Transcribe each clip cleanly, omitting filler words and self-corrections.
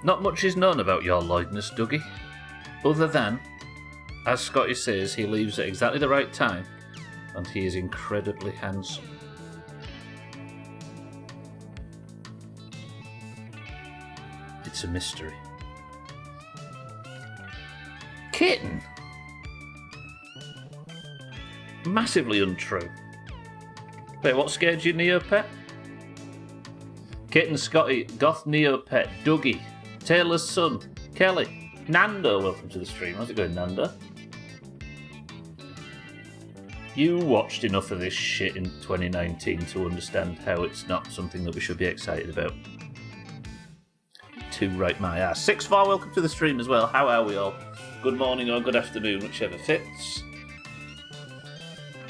Not much is known about your Lloydness, Dougie, other than, as Scotty says, he leaves at exactly the right time, and he is incredibly handsome. It's a mystery. Kitten? Massively untrue. Wait, what scared you, Neopet? Kitten, Scotty, Goth, Neopet, Dougie, Taylor's son, Kelly, Nando, welcome to the stream. How's it going, Nando? You watched enough of this shit in 2019 to understand how it's not something that we should be excited about. To right my ass. 6-4, welcome to the stream as well. How are we all? Good morning or good afternoon, whichever fits.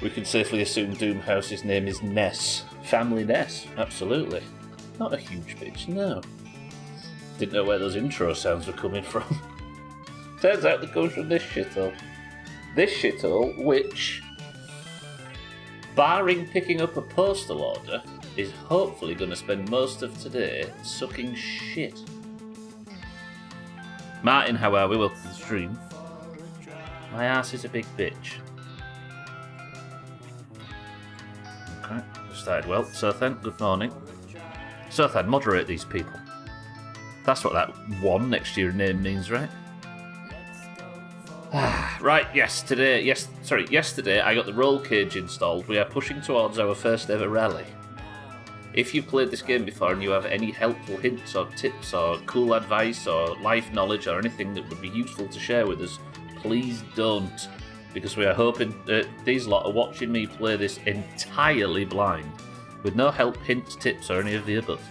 We can safely assume Doomhaus's name is Ness. Family Ness, absolutely. Not a huge bitch, no. Didn't know where those intro sounds were coming from. Turns out they're coming from this shithole. This shithole, which, barring picking up a postal order, is hopefully going to spend most of today sucking shit. Martin, how are we? Welcome to the stream. My ass is a big bitch. Okay, started well. Sothan, good morning. Sothan, moderate these people. That's what that one next to your name means, right? Right, yesterday I got the roll cage installed. We are pushing towards our first ever rally. If you've played this game before and you have any helpful hints or tips or cool advice or life knowledge or anything that would be useful to share with us, please don't. Because we are hoping that these lot are watching me play this entirely blind, with no help, hints, tips or any of the above.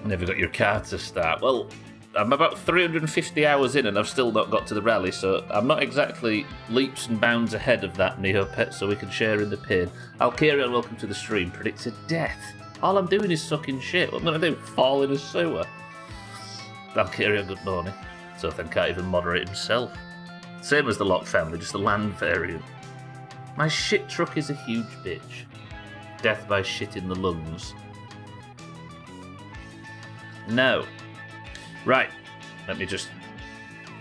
Never got your car to start. Well, I'm about 350 hours in and I've still not got to the rally, so I'm not exactly leaps and bounds ahead of that Neopet, so we can share in the pain. Alkarion, welcome to the stream. Predicted death. All I'm doing is sucking shit. What am I going to do? Fall in a sewer? Alkarion, good morning. Sothan can't even moderate himself. Same as the Lock family, just the land variant. My shit truck is a huge bitch. Death by shit in the lungs. No. Right, let me just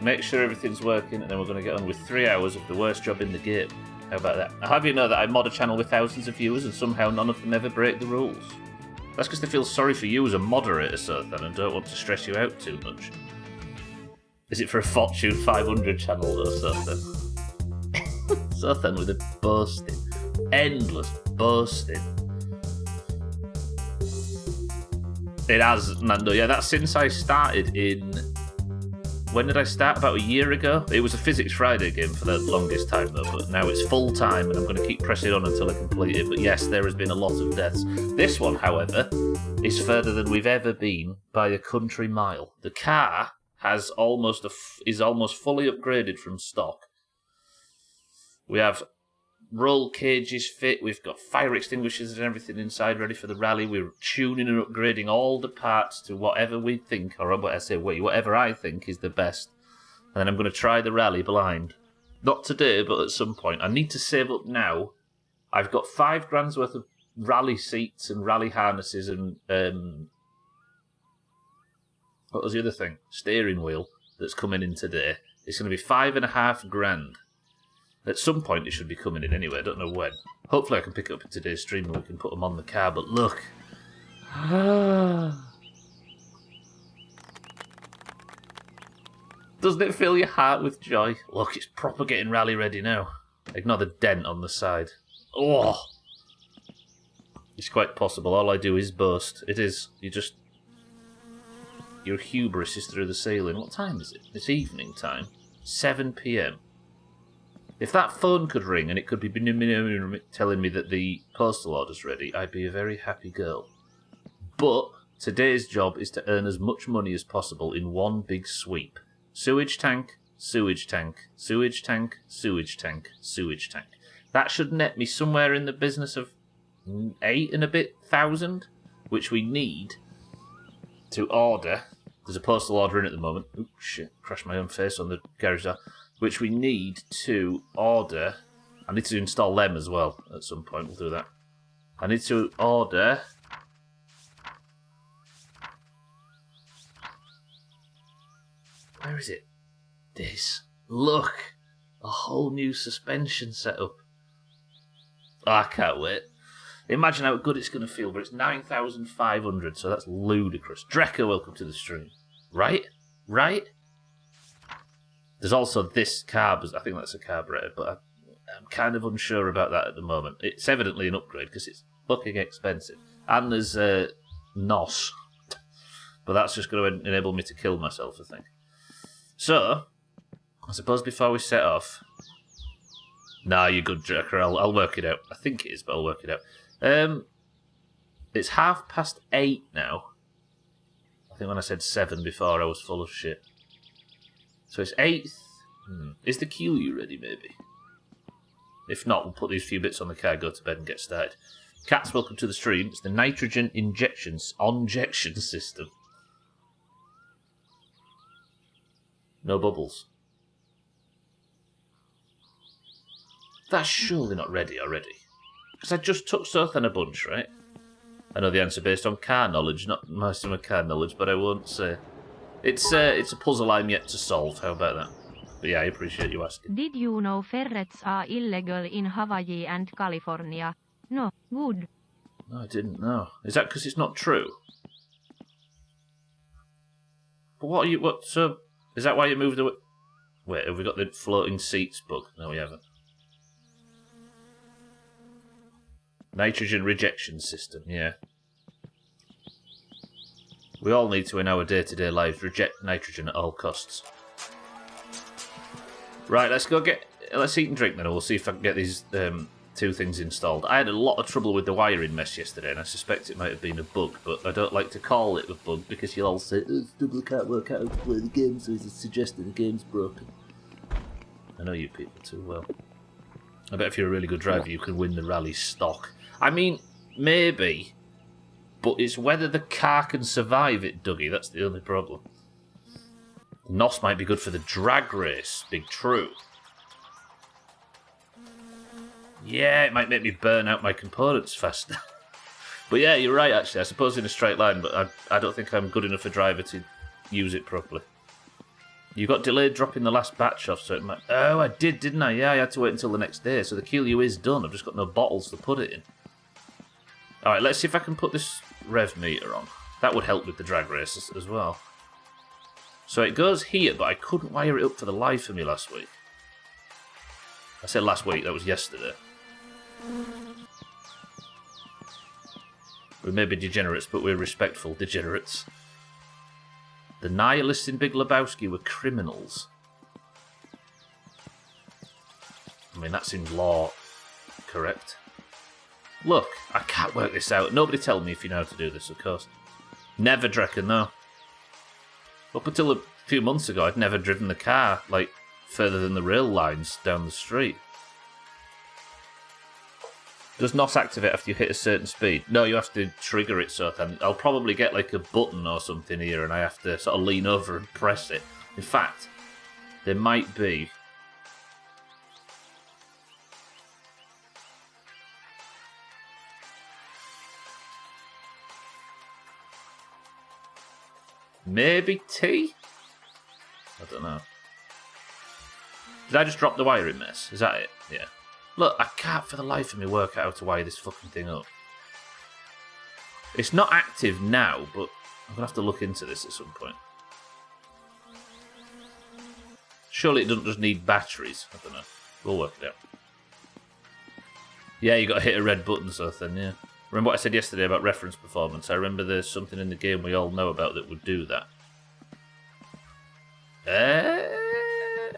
make sure everything's working and then we're going to get on with 3 hours of the worst job in the game. How about that? I'll have you know that I mod a channel with thousands of viewers and somehow none of them ever break the rules. That's because they feel sorry for you as a moderator, Sothan, and don't want to stress you out too much. Is it for a Fortune 500 channel though, Sothan? Sothan with a boasting. Endless boasting. It has, Nando. Yeah, that's since I started in... When did I start? About a year ago? It was a Physics Friday game for the longest time, though, but now it's full time, and I'm going to keep pressing on until I complete it. But yes, there has been a lot of deaths. This one, however, is further than we've ever been by a country mile. The car has is almost fully upgraded from stock. We have roll cages fit, we've got fire extinguishers and everything inside ready for the rally. We're tuning and upgrading all the parts to whatever we think, or whatever I think is the best. And then I'm going to try the rally blind. Not today, but at some point. I need to save up now. I've got £5,000 worth of rally seats and rally harnesses and what was the other thing? Steering wheel that's coming in today. It's going to be £5,500. At some point it should be coming in anyway, I don't know when. Hopefully I can pick it up in today's stream and we can put them on the car, but look. Doesn't it fill your heart with joy? Look, it's proper getting rally ready now. Ignore the dent on the side. Oh! It's quite possible. All I do is boast. It is. Your hubris is through the ceiling. What time is it? It's evening time. 7 p.m. If that phone could ring and it could be telling me that the postal order's ready, I'd be a very happy girl. But today's job is to earn as much money as possible in one big sweep. Sewage tank, sewage tank, sewage tank, sewage tank, sewage tank. That should net me somewhere in the business of 8 and a bit thousand, which we need to order. There's a postal order in at the moment. Oops, shit, crashed my own face on the garage door. Which we need to order. I need to install them as well at some point. We'll do that. I need to order Where is it? This. Look! A whole new suspension setup. Oh, I can't wait. Imagine how good it's going to feel, but it's 9,500, so that's ludicrous. Drekka, welcome to the stream. Right? There's also this carb, I think that's a carburetor, but I'm kind of unsure about that at the moment. It's evidently an upgrade, because it's fucking expensive. And there's NOS, but that's just going to enable me to kill myself, I think. So, I suppose before we set off... Nah, you're good, Jacker. I'll work it out. I think it is, but I'll work it out. It's 8:30 now. I think when I said 7 before, I was full of shit. So it's 8. Is the QU ready, maybe? If not, we'll put these few bits on the car, go to bed and get started. Cats, welcome to the stream. It's the nitrogen injection system. No bubbles. That's surely not ready already. Because I just took Sothan a bunch, right? I know the answer based on car knowledge, not most of my car knowledge, but I won't say. It's a puzzle I'm yet to solve, how about that? But yeah, I appreciate you asking. Did you know ferrets are illegal in Hawaii and California? No, good. No, I didn't know. Is that because it's not true? But so, is that why you moved away? Wait, have we got the floating seats bug? No, we haven't. Nitrogen rejection system, yeah. We all need to, in our day-to-day lives, reject nitrogen at all costs. Right, let's eat and drink then, and we'll see if I can get these two things installed. I had a lot of trouble with the wiring mess yesterday, and I suspect it might have been a bug, but I don't like to call it a bug, because you'll all say, Double can't work out how to play the game, so he's suggesting the game's broken. I know you people too well. I bet if you're a really good driver, you can win the rally stock. I mean, maybe, but it's whether the car can survive it, Dougie. That's the only problem. NOS might be good for the drag race. Big true. Yeah, it might make me burn out my components faster. But yeah, you're right, actually. I suppose in a straight line, but I don't think I'm good enough a driver to use it properly. You got delayed dropping the last batch off, so it might... Oh, I did, didn't I? Yeah, I had to wait until the next day, so the QU is done. I've just got no bottles to put it in. Alright, let's see if I can put this rev meter on. That would help with the drag race as well. So it goes here, but I couldn't wire it up for the life of me last week. I said last week, that was yesterday. We may be degenerates, but we're respectful degenerates. The nihilists in Big Lebowski were criminals. I mean, that seems law correct. Look, I can't work this out. Nobody tell me if you know how to do this, of course. Never Drekken, no. Up until a few months ago, I'd never driven the car, like, further than the rail lines down the street. Does NOS activate after you hit a certain speed? No, you have to trigger it, so then I'll probably get, like, a button or something here, and I have to sort of lean over and press it. In fact, there might be... Maybe T? I don't know. Did I just drop the wiring mess? Is that it? Yeah. Look, I can't for the life of me work out how to wire this fucking thing up. It's not active now, but I'm going to have to look into this at some point. Surely it doesn't just need batteries. I don't know. We'll work it out. Yeah, you got to hit a red button, so then, yeah. Remember what I said yesterday about reference performance? I remember there's something in the game we all know about that would do that.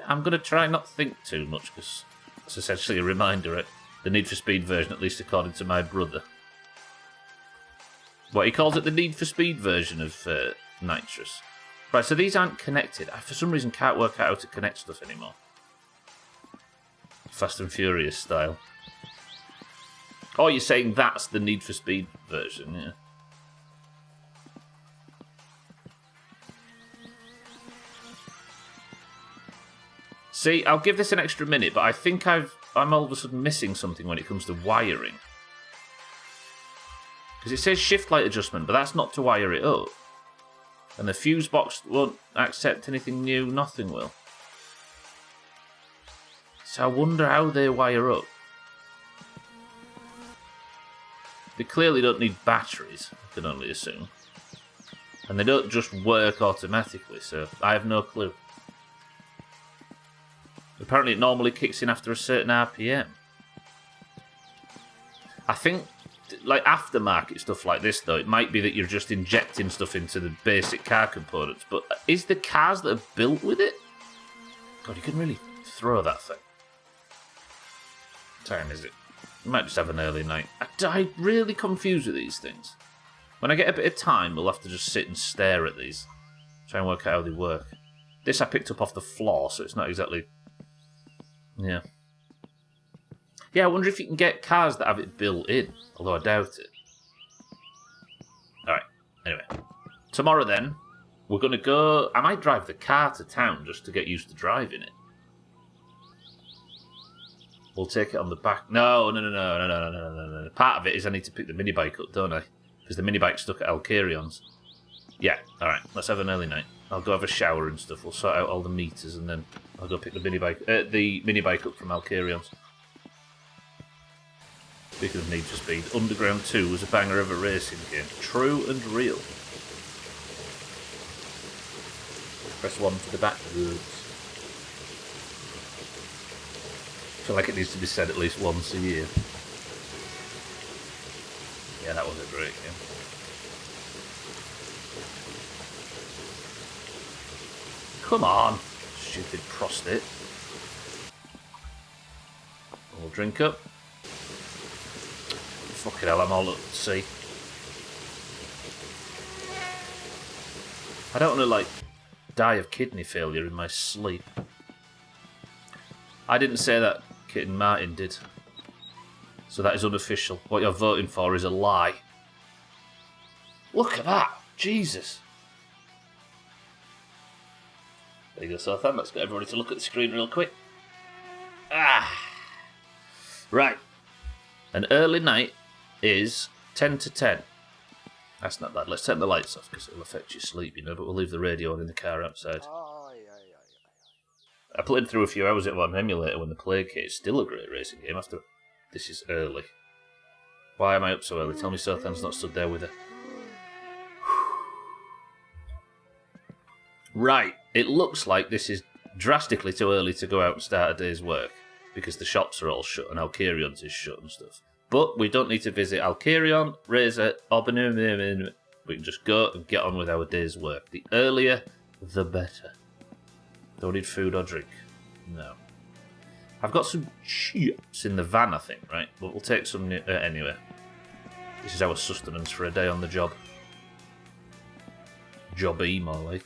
I'm going to try not to think too much, because it's essentially a reminder, right? The Need for Speed version, at least according to my brother. What, he calls it the Need for Speed version of Nitrous. Right, so these aren't connected. I, for some reason, can't work out how to connect stuff anymore. Fast and Furious style. Oh, you're saying that's the Need for Speed version, yeah. See, I'll give this an extra minute, but I think I'm all of a sudden missing something when it comes to wiring. Because it says shift light adjustment, but that's not to wire it up. And the fuse box won't accept anything new, nothing will. So I wonder how they wire up. They clearly don't need batteries, I can only assume. And they don't just work automatically, so I have no clue. Apparently it normally kicks in after a certain RPM. I think, like aftermarket stuff like this, though, it might be that you're just injecting stuff into the basic car components. But is the cars that are built with it? God, you can really throw that thing. What time is it? We might just have an early night. I'm really confused with these things. When I get a bit of time, we'll have to just sit and stare at these. Try and work out how they work. This I picked up off the floor, so it's not exactly... Yeah. Yeah, I wonder if you can get cars that have it built in, although I doubt it. Alright, anyway. Tomorrow then, we're going to go... I might drive the car to town just to get used to driving it. We'll take it on the back... No. Part of it is I need to pick the minibike up, don't I? Because the minibike's stuck at Alcarion's. Yeah, alright, let's have an early night. I'll go have a shower and stuff, we'll sort out all the meters, and then I'll go pick the minibike up from Alcarion's. Speaking of Need for Speed, Underground 2 was a banger of a racing game. True and real. Press 1 for the backwards. I feel like it needs to be said at least once a year. Yeah, that was a great game. Come on, stupid prostate. We'll drink up. Fucking hell, I'm all at sea. I don't want to, like, die of kidney failure in my sleep. I didn't say that, Kitten Martin did. So that is unofficial. What you're voting for is a lie. Look at that! Jesus! There you go, Southampton. Let's get everybody to look at the screen real quick. Right. An early night is 10 to 10. That's not bad. Let's turn the lights off because it'll affect your sleep, you know, but we'll leave the radio on in the car outside. I played through a few hours of it on emulator when the Plague hit. It's still a great racing game after... This is early. Why am I up so early? Tell me Southampton's not stood there with her. Right. It looks like this is drastically too early to go out and start a day's work because the shops are all shut and Alcarion's is shut and stuff. But we don't need to visit Alcarion, Razor, or Benum. We can just go and get on with our day's work. The earlier, the better. Don't need food or drink. No. I've got some chips in the van, I think, right? But we'll take some anyway. This is our sustenance for a day on the job. Jobby, more like.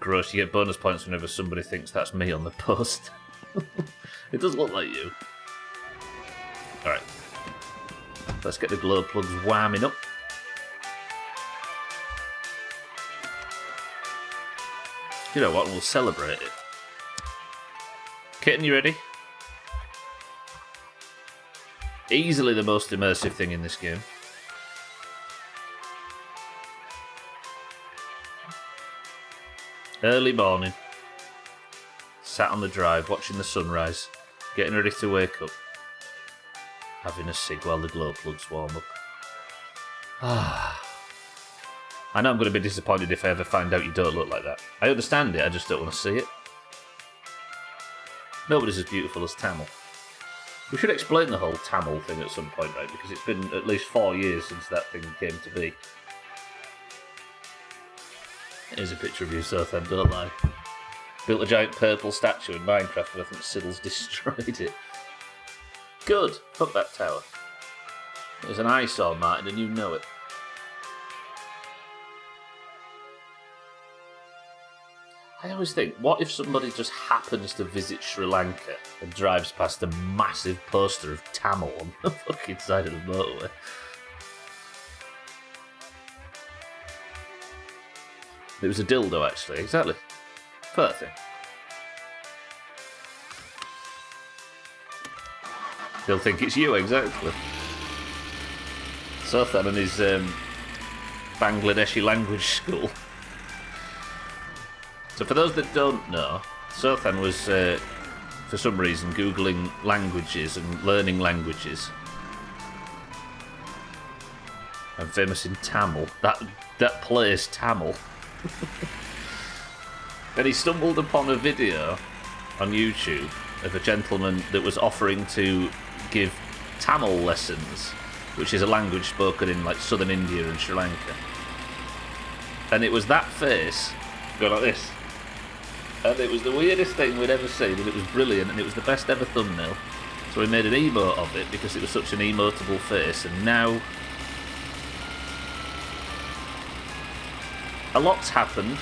Gross, you get bonus points whenever somebody thinks that's me on the post. It does look like you. Alright. Let's get the glow plugs warming up. You know what, we'll celebrate it. Kitten, you ready? Easily the most immersive thing in this game. Early morning. Sat on the drive, watching the sunrise. Getting ready to wake up. Having a cig while the glow plugs warm up. I know I'm going to be disappointed if I ever find out you don't look like that. I understand it, I just don't want to see it. Nobody's as beautiful as Tamil. We should explain the whole Tamil thing at some point, right? Because it's been at least 4 years since that thing came to be. Here's a picture of you, Sothan, don't lie. Built a giant purple statue in Minecraft, and I think Siddle's destroyed it. Good. Fuck that tower. It was an eyesore, Martin, and you know it. I always think, what if somebody just happens to visit Sri Lanka and drives past a massive poster of Tamil on the fucking side of the motorway? It was a dildo, actually, exactly. Fair thing. They'll think it's you, exactly. Sothan and his Bangladeshi language school. So for those that don't know, Sothan was, for some reason, Googling languages and learning languages. I'm famous in Tamil. That place, Tamil. And he stumbled upon a video on YouTube of a gentleman that was offering to give Tamil lessons, which is a language spoken in like southern India and Sri Lanka. And it was that face going like this. And it was the weirdest thing we'd ever seen, and it was brilliant, and it was the best ever thumbnail. So we made an emote of it because it was such an emotable face, and now a lot's happened,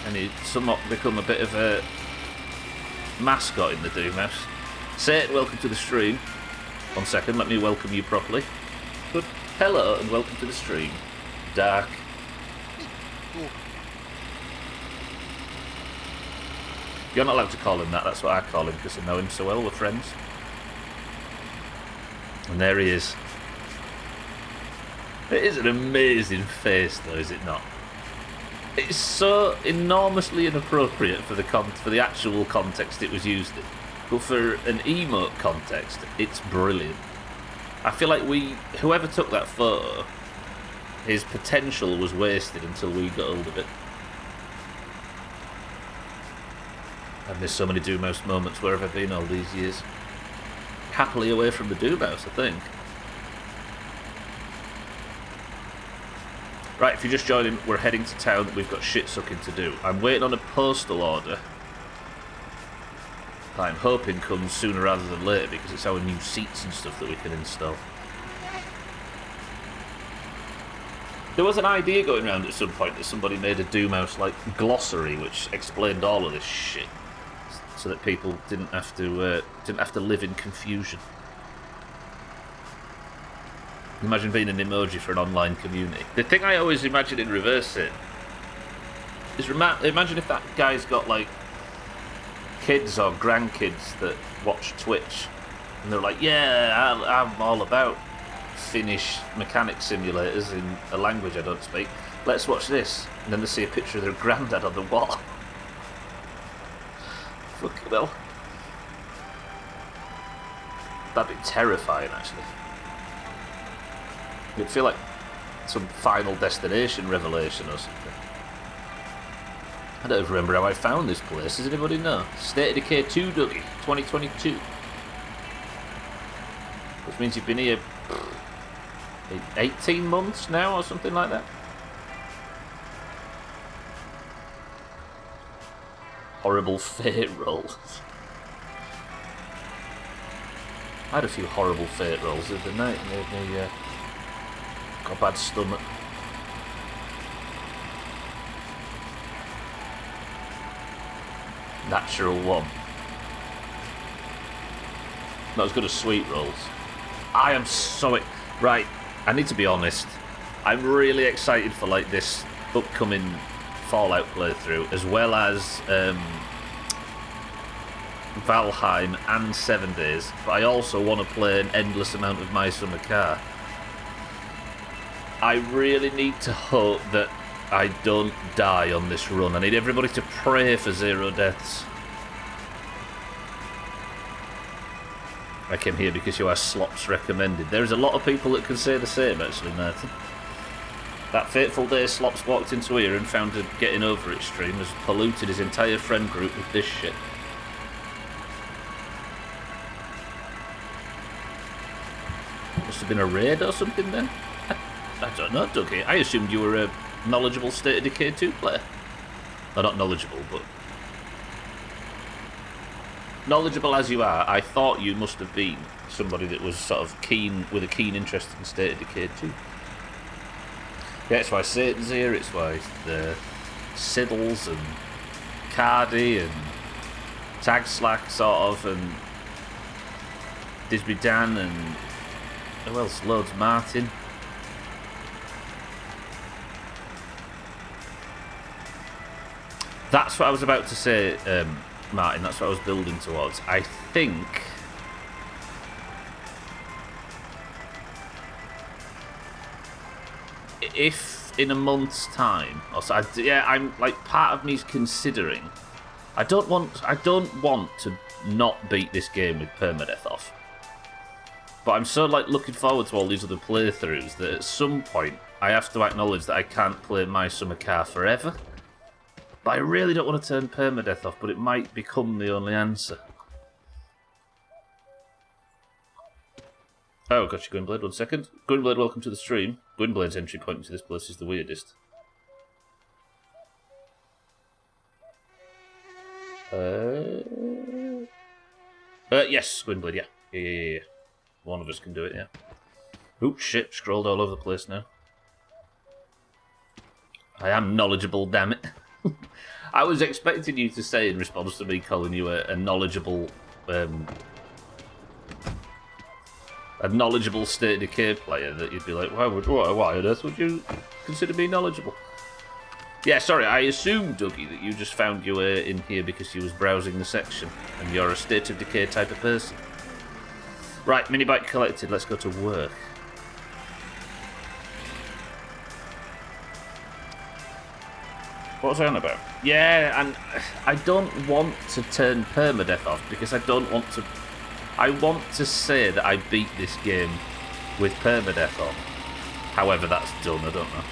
and he's somewhat become a bit of a mascot in the Doomhaus. Say it, welcome to the stream. 1 second, let me welcome you properly. Good. Hello, and welcome to the stream. Dark. You're not allowed to call him that, that's what I call him because I know him so well, we're friends. And there he is. It is an amazing face though, is it not? It's so enormously inappropriate for the actual context it was used in. But for an emote context, it's brilliant. I feel like whoever took that photo, his potential was wasted until we got hold of it. I've missed so many Doomhaus moments. Where have I been all these years? Happily away from the Doomhaus, I think. Right, if you're just joining, we're heading to town. We've got shit sucking to do. I'm waiting on a postal order. I'm hoping comes sooner rather than later because it's our new seats and stuff that we can install. There was an idea going around at some point that somebody made a Doomhaus like glossary which explained all of this shit, so that people didn't have to live in confusion. Imagine being an emoji for an online community. The thing I always imagine in reverse it is imagine if that guy's got like kids or grandkids that watch Twitch and they're like, yeah, I'm all about Finnish mechanic simulators in a language I don't speak. Let's watch this. And then they see a picture of their granddad on the wall. Fucking hell. That'd be terrifying, actually. It'd feel like some Final Destination revelation or something. I don't remember how I found this place. Does anybody know? State of Decay 2, Dougie, 2022. Which means you've been here 18 months now or something like that. Horrible fate rolls. I had a few horrible fate rolls the other night. Made me got a bad stomach. Natural one. Not as good as sweet rolls. I am so... Right, I need to be honest. I'm really excited for like this upcoming Fallout playthrough, as well as Valheim and 7 Days. But I also want to play an endless amount of My Summer Car. I really need to hope that I don't die on this run. I need everybody to pray for 0 deaths. I came here because you are slops recommended. There is a lot of people that can say the same, actually, Nathan. That fateful day Slops walked into here and found a Getting Over It stream has polluted his entire friend group with this shit. Must have been a raid or something then? I don't know, Dougie. I assumed you were a knowledgeable State of Decay 2 player. Well, not knowledgeable, but... knowledgeable as you are, I thought you must have been somebody that was sort of keen, with a keen interest in State of Decay 2. Yeah, it's why Satan's here, it's why the Siddles and Cardi and Tag Slack sort of, and Disby Dan and who else? Loads Martin. That's what I was about to say, Martin, that's what I was building towards. I think if in a month's time, or so, I'm like, part of me's considering. I don't want to not beat this game with permadeath off. But I'm so like looking forward to all these other playthroughs that at some point I have to acknowledge that I can't play My Summer Car forever. But I really don't want to turn permadeath off, but it might become the only answer. Oh, gotcha, Gwynblade, 1 second. Gwynblade, welcome to the stream. Gwynblade's entry point into this place is the weirdest. Yes, Gwynblade, yeah. Yeah. One of us can do it, yeah. Oops, shit, scrolled all over the place now. I am knowledgeable, damn it. I was expecting you to say, in response to me calling you a knowledgeable... a knowledgeable State of Decay player, that you'd be like, why on earth would you consider me knowledgeable? Yeah, sorry, I assumed, Dougie, that you just found you were in here because you was browsing the section, and you're a State of Decay type of person. Right, mini-bike collected, let's go to work. What was I on about? Yeah, and I don't want to turn permadeath off because I don't want to... I want to say that I beat this game with permadeath on. However that's done, I don't know.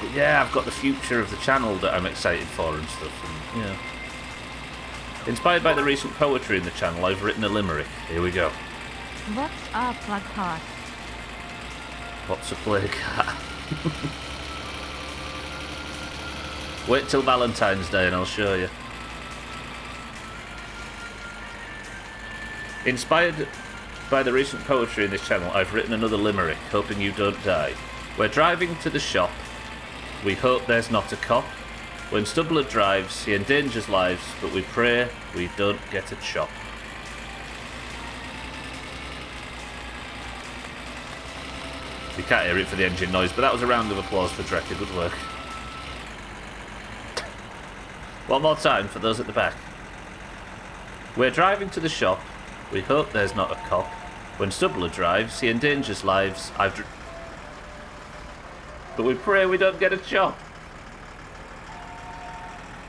But yeah, I've got the future of the channel that I'm excited for and stuff. And, yeah. Inspired by the recent poetry in the channel, I've written a limerick. Here we go. What's a plague? What's a plague? Wait till Valentine's Day and I'll show you. Inspired by the recent poetry in this channel, I've written another limerick, hoping you don't die. We're driving to the shop. We hope there's not a cop. When Stubbler drives, he endangers lives, but we pray we don't get a chop. You can't hear it for the engine noise, but that was a round of applause for Drekka. Good work. One more time for those at the back. We're driving to the shop. We hope there's not a cop. When Stubbler drives, he endangers lives. But we pray we don't get a chop.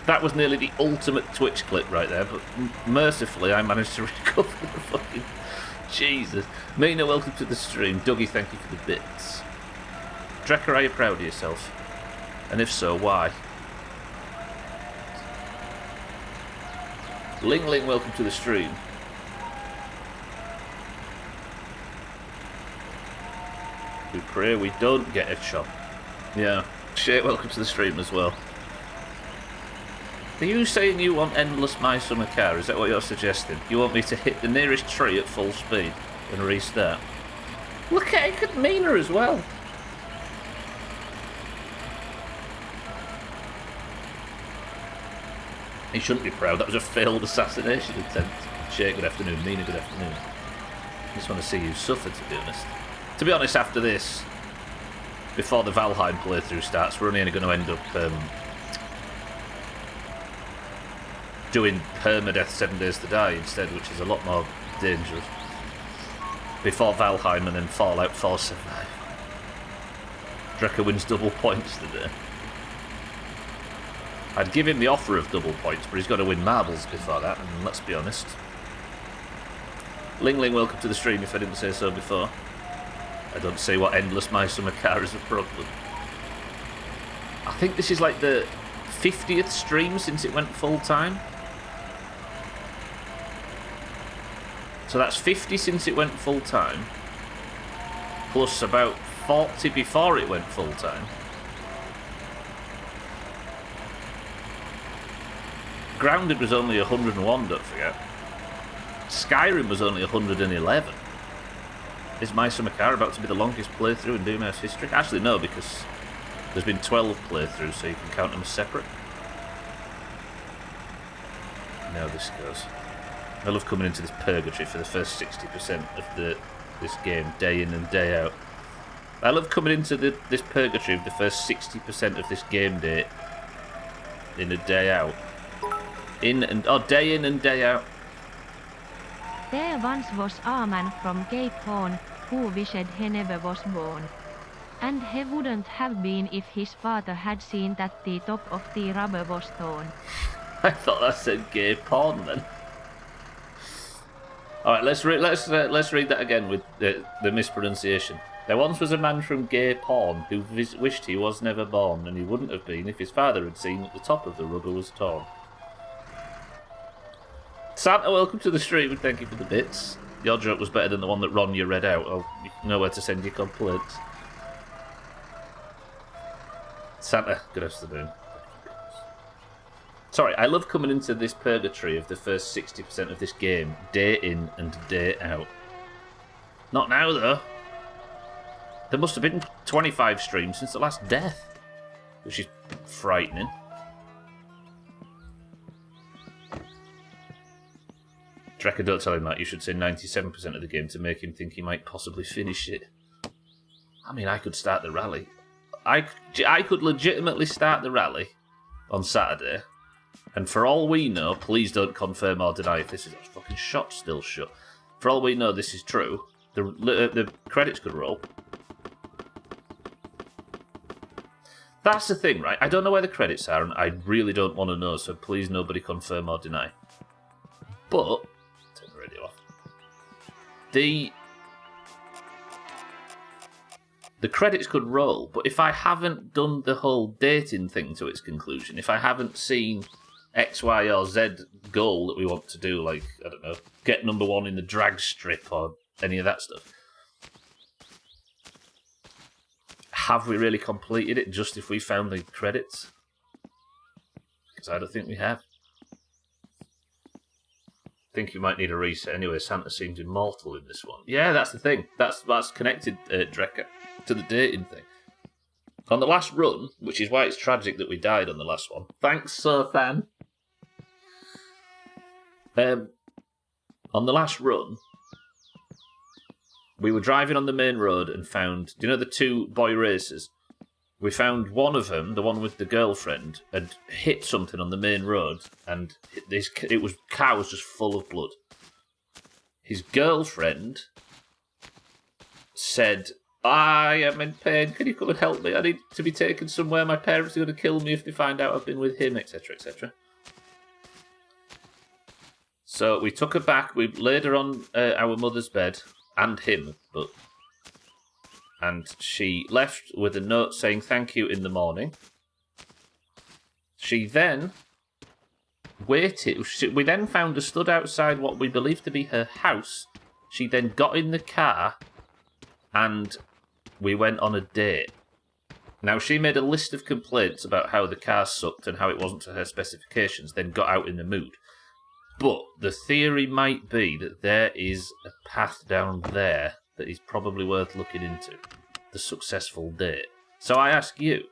That was nearly the ultimate Twitch clip right there, but mercifully I managed to recover the fucking... Jesus. Mina, welcome to the stream. Dougie, thank you for the bits. Drekka, are you proud of yourself? And if so, why? Ling Ling, welcome to the stream. We pray we don't get a chop. Yeah. Shit, welcome to the stream as well. Are you saying you want endless My Summer Car? Is that what you're suggesting? You want me to hit the nearest tree at full speed and restart? Look at Mina as well. He shouldn't be proud. That was a failed assassination attempt. Shay, good afternoon. Mina, good afternoon. I just want to see you suffer, to be honest. To be honest, after this, before the Valheim playthrough starts, we're only going to end up doing permadeath 7 Days to Die instead, which is a lot more dangerous. Before Valheim and then Fallout 4 Survive. Drekka wins double points today. I'd give him the offer of double points, but he's got to win marbles before that, and let's be honest. Ling Ling, welcome to the stream if I didn't say so before. I don't see what endless My Summer Car is a problem. I think this is like the 50th stream since it went full time. So that's 50 since it went full time, plus about 40 before it went full time. Grounded was only 101, don't forget. Skyrim was only 111. Is My Summer Car about to be the longest playthrough in Doomhaus history? Actually, no, because there's been 12 playthroughs, so you can count them as separate. Now this goes. I love coming into this purgatory for the first 60% of this game, day in and day out. I love coming into this purgatory of the first 60% of this game day in a day out. Day in and day out. There once was a man from Cape Horn who wished he never was born. And he wouldn't have been if his father had seen that the top of the rubber was torn. I thought that said gay porn then. All right, let's read that again with the mispronunciation. There once was a man from gay porn who wished he was never born, and he wouldn't have been if his father had seen that the top of the rubber was torn. Santa, welcome to the stream and thank you for the bits. Your joke was better than the one that Ron you read out. You know where to send your complaints. Santa, good afternoon. Sorry, I love coming into this purgatory of the first 60% of this game, day in and day out. Not now, though. There must have been 25 streams since the last death, which is frightening. Drecker, don't tell him that. You should say 97% of the game to make him think he might possibly finish it. I mean, I could start the rally. I could legitimately start the rally on Saturday, and for all we know, please don't confirm or deny if this is a fucking shot still shut. For all we know, this is true. The credits could roll. That's the thing, right? I don't know where the credits are, and I really don't want to know, so please nobody confirm or deny. But turn the radio off. The credits could roll, but if I haven't done the whole dating thing to its conclusion, if I haven't seen X, Y, or Z goal that we want to do, like, I don't know, get number one in the drag strip or any of that stuff, have we really completed it just if we found the credits? Because I don't think we have. I think you might need a reset anyway. Santa seems immortal in this one. Yeah, that's the thing. That's connected, Drecker, to the dating thing. On the last run, which is why it's tragic that we died on the last one. Thanks, Sothan. On the last run, we were driving on the main road and found, do you know the two boy racers? We found one of them, the one with the girlfriend, had hit something on the main road, and car was just full of blood. His girlfriend said, I am in pain, can you come and help me? I need to be taken somewhere, my parents are going to kill me if they find out I've been with him, etc, etc. So we took her back, we laid her on our mother's bed, and him, and she left with a note saying thank you in the morning. She then waited. We then found her stood outside what we believe to be her house. She then got in the car and we went on a date. Now, she made a list of complaints about how the car sucked and how it wasn't to her specifications, then got out in the mood. But the theory might be that there is a path down there that is probably worth looking into. The successful date. So I ask you,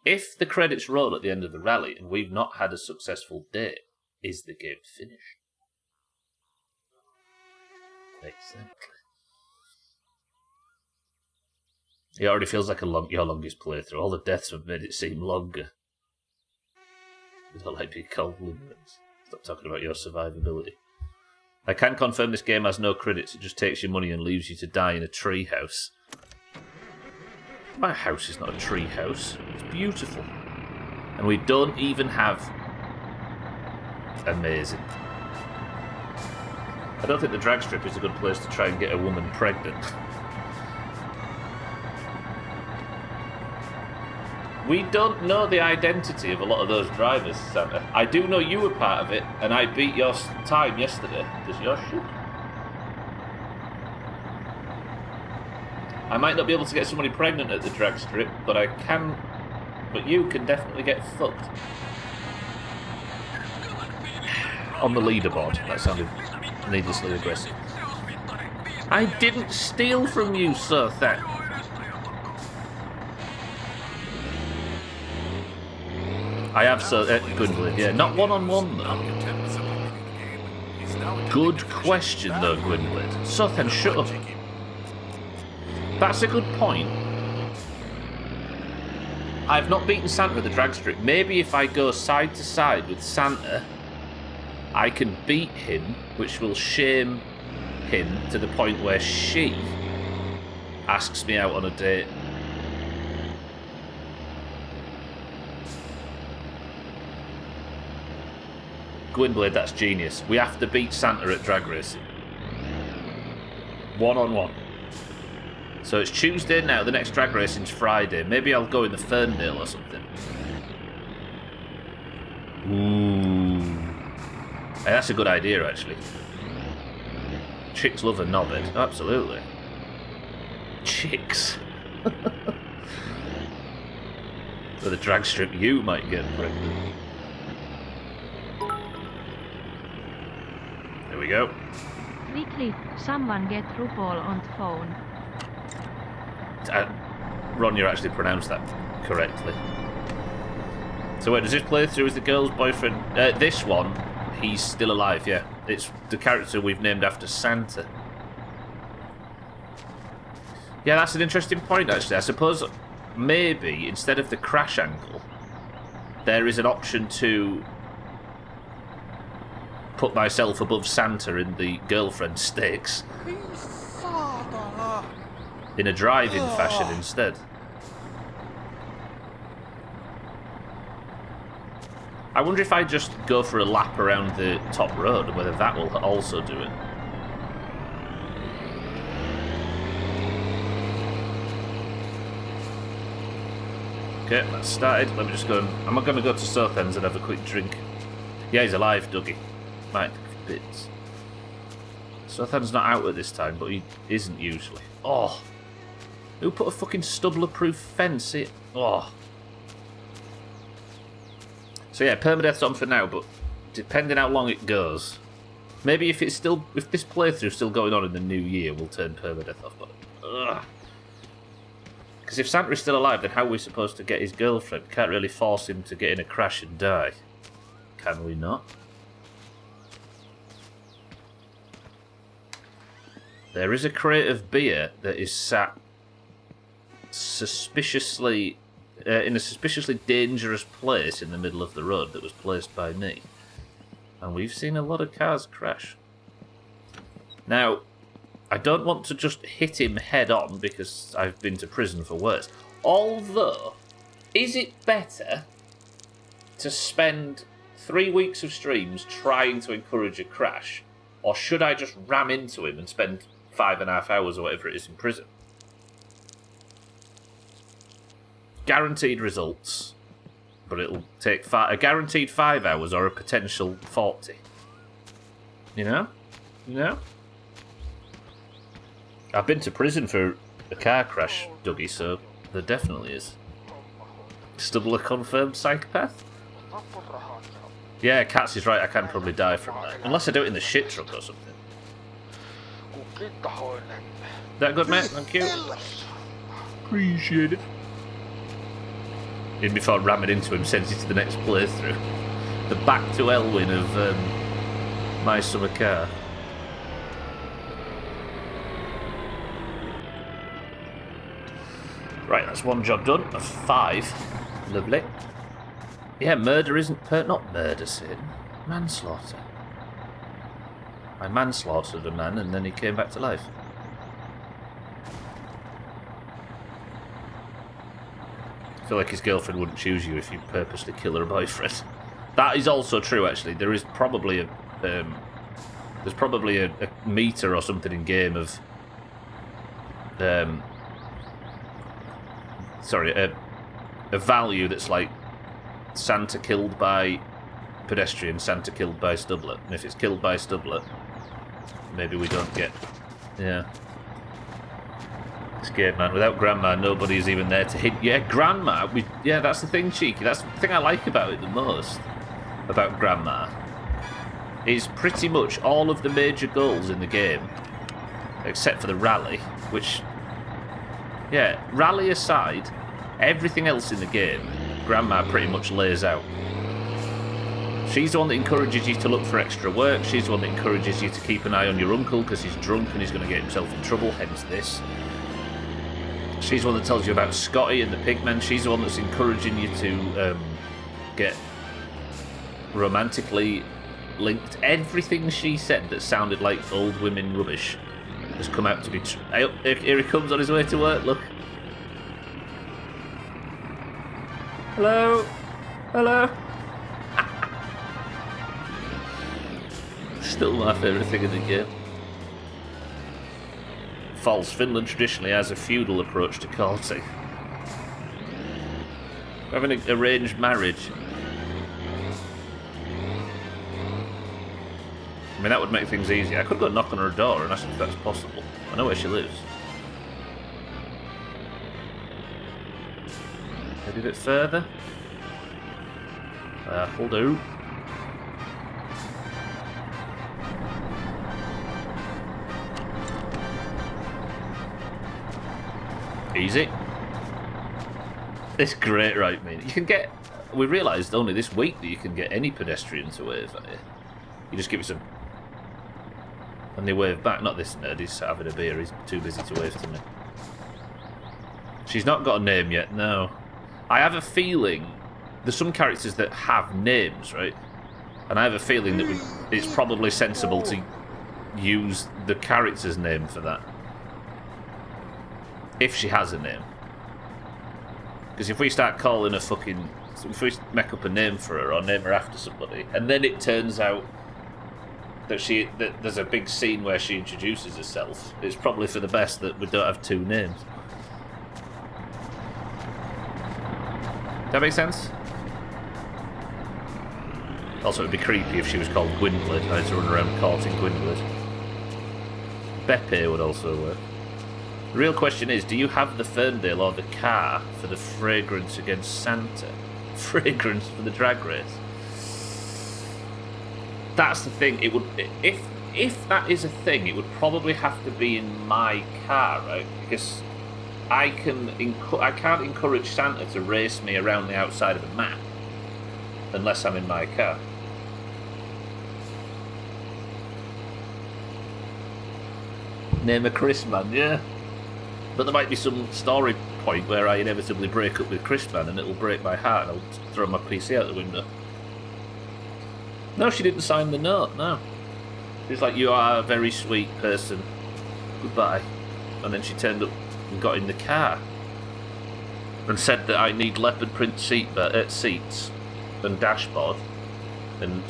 if the credits roll at the end of the rally and we've not had a successful date, is the game finished? Exactly. It already feels like your longest playthrough. All the deaths have made it seem longer. You don't like being called limits. Stop talking about your survivability. I can confirm this game has no credits. It just takes your money and leaves you to die in a tree house. My house is not a tree house. It's beautiful. And we don't even have... Amazing. I don't think the drag strip is a good place to try and get a woman pregnant. We don't know the identity of a lot of those drivers, Santa. I do know you were part of it, and I beat your time yesterday. Does yours shoot? I might not be able to get somebody pregnant at the drag strip, but I can... But you can definitely get fucked. On the leaderboard. That sounded needlessly aggressive. I didn't steal from you, sir, thank. I have, sir, Gwynblade, yeah. Not one-on-one, though. Good question, though, Gwynblade. So then, shut up. That's a good point. I've not beaten Santa at the drag strip. Maybe if I go side to side with Santa, I can beat him, which will shame him to the point where she asks me out on a date. Gwynblade, that's genius. We have to beat Santa at drag racing. 1-on-1. So it's Tuesday now, the next drag racing's Friday. Maybe I'll go in the Ferndale or something. Ooh. Hey, that's a good idea, actually. Chicks love a knobhead. Absolutely. Chicks. For the drag strip, you might get pregnant. There we go. Quickly, someone get RuPaul on the phone. Ron, you actually pronounced that correctly. So wait, does this playthrough as the girl's boyfriend? This one, he's still alive, yeah. It's the character we've named after Santa. Yeah, that's an interesting point, actually. I suppose maybe, instead of the crash angle, there is an option to put myself above Santa in the girlfriend stakes. In a drive-in fashion instead. I wonder if I just go for a lap around the top road, whether that will also do it. Okay, that's started. Let me just go. I'm not going to go to Southend's and have a quick drink. Yeah, he's alive, Dougie. Mind bits. Southend's not out at this time, but he isn't usually. Oh. Who put a fucking stubbler-proof fence in? Oh. So yeah, permadeath's on for now, but depending how long it goes, maybe if this playthrough's still going on in the new year, we'll turn permadeath off. But because if Santa's still alive, then how are we supposed to get his girlfriend? Can't really force him to get in a crash and die, can we not? There is a crate of beer that is sat suspiciously in a suspiciously dangerous place in the middle of the road that was placed by me, and we've seen a lot of cars crash. Now, I don't want to just hit him head on because I've been to prison for worse. Although, is it better to spend 3 weeks of streams trying to encourage a crash, or should I just ram into him and spend 5.5 hours or whatever it is in prison? Guaranteed results, but it'll take a guaranteed 5 hours or a potential 40. You know? I've been to prison for a car crash, Dougie, so there definitely is. Stubble a confirmed psychopath? Yeah, Katz is right, I can probably die from that. Unless I do it in the shit truck or something. That good, mate? Thank you. Appreciate it. Even before ramming into him, sends you to the next playthrough. The back to Elwyn of My Summer Car. Right, that's one job done of 5. Lovely. Yeah, murder isn't not murder, Sid. Manslaughter. I manslaughtered a man and then he came back to life. I feel like his girlfriend wouldn't choose you if you purposely kill her boyfriend. That is also true, actually. There is probably a meter or something in game of a value that's like Santa killed by pedestrian, Santa killed by stubbler. And if it's killed by stubbler, maybe we don't get... Yeah. Scared man. Without Grandma, nobody's even there to hit. Yeah, Grandma. Yeah, that's the thing, Cheeky. That's the thing I like about it the most. About Grandma. Is pretty much all of the major goals in the game, except for the rally, which... Yeah, rally aside, everything else in the game, Grandma pretty much lays out. She's the one that encourages you to look for extra work. She's the one that encourages you to keep an eye on your uncle because he's drunk and he's going to get himself in trouble, hence this. She's the one that tells you about Scotty and the Pigmen. She's the one that's encouraging you to get romantically linked. Everything she said that sounded like old women rubbish has come out to be... Here he comes on his way to work, look. Hello? Hello? Still my favourite thing in the game. False. Finland traditionally has a feudal approach to courting. Having an arranged marriage. I mean, that would make things easier. I could go knock on her door and ask if that's possible. I know where she lives. Maybe a bit further. Will do. Easy. It's great, right, mate? You can get... We realised only this week that you can get any pedestrian to wave at you. You just give it some... And they wave back. Not this nerd, he's having a beer. He's too busy to wave to me. She's not got a name yet, no. I have a feeling... There's some characters that have names, right? And I have a feeling that it's probably sensible to use the character's name for that. If she has a name. Because if we start calling her fucking... If we make up a name for her or name her after somebody, and then it turns out that there's a big scene where she introduces herself, it's probably for the best that we don't have two names. Does that make sense? Also, it would be creepy if she was called Gwynblade and I had to run around courting Gwynblade. Beppe would also work. The real question is, do you have the Ferndale or the car for the fragrance against Santa? Fragrance for the drag race? That's the thing. It would, if that is a thing, it would probably have to be in my car, right? Because I can't encourage Santa to race me around the outside of the map unless I'm in my car. Name a Chris man, yeah. But there might be some story point where I inevitably break up with Chris man and it'll break my heart and I'll throw my PC out the window. No, she didn't sign the note, no. She's like, you are a very sweet person. Goodbye. And then she turned up and got in the car and said that I need leopard print seats and dashboard and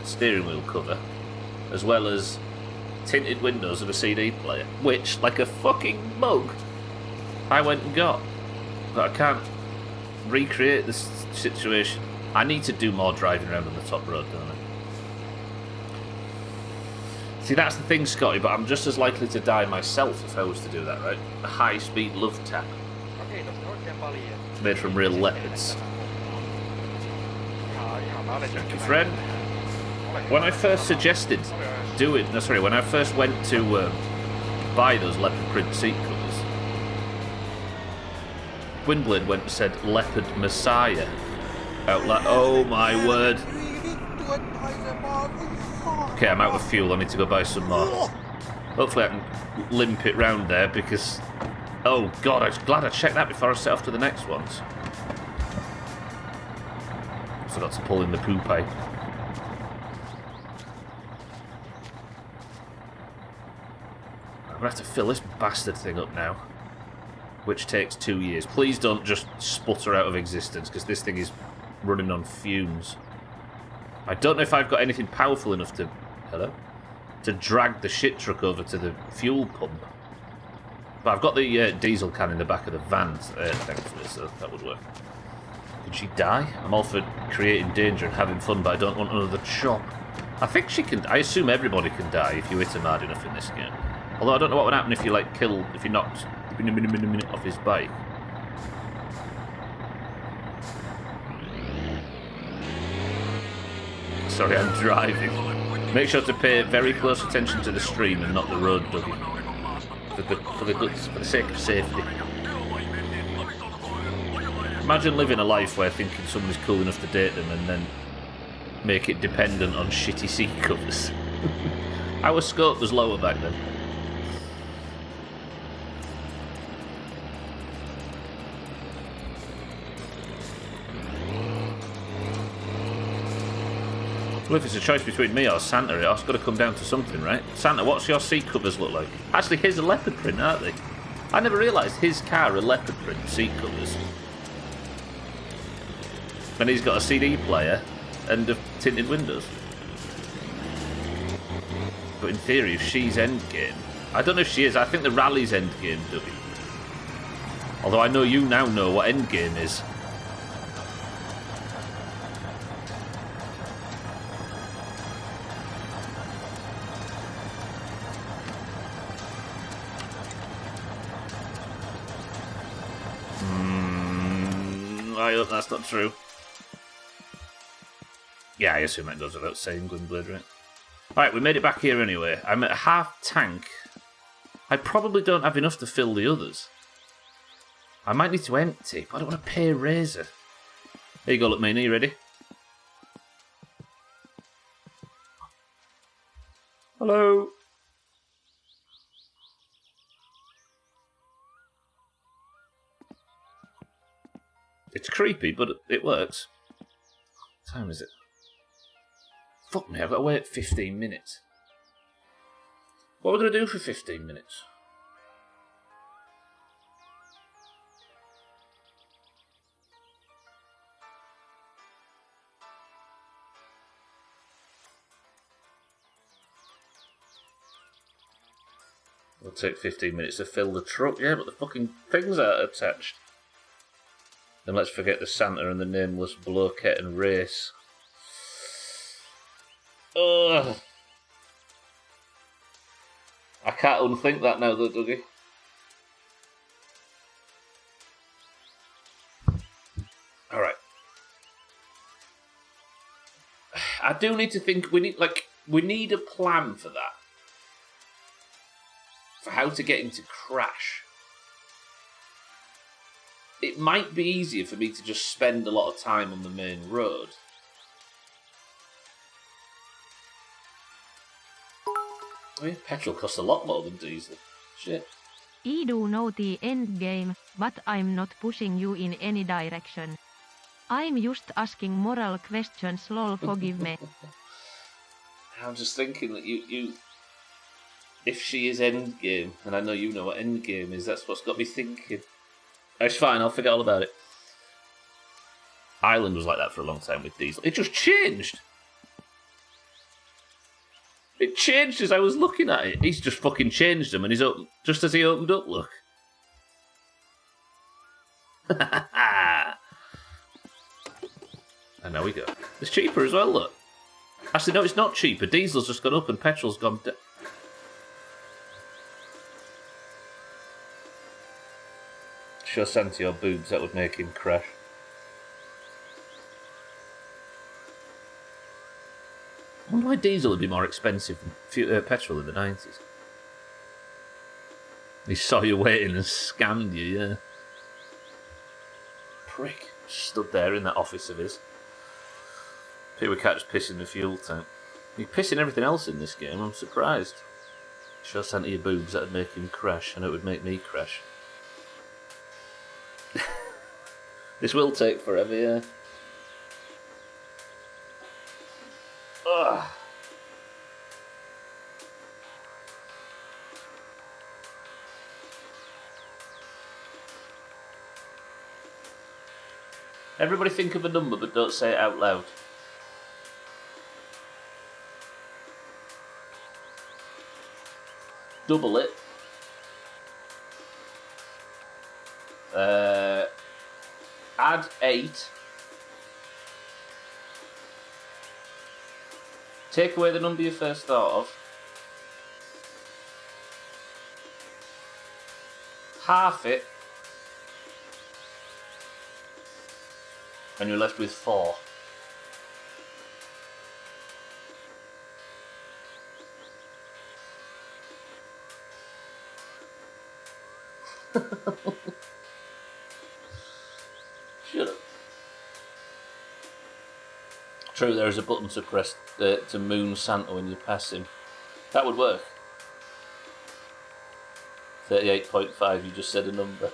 steering wheel cover, as well as tinted windows and a CD player, which, like a fucking mug, I went and got. But I can't recreate this situation. I need to do more driving around on the top road, don't I? See, that's the thing, Scotty, but I'm just as likely to die myself if I was to do that, right? A high-speed love tap. Made from real leopards. Thank you, friend. When I first suggested when I first went to buy those leopard print seat covers, Gwynblade went and said Leopard Messiah out loud. Oh my word. Okay, I'm out of fuel, I need to go buy some more. Hopefully I can limp it round there because... Oh god, I was glad I checked that before I set off to the next ones. Forgot to pull in the poo pipe. I'm gonna have to fill this bastard thing up now, which takes 2 years. Please don't just sputter out of existence, because this thing is running on fumes. I don't know if I've got anything powerful enough to... Hello? To drag the shit truck over to the fuel pump. But I've got the diesel can in the back of the van, thankfully, so that would work. Did she die? I'm all for creating danger and having fun, but I don't want another chop. I think she can... I assume everybody can die if you hit him hard enough in this game. Although I don't know what would happen if you, like, if you knocked off his bike. Sorry, I'm driving. Make sure to pay very close attention to the stream and not the road, Dougie. For the sake of safety. Imagine living a life where thinking somebody's cool enough to date them and then make it dependent on shitty seat covers. Our scope was lower back then. Well, if it's a choice between me or Santa, it's got to come down to something, right? Santa, what's your seat covers look like? Actually, his are leopard print, aren't they? I never realised his car are leopard print seat covers. And he's got a CD player and tinted windows. But in theory, if she's endgame... I don't know if she is. I think the rally's endgame, Dougie. Although I know you now know what endgame is. I hope that's not true. Yeah, I assume that goes without saying, Gwynblade, right? Alright, we made it back here anyway. I'm at a half tank. I probably don't have enough to fill the others. I might need to empty, but I don't want to pay Razor. There you go, look, Mina, you ready? Hello? It's creepy, but it works. What time is it? Fuck me, I've got to wait 15 minutes. What are we going to do for 15 minutes? It'll take 15 minutes to fill the truck, yeah, but the fucking things aren't attached. Then let's forget the Santa and the nameless Bloquette and Race. Ugh. I can't unthink that now, though, Dougie. Alright. I do need to think, we need a plan for that. For how to get him to crash. It might be easier for me to just spend a lot of time on the main road. Oh yeah, petrol costs a lot more than diesel. Shit. I do know the end game, but I'm not pushing you in any direction. I'm just asking moral questions, lol, forgive me. I'm just thinking that you... If she is endgame, and I know you know what endgame is, that's what's got me thinking. It's fine, I'll forget all about it. Ireland was like that for a long time with diesel. It just changed. It changed as I was looking at it. He's just fucking changed them, and he's open, just as he opened up, look. And now we go. It's cheaper as well, look. Actually, no, it's not cheaper. Diesel's just gone up and petrol's gone down. Show Santa your boobs, that would make him crash. I wonder why diesel would be more expensive than petrol in the 90s. He saw you waiting and scanned you, yeah. Prick. Stood there in that office of his. People can't just piss in the fuel tank. You're pissing everything else in this game, I'm surprised. Show Santa your boobs, that would make him crash, and it would make me crash. This will take forever, yeah. Ugh. Everybody think of a number, but don't say it out loud. Double it. Add 8. Take away the number you first thought of. Half it. And you're left with 4. Shut up. True, there is a button to press to moon Santa when you pass him. That would work. 38.5, you just said a number.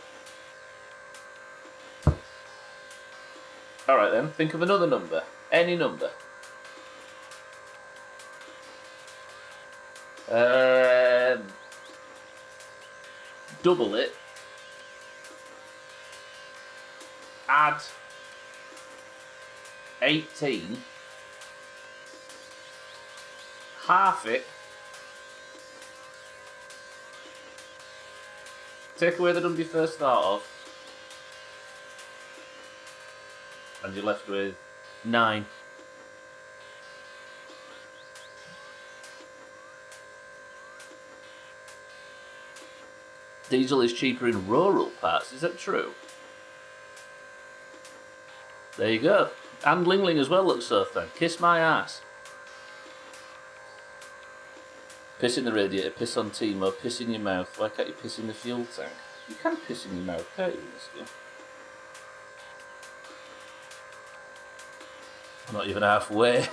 Alright then, think of another number. Any number. Double it. Add 18. Half it. Take away the number you first thought of. And you're left with 9. Diesel is cheaper in rural parts, is that true? There you go. And Ling Ling as well looks so thin. Kiss my ass. Piss in the radiator, piss on Timo, piss in your mouth. Why can't you piss in the fuel tank? You can piss in your mouth, can't you, in this game? I'm not even halfway.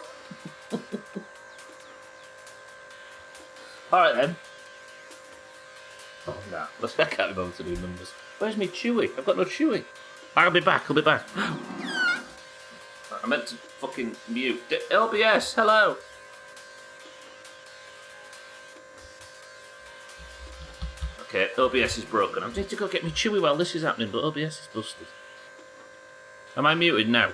Alright then. Nah, I can't be bothered to do numbers. Where's me Chewy? I've got no Chewy. I'll be back. I meant to fucking mute. LBS, hello. Okay, OBS is broken. I need to go get me Chewy while this is happening, but OBS is busted. Am I muted now?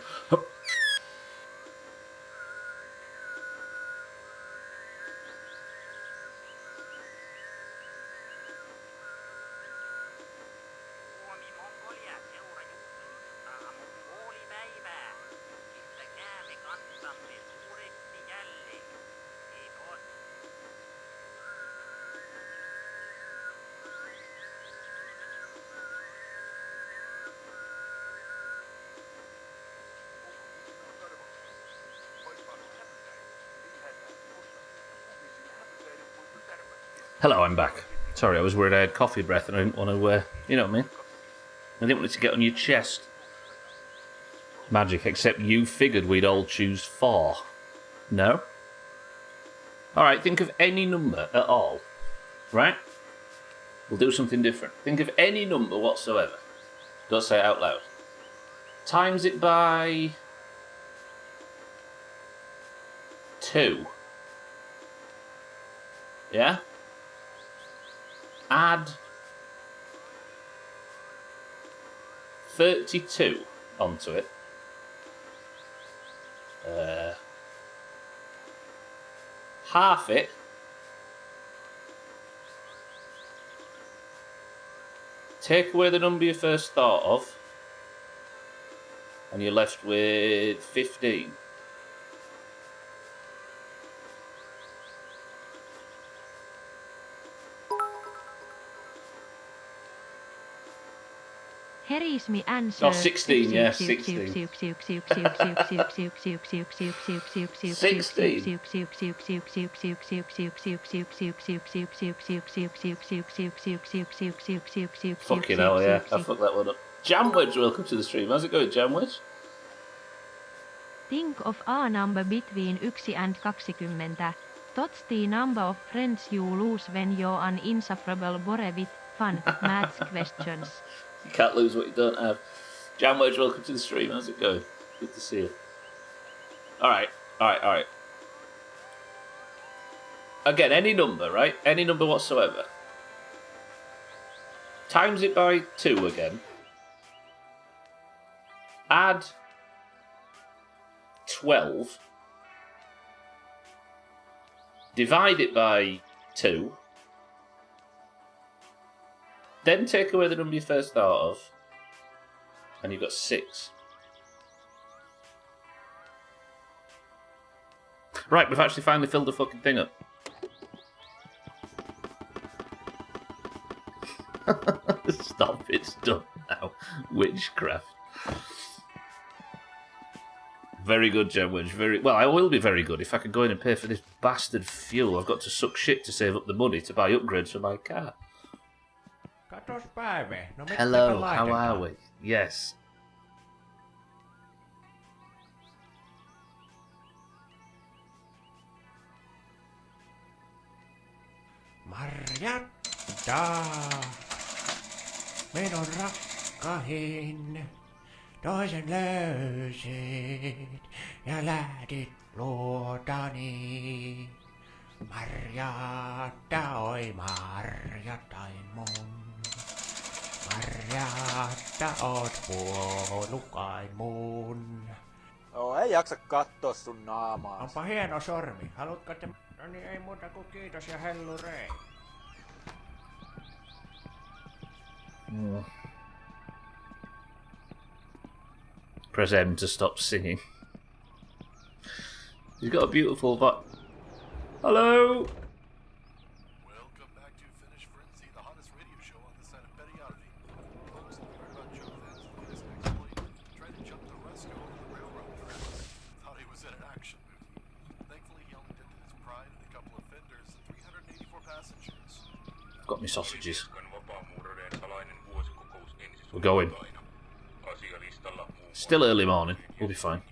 Hello, I'm back. Sorry, I was worried I had coffee breath and I didn't want to, you know what I mean? I didn't want it to get on your chest. Magic, except you figured we'd all choose 4. No? Alright, think of any number at all. Right? We'll do something different. Think of any number whatsoever. Don't say it out loud. Times it by 2. Yeah? Add 32 onto it. Half it. Take away the number you first thought of. And you're left with 15. Here is my answer. Oh, 16, yeah, 16. 16. Fucking hell, yeah. I fucked that one up. Jamwedge, welcome to the stream. How's it going, Jamwedge? Think of a number between 1 and 20. That's the number of friends you lose when you're an insufferable bore with fun maths questions. You can't lose what you don't have. Jamwedge, welcome to the stream. How's it going? Good to see you. Alright. Again, any number, right? Any number whatsoever. Times it by 2 again. Add 12. Divide it by 2. Then take away the number you first thought of. And you've got 6. Right, we've actually finally filled the fucking thing up. Stop, it's done now. Witchcraft. Very good, Gemwedge. Very well. I will be very good if I can go in and pay for this bastard fuel. I've got to suck shit to save up the money to buy upgrades for my car. Hello, how are we? Yes. Marjatta, minun rakkahin, toisen löysit ja lähdit luotani. Marjatta, oi marjattain mun. Marjatta, oot puolukain mun. Joo, ei jaksa katsoa sun naamaa. Onpa hieno sormi. Haluatko te... No niin, ei muuta kuin kiitos ja hellurei. Press M to stop singing. He's got a beautiful voice. Hello! Welcome back to Finish Frenzy, the hottest radio show on this side of Petty. Folks, we heard about Joe Van's latest exploit, trying to jump the Resco over the railroad tracks. Thought he was in an action movie. Thankfully, he only dented his pride and a couple of fenders and 384 passengers. Got me sausages. We're going. Still early morning. We'll be fine.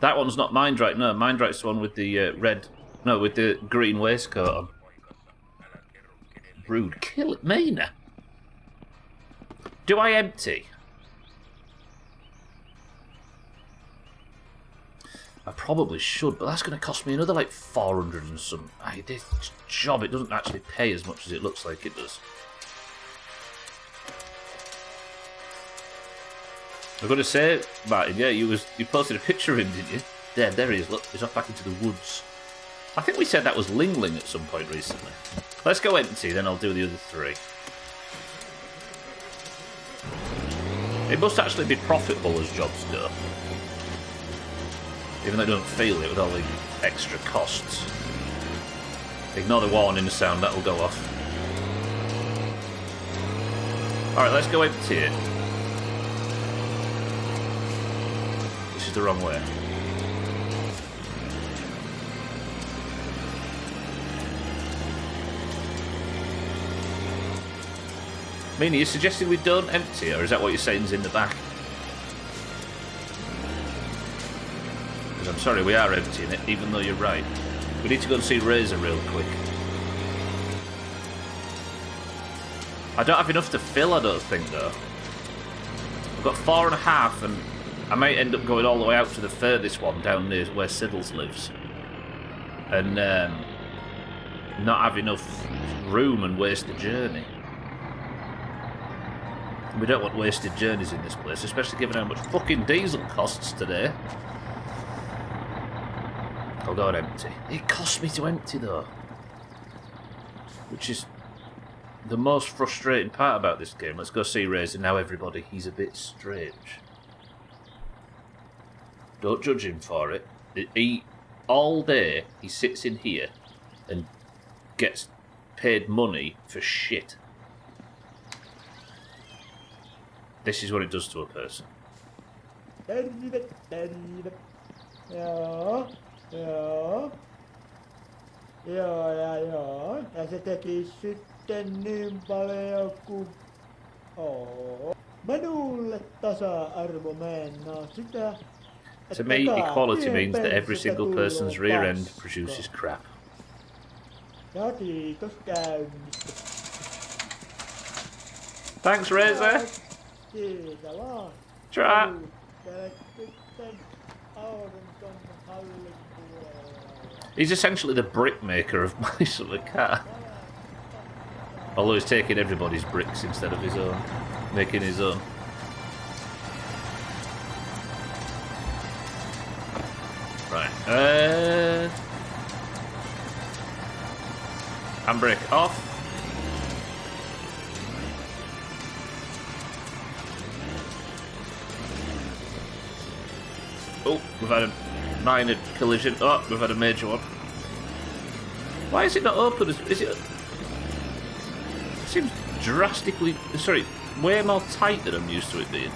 That one's not Mindrite, no. Mindrite's the one with the red... No, with the green waistcoat on. Rude. Kill it, Mina. Do I empty? I probably should, but that's going to cost me another, like, 400 and some... This job, it doesn't actually pay as much as it looks like it does. I'm going to say, Martin, yeah, you posted a picture of him, didn't you? There he is, look, he's off back into the woods. I think we said that was Ling Ling at some point recently. Let's go empty, then I'll do the other three. It must actually be profitable as jobs go. Even though it doesn't feel it with all the extra costs. Ignore the warning sound, that'll go off. Alright, let's go empty it. This is the wrong way. Mina, you suggesting we don't empty it, or is that what you're saying is in the back? Because I'm sorry, we are emptying it, even though you're right. We need to go and see Razor real quick. I don't have enough to fill, I don't think, though. I've got 4.5, and I might end up going all the way out to the furthest one, down near where Siddles lives. And not have enough room and waste the journey. We don't want wasted journeys in this place, especially given how much fucking diesel costs today. I'll go and empty. It cost me to empty, though. Which is the most frustrating part about this game. Let's go see Razor now, everybody. He's a bit strange. Don't judge him for it. He all day, he sits in here and gets paid money for shit. This is what it does to a person. Joo. Ja se teki sitten niin paljon kuin... Minulle tasa-arvo, mä en oo sitä... To me, equality means that every single person's rear end produces crap. Ja kiitos käynnistä. Thanks, Razor. Siitä vaan. Try. Sitten auringon hallin puolella. He's essentially the brickmaker of my sort of car. Although he's taking everybody's bricks instead of his own. Making his own. Right. Handbrake off. Oh, we've had a minor collision. Oh, we've had a major one. Why is it not open? Is it? It seems drastically. Sorry, way more tight than I'm used to it being.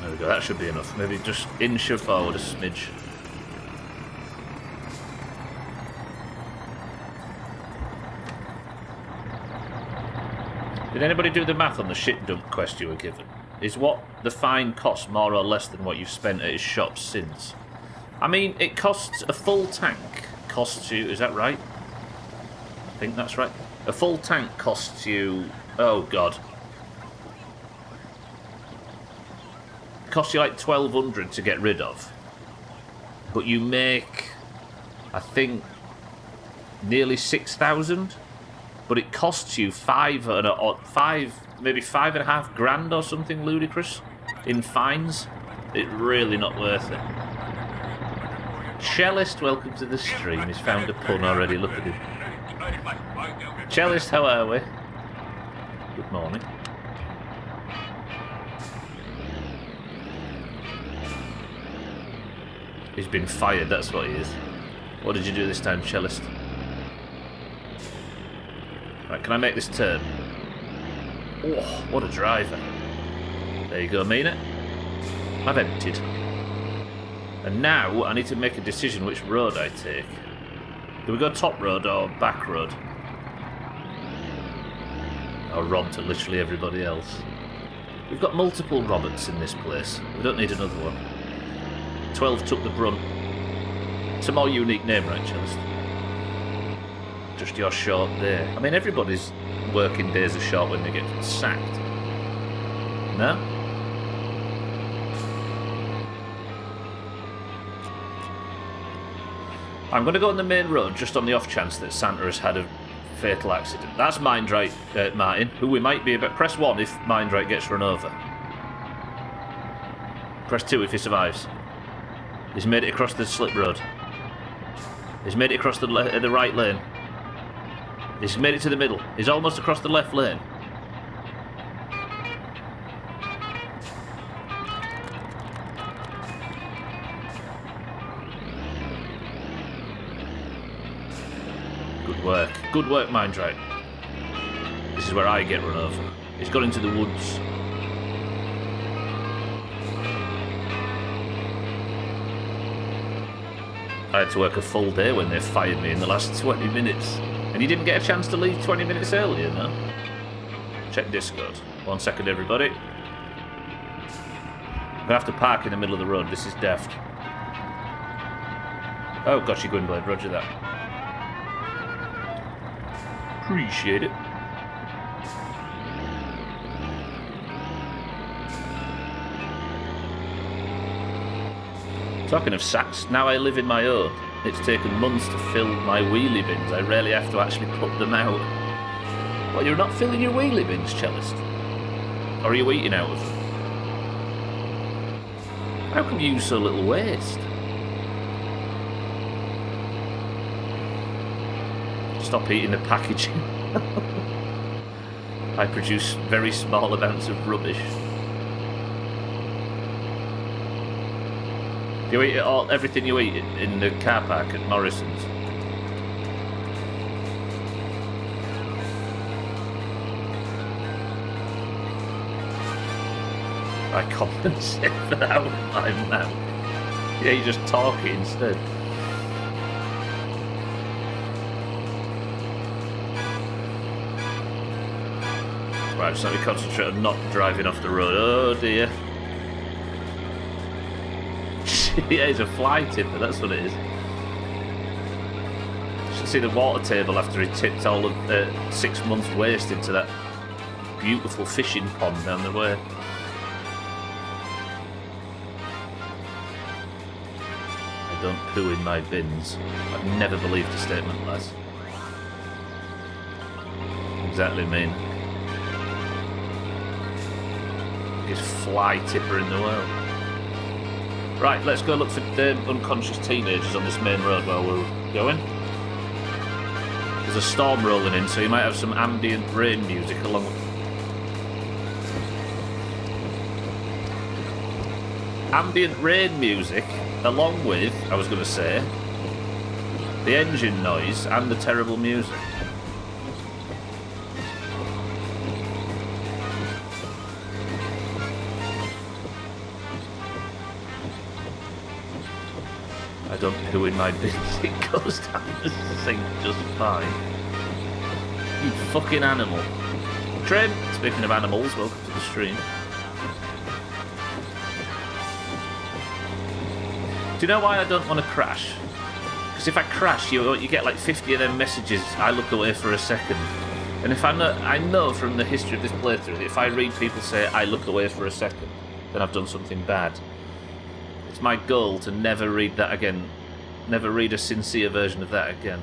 There we go. That should be enough. Maybe just inch her forward a smidge. Did anybody do the math on the shit dump quest you were given? Is what the fine costs more or less than what you've spent at his shop since? I mean, it costs a full tank. Costs you, is that right? I think that's right. A full tank costs you, oh god. costs you like 1,200 to get rid of. But you make, I think, nearly 6,000. But it costs you maybe $5.5 or something ludicrous in fines. It's really not worth it. Cellist, welcome to the stream. He's found a pun already. Look at him. Cellist, how are we? Good morning. He's been fired, that's what he is. What did you do this time, Cellist? Right, can I make this turn? Oh, what a driver. There you go, Mina. I've emptied. And now I need to make a decision which road I take. Do we go top road or back road? I'll rob to literally everybody else. We've got multiple Roberts in this place. We don't need another one. 12 took the brunt. It's a more unique name, right, Cellist? Just your short day. I mean, everybody's working days are short when they get sacked. No? I'm going to go on the main road just on the off chance that Santa has had a fatal accident. That's Mindright, Martin, who we might be about. Press 1 if Mindright gets run over. Press 2 if he survives. He's made it across the slip road. He's made it across the right lane. He's made it to the middle. He's almost across the left lane. Good work. Good work, Mindright. This is where I get run over. He's gone into the woods. I had to work a full day when they fired me in the last 20 minutes. And you didn't get a chance to leave 20 minutes earlier, no? Check Discord. 1 second, everybody. I'm going to have to park in the middle of the road. This is deft. Oh, got you, Gwynblade. Roger that. Appreciate it. Talking of sacks, now I live in my own. It's taken months to fill my wheelie bins. I rarely have to actually put them out. What, you're not filling your wheelie bins, Cellist? Or are you eating out of them? How come you use so little waste? Stop eating the packaging. I produce very small amounts of rubbish. Do you eat it all, everything you eat in the car park at Morrison's? I compensate for that with my mouth. Yeah, you just talk it instead. Right, just let me concentrate on not driving off the road. Oh dear. Yeah, he's a fly tipper, that's what it is. You should see the water table after he tipped all of 6 months' waste into that beautiful fishing pond down the way. I don't poo in my bins. I've never believed a statement less. Exactly mean. Biggest fly tipper in the world. Right, let's go look for unconscious teenagers on this main road while we're going. There's a storm rolling in, so you might have some ambient rain music along with... Ambient rain music, along with, I was going to say, the engine noise and the terrible music. I don't poo in my bins, it goes down the sink just fine. You fucking animal. Trim, speaking of animals, welcome to the stream. Do you know why I don't want to crash? Because if I crash, you get like 50 of them messages, I look away for a second. And if I know from the history of this playthrough that if I read people say, I look away for a second, then I've done something bad. It's my goal to never read that again. Never read a sincere version of that again.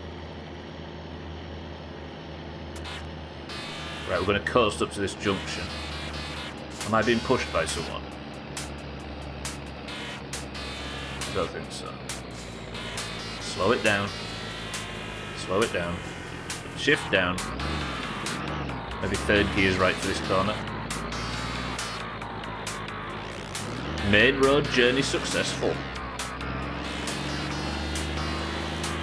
Right, we're going to coast up to this junction. Am I being pushed by someone? I don't think so. Slow it down. Slow it down. Shift down. Maybe third gear is right for this corner. Main road journey successful.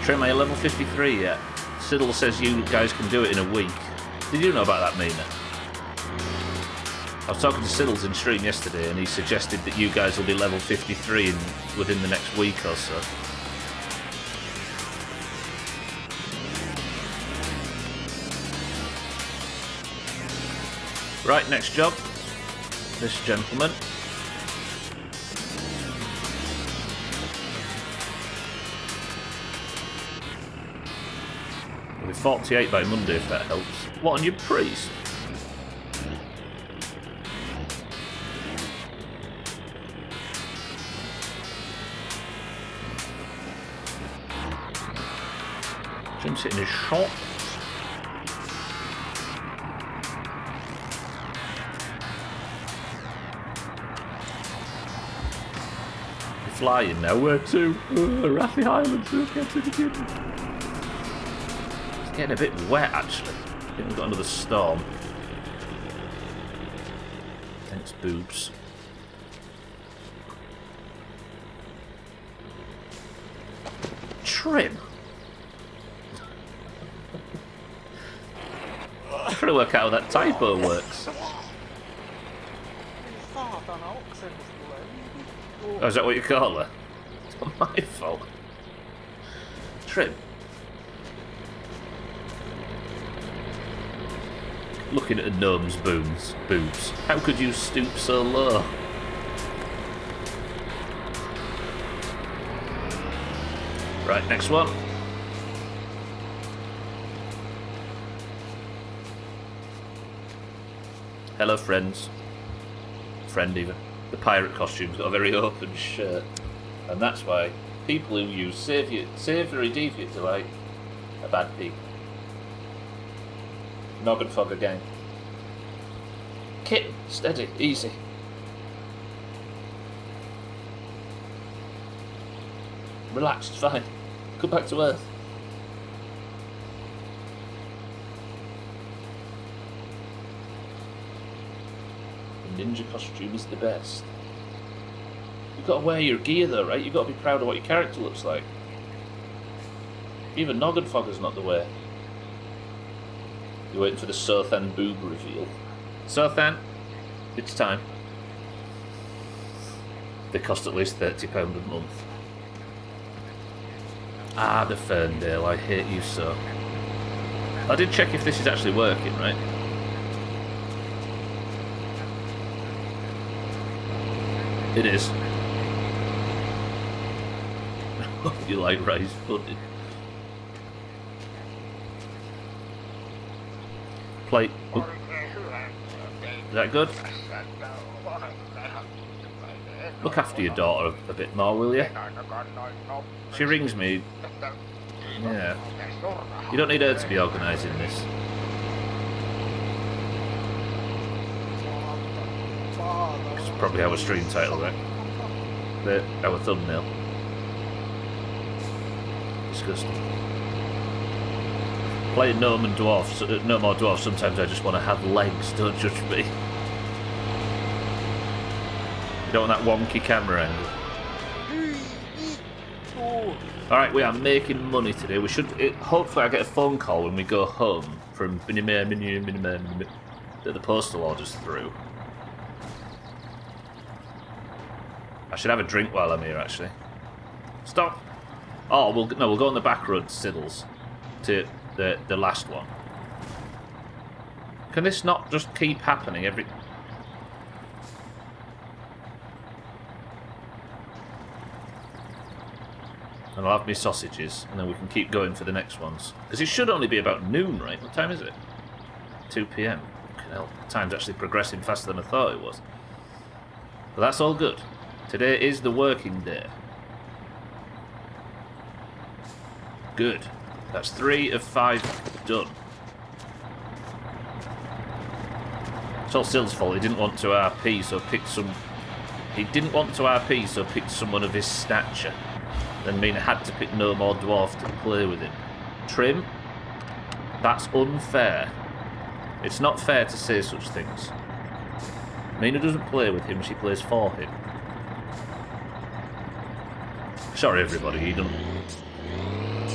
Trim, are you level 53 yet? Siddle says you guys can do it in a week. Did you know about that, Mina? I was talking to Siddles in stream yesterday and he suggested that you guys will be level 53 within the next week or so. Right, next job. This gentleman. We'll be 48 by Monday if that helps. What on your priest? Jim's hitting his shot. You're flying now. Where to? Raffy Highlands. It's getting a bit wet actually. I think we've got another storm. Thanks, boobs. Trim. I'm trying to work out how that typo works. Oh, is that what you call her? It's not my fault. Trim. Looking at a gnome's boobs. How could you stoop so low? Right, next one. Hello, friends. Friend, even. The pirate costume's got a very open shirt. And that's why people who use savoury deviant delight are bad people. Noggin Fog again. Kitten, steady, easy. Relax, it's fine. Come back to Earth. The ninja costume is the best. You've got to wear your gear though, right? You've got to be proud of what your character looks like. Even Noggin Fog is not the way. You're waiting for the Sothan boob reveal. Sothan, it's time. They cost at least £30 a month. Ah, the Ferndale, I hate you so. I did check if this is actually working, right? It is. You like rice pudding. Plate. Oh. Is that good? Look after your daughter a bit more, will you? She rings me. Yeah. You don't need her to be organising this. It's probably our stream title, right? Our thumbnail. Disgusting. Playing Gnome and Dwarf, no more Dwarf, sometimes I just want to have legs, don't judge me. You don't want that wonky camera angle. Alright, we are making money today. We should, hopefully I get a phone call when we go home from that the postal order's through. I should have a drink while I'm here, actually. Stop! Oh, we'll go on the back road to Siddles. To the last one. Can this not just keep happening every... And I'll have me sausages, and then we can keep going for the next ones. Because it should only be about noon, right? What time is it? 2 PM. Fucking hell. Time's actually progressing faster than I thought it was. But that's all good. Today is the working day. Good. That's 3 of 5 done. It's all Sill's fault. He didn't want to RP, so picked some... He didn't want to RP, so picked someone of his stature. Then Mina had to pick no more dwarf to play with him. Trim? That's unfair. It's not fair to say such things. Mina doesn't play with him, she plays for him. Sorry everybody, he doesn't...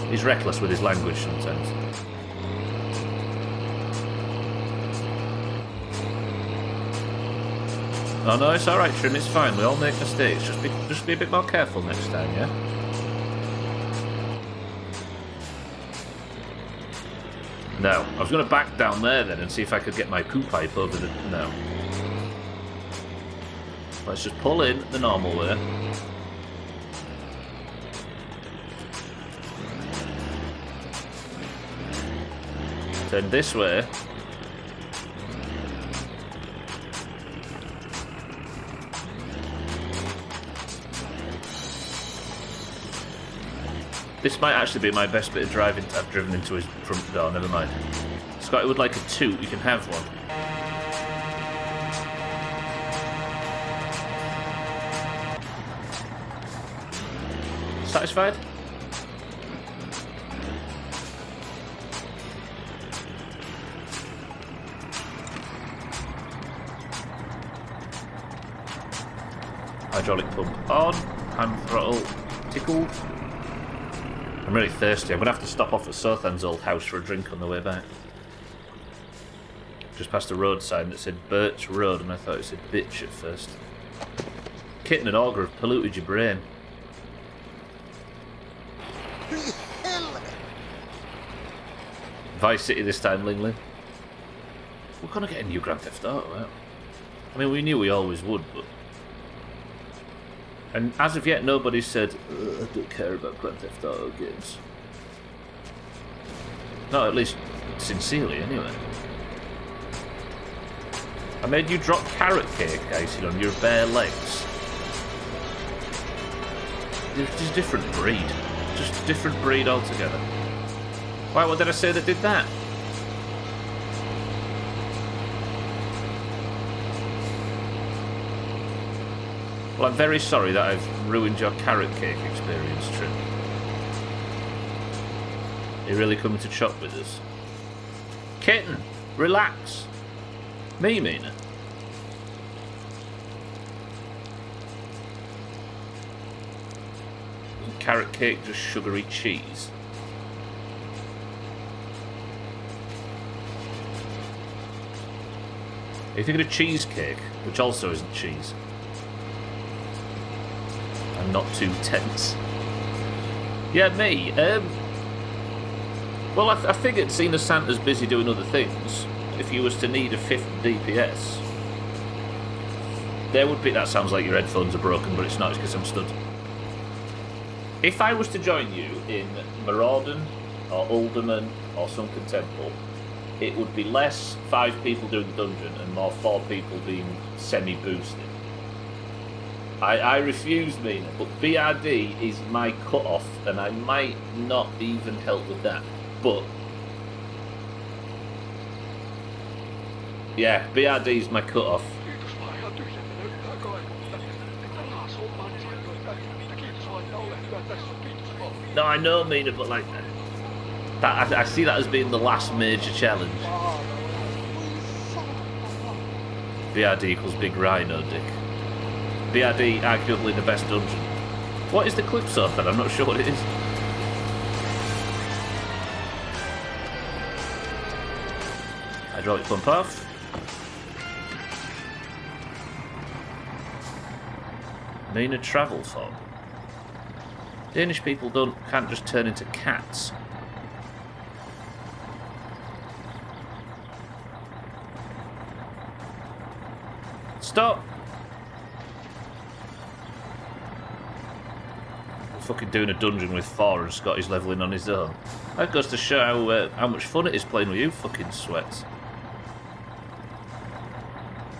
He's reckless with his language sometimes. Oh no, it's alright Trim, it's fine, we all make mistakes. Just be a bit more careful next time, yeah? No, I was going to back down there then and see if I could get my poo pipe over the... No. Let's just pull in the normal way. Turn this way. This might actually be my best bit of driving. I've driven into his front door, never mind. Scotty would like a toot, you can have one. Satisfied? Hydraulic pump on, hand throttle tickled. I'm really thirsty. I'm going to have to stop off at Sothan's old house for a drink on the way back. Just past a road sign that said Birch Road, and I thought it said bitch at first. Kitten and Augur have polluted your brain. Vice City this time, Lingley. We're going to get a new Grand Theft Auto out. I mean, we knew we always would, but... And as of yet, nobody said, I don't care about Grand Theft Auto games. No, at least sincerely, anyway. I made you drop carrot cake icing on your bare legs. It's just a different breed. Just a different breed altogether. Why, what did I say that did that? Well, I'm very sorry that I've ruined your carrot cake experience, Trim. You're really coming to chop with us? Kitten, relax. Me, Mina. Isn't carrot cake just sugary cheese? Are you thinking of cheesecake, which also isn't cheese? I'm not too tense. Yeah, me. Well, I figured, seeing as Santa's busy doing other things, if you was to need a 5th DPS, there would be... That sounds like your headphones are broken, but it's not, it's because I'm stood. If I was to join you in Maraudon, or Alderman, or Sunken Temple, it would be less 5 people doing the dungeon and more 4 people being semi-boosted. I refuse, Mina, but BRD is my cut-off, and I might not even help with that. But yeah, BRD is my cut-off. No, I know, Mina, but like that, I see that as being the last major challenge. BRD equals Big Rhino, Dick. BRD, arguably the best dungeon. What is the Calypso then? I'm not sure what it is. Hydraulic pump off. Mina travel fog. Danish people can't just turn into cats. Stop! Fucking doing a dungeon with 4 and Scotty's levelling on his own. That goes to show how much fun it is playing with you fucking sweats.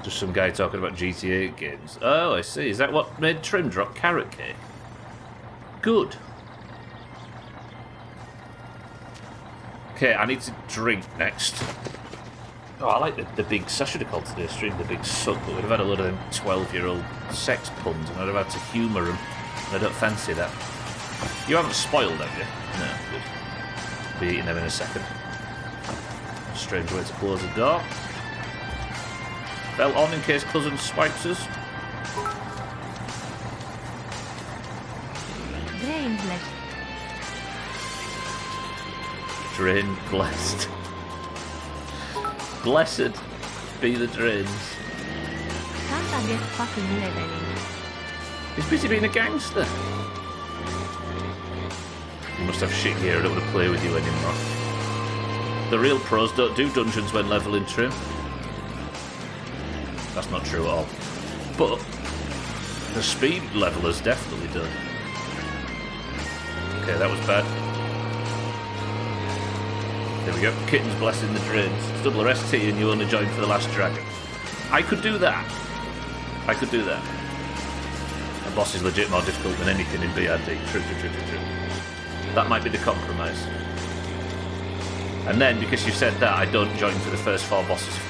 Just some guy talking about GTA games. Oh, I see. Is that what made Trim drop carrot cake? Good. Okay, I need to drink next. Oh, I like the big... I should have called today's stream the big suck, but we'd have had a lot of them 12-year-old sex puns, and I'd have had to humour them. I don't fancy that. You haven't spoiled, have you? No, good. Be eating them in a second. Strange way to close the door. Bell on in case cousin swipes us. Drain blessed. Drain blessed. Blessed be the drains. Santa get fucking leveling. He's busy being a gangster. You must have shit gear, I don't want to play with you anymore. The real pros don't do dungeons when leveling, Trim. That's not true at all. But the speed levelers definitely do. Okay, that was bad. There we go. Kitten's blessing the drains. It's double RST and you only joined for the last dragon. I could do that. I could do that. The boss is legit more difficult than anything in BRD. True. That might be the compromise. And then, because you said that, I don't join for the first 4 bosses of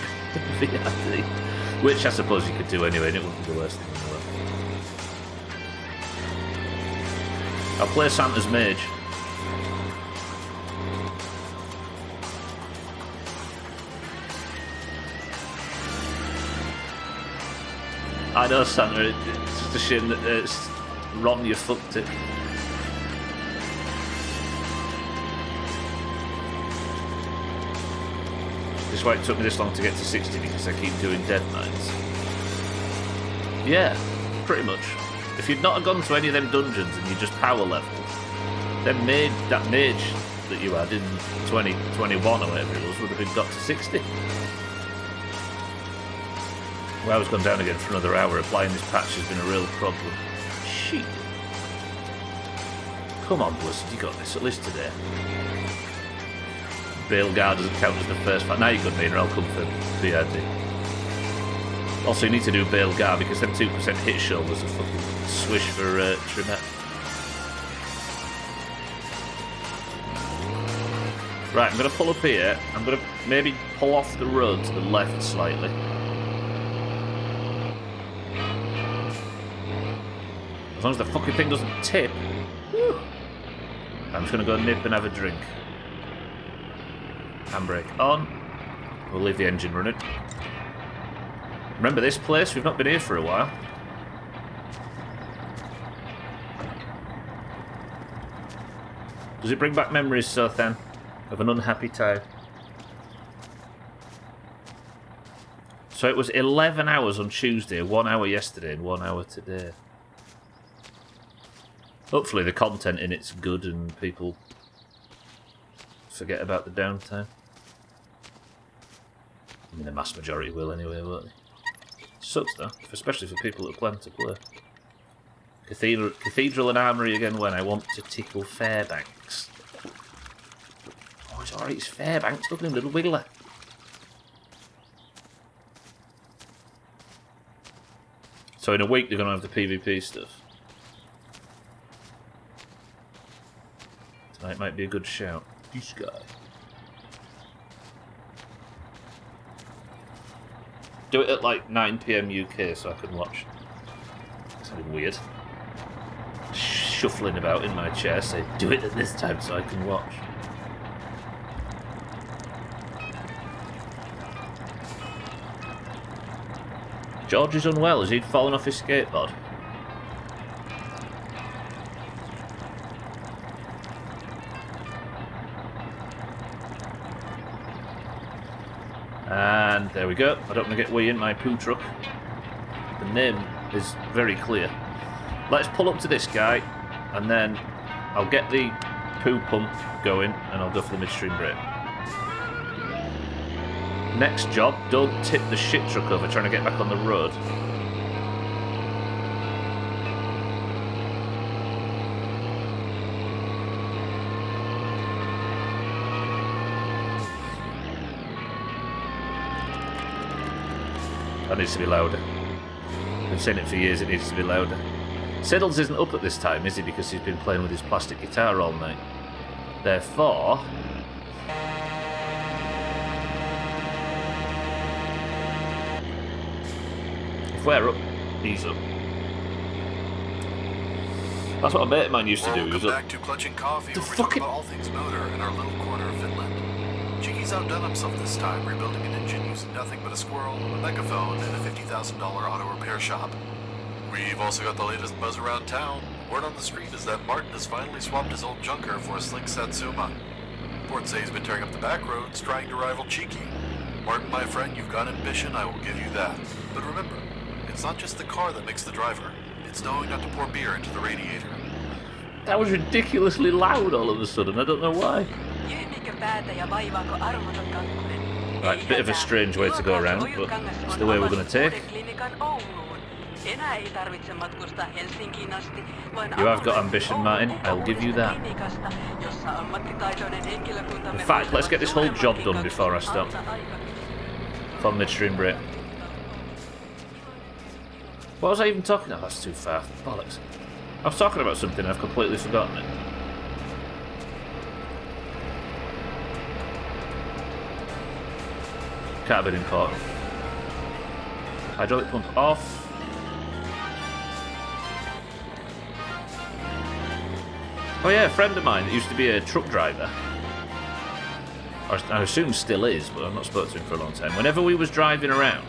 BRD. Which I suppose you could do anyway, and it wouldn't be the worst thing in the world. I'll play Santa's Mage. I know, Santa, it's just a shame that it's Ron, you fucked it. This is why it took me this long to get to 60, because I keep doing dead mines. Yeah, pretty much. If you'd not have gone to any of them dungeons and you just power leveled, then that mage that you had in 2021 or whatever it was would have been got to 60. Well, I was gone down again for another hour. Applying this patch has been a real problem. Shit. Come on, Blizzard, you got this, at least today. Bailgar doesn't count as the first fight. Now you got me, and I'll come for BRD. Also, you need to do Bailgar because them 2% hit shoulders are fucking swish for Trimette. Right, I'm going to pull up here. I'm going to maybe pull off the road to the left slightly. As long as the fucking thing doesn't tip. Whew. I'm just going to go nip and have a drink. Handbrake on. We'll leave the engine running. Remember this place? We've not been here for a while. Does it bring back memories, Sothan, of an unhappy time? So it was 11 hours on Tuesday, 1 hour yesterday, and 1 hour today. Hopefully the content in it's good and people forget about the downtime. I mean, the mass majority will anyway, won't they? Sucks though, especially for people that plan to play. Cathedral and Armory again when I want to tickle Fairbanks. Oh, it's alright, it's Fairbanks, look at him, little wiggler. So in a week they're going to have the PvP stuff. Tonight might be a good shout. This guy. Do it at like 9 PM UK so I can watch. Something weird. Shuffling about in my chair, say, do it at this time so I can watch. George is unwell. Has he fallen off his skateboard? And there we go. I don't want to get way in my poo truck. The name is very clear. Let's pull up to this guy, and then I'll get the poo pump going, and I'll go for the midstream break. Next job, don't tip the shit truck over trying to get back on the road. That needs to be louder. I've seen it for years, it needs to be louder. Siddles isn't up at this time, is he? Because he's been playing with his plastic guitar all night. Therefore... if we're up, he's up. That's what a mate of mine used to do. He was Welcome up. back to Clutching Coffee, The where we fucking- talk about all things motor in our little corner of Finland. Cheeky's outdone himself this time, rebuilding an engine using nothing but a squirrel, a megaphone, and a $50,000 auto repair shop. We've also got the latest buzz around town. Word on the street is that Martin has finally swapped his old junker for a slick Satsuma. Reports say he's been tearing up the back roads, trying to rival Cheeky. Martin, my friend, you've got ambition, I will give you that. But remember, it's not just the car that makes the driver. It's knowing not to pour beer into the radiator. That was ridiculously loud all of a sudden, I don't know why. Right, bit of a strange way to go around, but it's the way we're going to take. You have got ambition, Martin, I'll give you that. In fact, let's get this whole job done before I stop. For midstream break. What was I even talking about? That's too far. Bollocks. I was talking about something and I've completely forgotten it. Can't have been important. Hydraulic pump off. Oh yeah, a friend of mine that used to be a truck driver. Or I assume still is, but I've not spoken to him for a long time. Whenever we was driving around,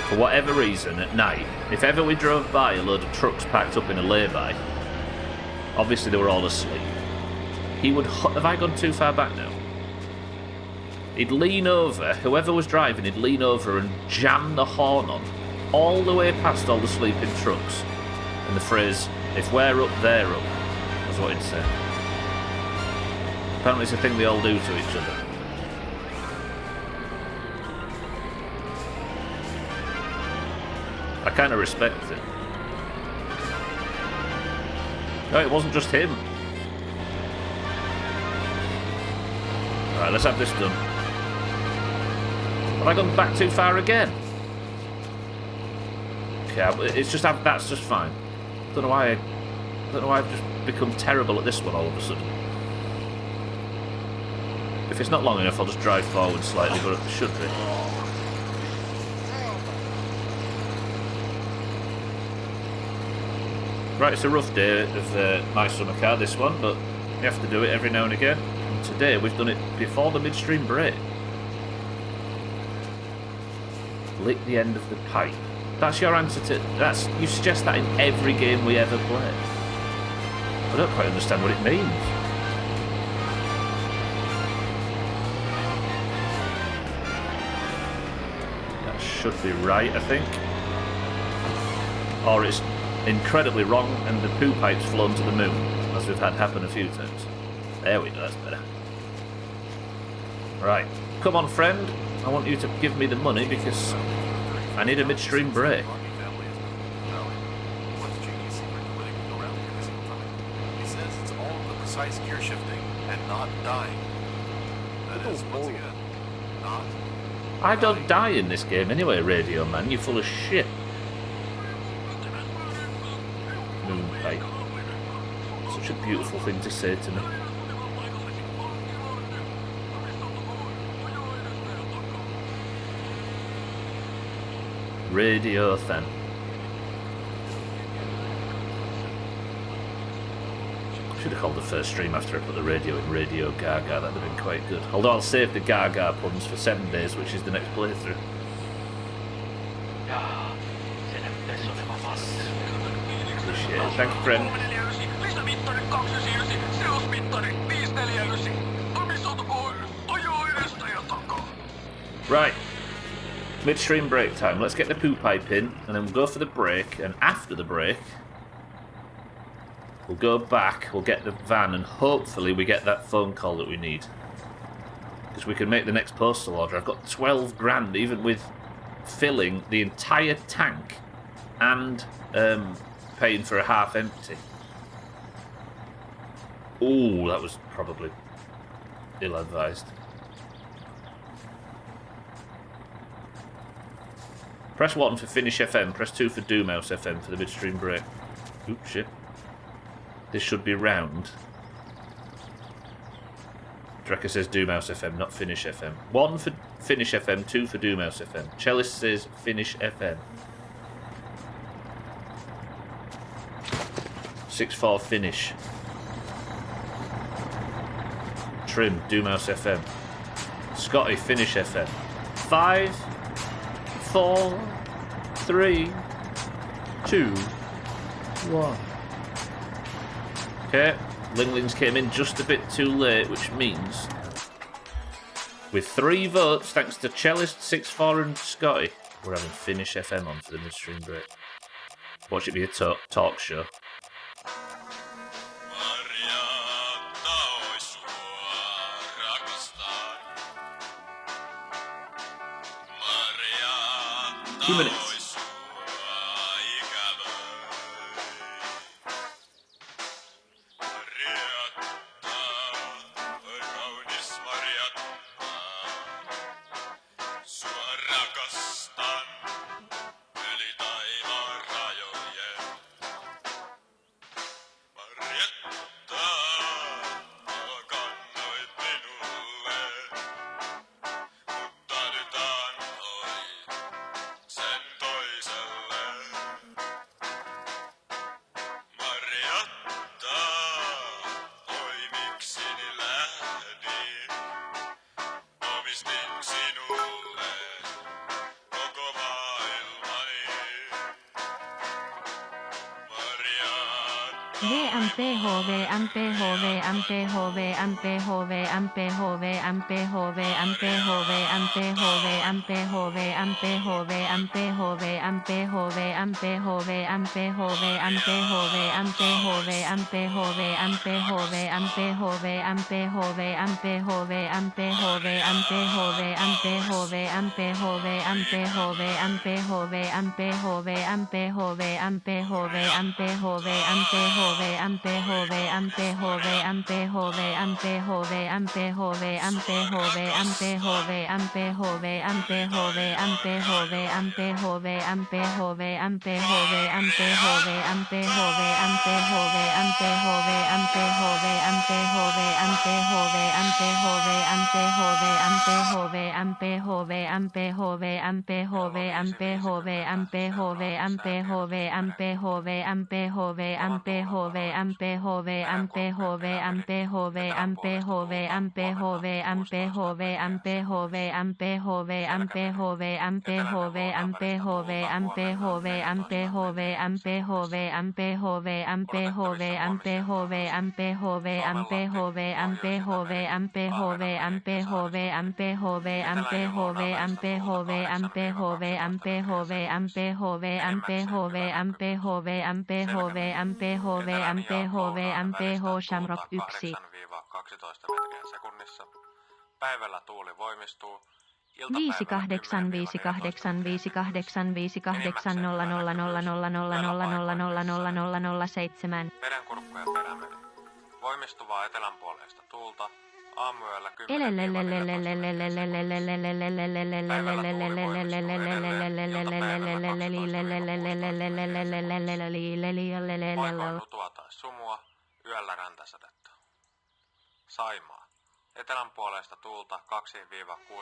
for whatever reason, at night, if ever we drove by a load of trucks packed up in a lay-by, obviously they were all asleep, he would... have I gone too far back now? He'd lean over, whoever was driving, he'd lean over and jam the horn on, all the way past all the sleeping trucks. And the phrase, if we're up, they're up, was what he'd say. Apparently it's a thing they all do to each other. I kind of respect it. No, it wasn't just him. Alright, let's have this done. Have I gone back too far again? Okay, it's just that's just fine. Don't know why I've just become terrible at this one all of a sudden. If it's not long enough, I'll just drive forward slightly, but it should be. Right, it's a rough day of my summer car, this one, but you have to do it every now and again. And today we've done it before the midstream break. Lick the end of the pipe. That's your answer to... you suggest that in every game we ever play. I don't quite understand what it means. That should be right, I think. Or it's incredibly wrong and the poo pipe's flown to the moon, as we've had happen a few times. There we go, that's better. Right, come on friend, I want you to give me the money because I need a midstream break. What's Cheeky's secret to letting me go around every single time? He says it's all the precise gear shifting and not dying. That is, once again, not... I don't die in this game anyway, Radio Man, you're full of shit. Moon pipe. Such a beautiful thing to say to me. Radio then. Should have called the first stream after I put the radio in Radio Gaga, that'd have been quite good. Although I'll save the Gaga puns for 7 days, which is the next playthrough. Appreciate it. Thank you, friend. Right. Midstream break time. Let's get the poo pipe in, and then we'll go for the break, and after the break, we'll go back, we'll get the van, and hopefully we get that phone call that we need. Because we can make the next postal order. I've got 12 grand, even with filling the entire tank and paying for a half empty. Ooh, that was probably ill-advised. Press 1 for Finish FM. Press 2 for Doomhaus FM for the midstream break. Oops, shit. This should be round. Drecker says Doomhaus FM, not Finish FM. 1 for Finish FM, 2 for Doomhaus FM. Cellist says Finish FM. 6-4 Finish. Trim, Doomhaus FM. Scotty, Finish FM. 5, 4, 3, 2, 1. Okay, Linglings came in just a bit too late, which means with 3 votes, thanks to Cellist, 6-4 and Scotty, we're having Finish FM on for the midstream break. Watch it be a talk show. Two minutes. Shamrock 1. 12 metriä sekunnissa. Päivällä tuuli voimistuu. 58585858000000007. Merenkurkku ja perämeri. Voimistuvaa etelänpuoleista tuulta. Aamuyöllä 10-15 paikoin lutua tai sumua, yöllä räntäsadetta. Saimaa. Etelänpuoleista tuulta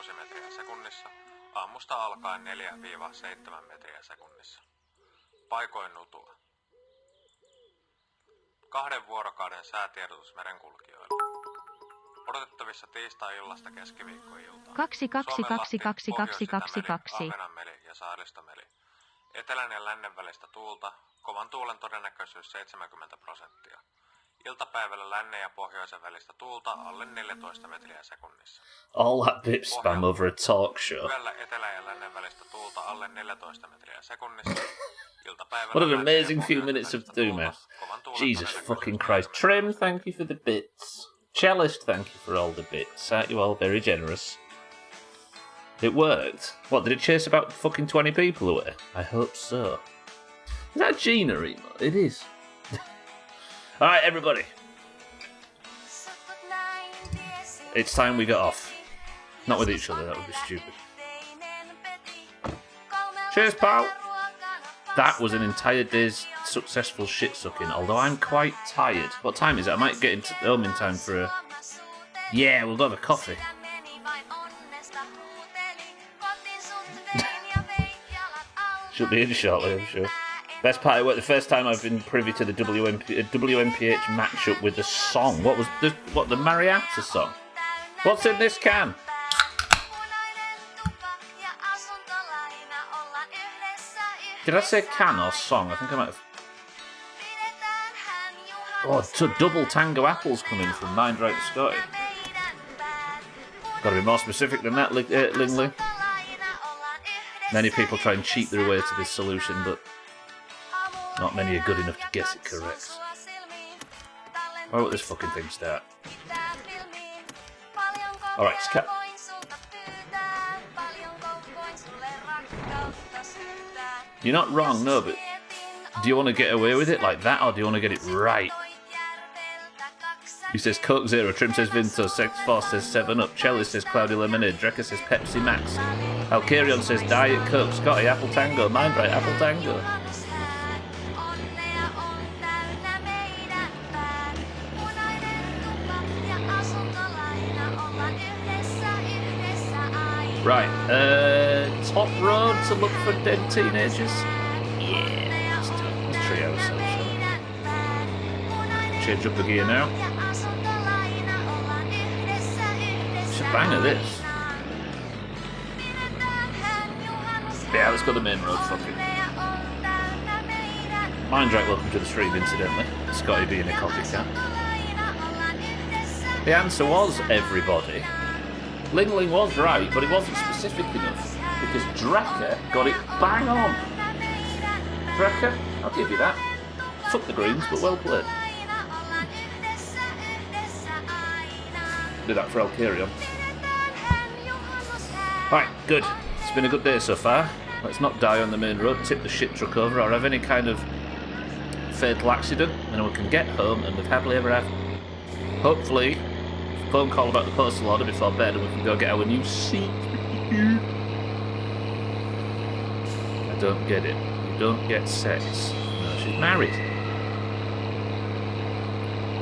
2-6 metriä sekunnissa, aamusta alkaen 4-7 metriä sekunnissa. Paikoin nutua. 2 vuorokauden säätiedotus merenkulkijoille. Odotettavissa tiistai-illasta keskiviikkoiltaan. 22222222. Ahvenanmeri ja Saaristomeri. Etelän ja lännen välistä tuulta, kovan tuulen todennäköisyys 70%. Iltapäivällä lännen ja pohjoisen välistä tuulta alle 14 metriä sekunnissa. All that bit spam over a talk show. Yöllä etelän ja lännen välistä tuulta alle 14 metriä sekunnissa. Iltapäivällä What an amazing few minutes of Doomhaus. Jesus fucking Christ. Trim, thank you for the bits. Cellist, thank you for all the bits. Aren't you all very generous? It worked. What, did it chase about fucking 20 people away? I hope so. Is that Gina emo? It is. Alright, everybody. It's time we got off. Not with each other, that would be stupid. Cheers, pal. That was an entire day's successful shit sucking, although I'm quite tired. What time is it? I might get into home in time for a... Yeah, we'll have a coffee. She'll be in shortly, I'm sure. Best part of it, the first time I've been privy to the WMPH matchup with the song. What was the Marietta song? What's in this can? Did I say can or song? I think I might have... Oh, so double Tango Apples coming from Mind Right Scotty. Got to be more specific than that, Lingley. Many people try and cheat their way to this solution, but not many are good enough to guess it correct. Why won't this fucking thing start? Alright, Scat. You're not wrong, no, but do you want to get away with it like that, or do you want to get it right? He says Coke Zero, Trim says Vinto, Sex Force says 7-Up, Chelly says Cloudy Lemonade, Drecker says Pepsi Max, Alcarion says Diet Coke, Scotty Apple Tango, Mindbright Apple Tango. Right, top road to look for dead teenagers. Yeah, let's do it. Let's try ourselves, shall we? Change up the gear now. It's a banger, this. Yeah, let's go to the main road, fuck it. Mindright, welcome to the stream, incidentally. Scotty being a copycat. The answer was everybody. Lingling was right, but it wasn't specific enough, because Drecker got it bang on. Drecker, I'll give you that. Fuck the Greens, but well played. Do that for Alcarion. Right, good. It's been a good day so far. Let's not die on the main road, tip the shit truck over, or have any kind of fatal accident, and then we can get home and live happily ever after. Hopefully, phone call about the postal order before bed, and we can go get our new seat. I don't get it. You don't get sex. No, she's married.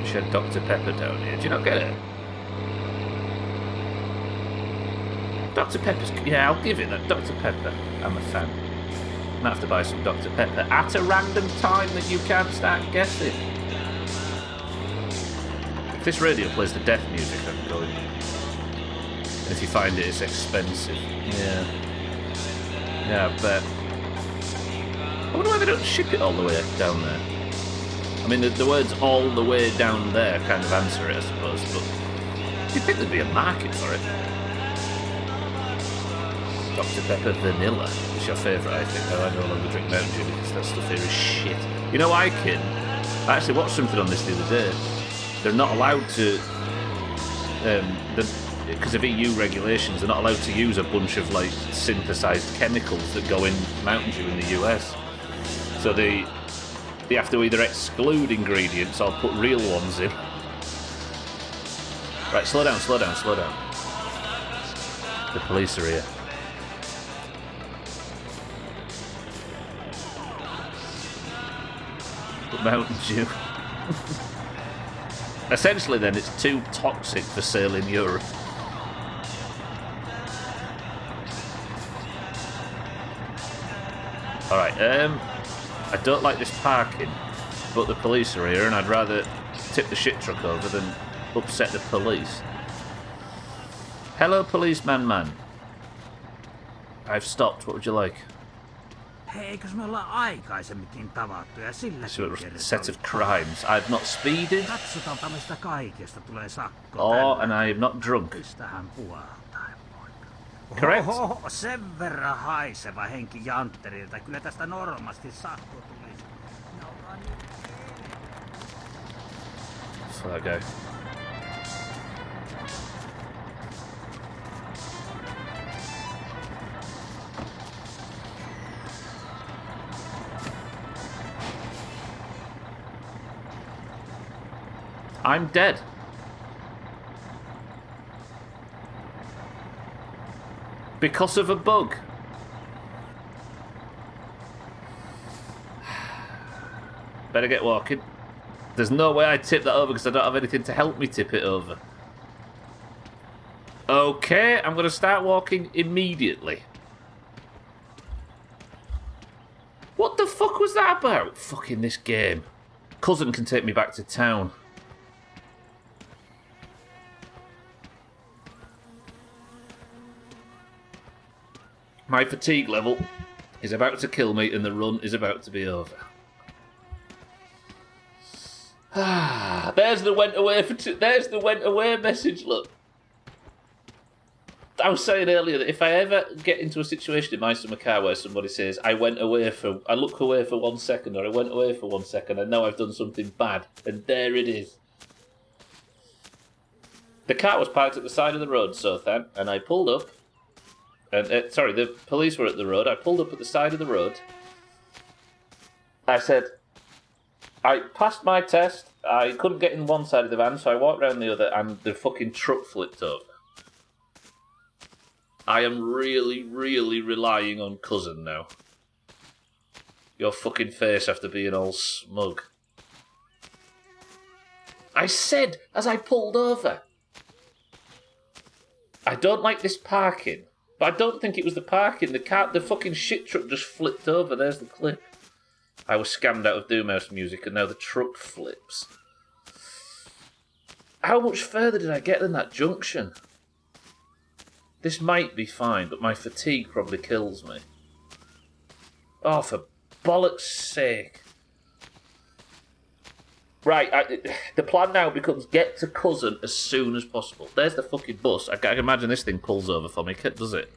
She had Dr. Pepper down here. Do you not get it? Dr. Pepper's... Yeah, I'll give it that. Dr. Pepper. I'm a fan. Might have to buy some Dr. Pepper at a random time that you can't start guessing. If this radio plays the death music, I'm going. And if you find it, it's expensive. Yeah. Yeah, I bet. I wonder why they don't ship it all the way down there. I mean, the words all the way down there kind of answer it, I suppose, but you'd think there'd be a market for it. Dr. Pepper Vanilla is your favourite, I think. Oh, I no longer drink Mountain Dew because that stuff here is shit. You know, I actually watched something on this the other day. They're not allowed to, because of EU regulations, they're not allowed to use a bunch of like synthesized chemicals that go in Mountain Dew in the US. So they have to either exclude ingredients or put real ones in. Right, slow down, slow down, slow down. The police are here. But Mountain Dew. Essentially, then, it's too toxic for sale in Europe. Alright, I don't like this parking, but the police are here, and I'd rather tip the shit truck over than upset the police. Hello, policeman man. I've stopped, what would you like? Eikös me olla aikaisemminkin tavattu ja sillä set of crimes. I've not speeded. Katsotaanpa mistä kaikesta tulee sakko. Oh, and I am not drunk. Pistähän puoltain, poika. Correct. Oho, sen verran haiseva henki jantterilta. Kyllä tästä normaalisti sakko tulisi. So there I go. I'm dead. Because of a bug. better get walking. There's no way I tip that over because I don't have anything to help me tip it over. Okay, I'm going to start walking immediately. What the fuck was that about? Fucking this game. Cousin can take me back to town. My fatigue level is about to kill me and the run is about to be over. Ah, there's the went away there's the went away message, look. I was saying earlier that if I ever get into a situation in my summer car where somebody says, I look away for 1 second, or I went away for 1 second, I know I've done something bad, and there it is. The car was parked at the side of the road, Sothan, and I pulled up, and the police were at the road, I pulled up at the side of the road, I said, I passed my test, I couldn't get in one side of the van, so I walked around the other, and the fucking truck flipped over. I am really, really relying on Cousin now. Your fucking face after being all smug. I said as I pulled over. I don't like this parking. But I don't think it was the parking. The fucking shit truck just flipped over. There's the clip. I was scammed out of Doomhaus music and now the truck flips. How much further did I get than that junction? This might be fine, but my fatigue probably kills me. Oh, for bollocks' sake. Right, the plan now becomes get to Cousin as soon as possible. There's the fucking bus. I can imagine this thing pulls over for me, does it?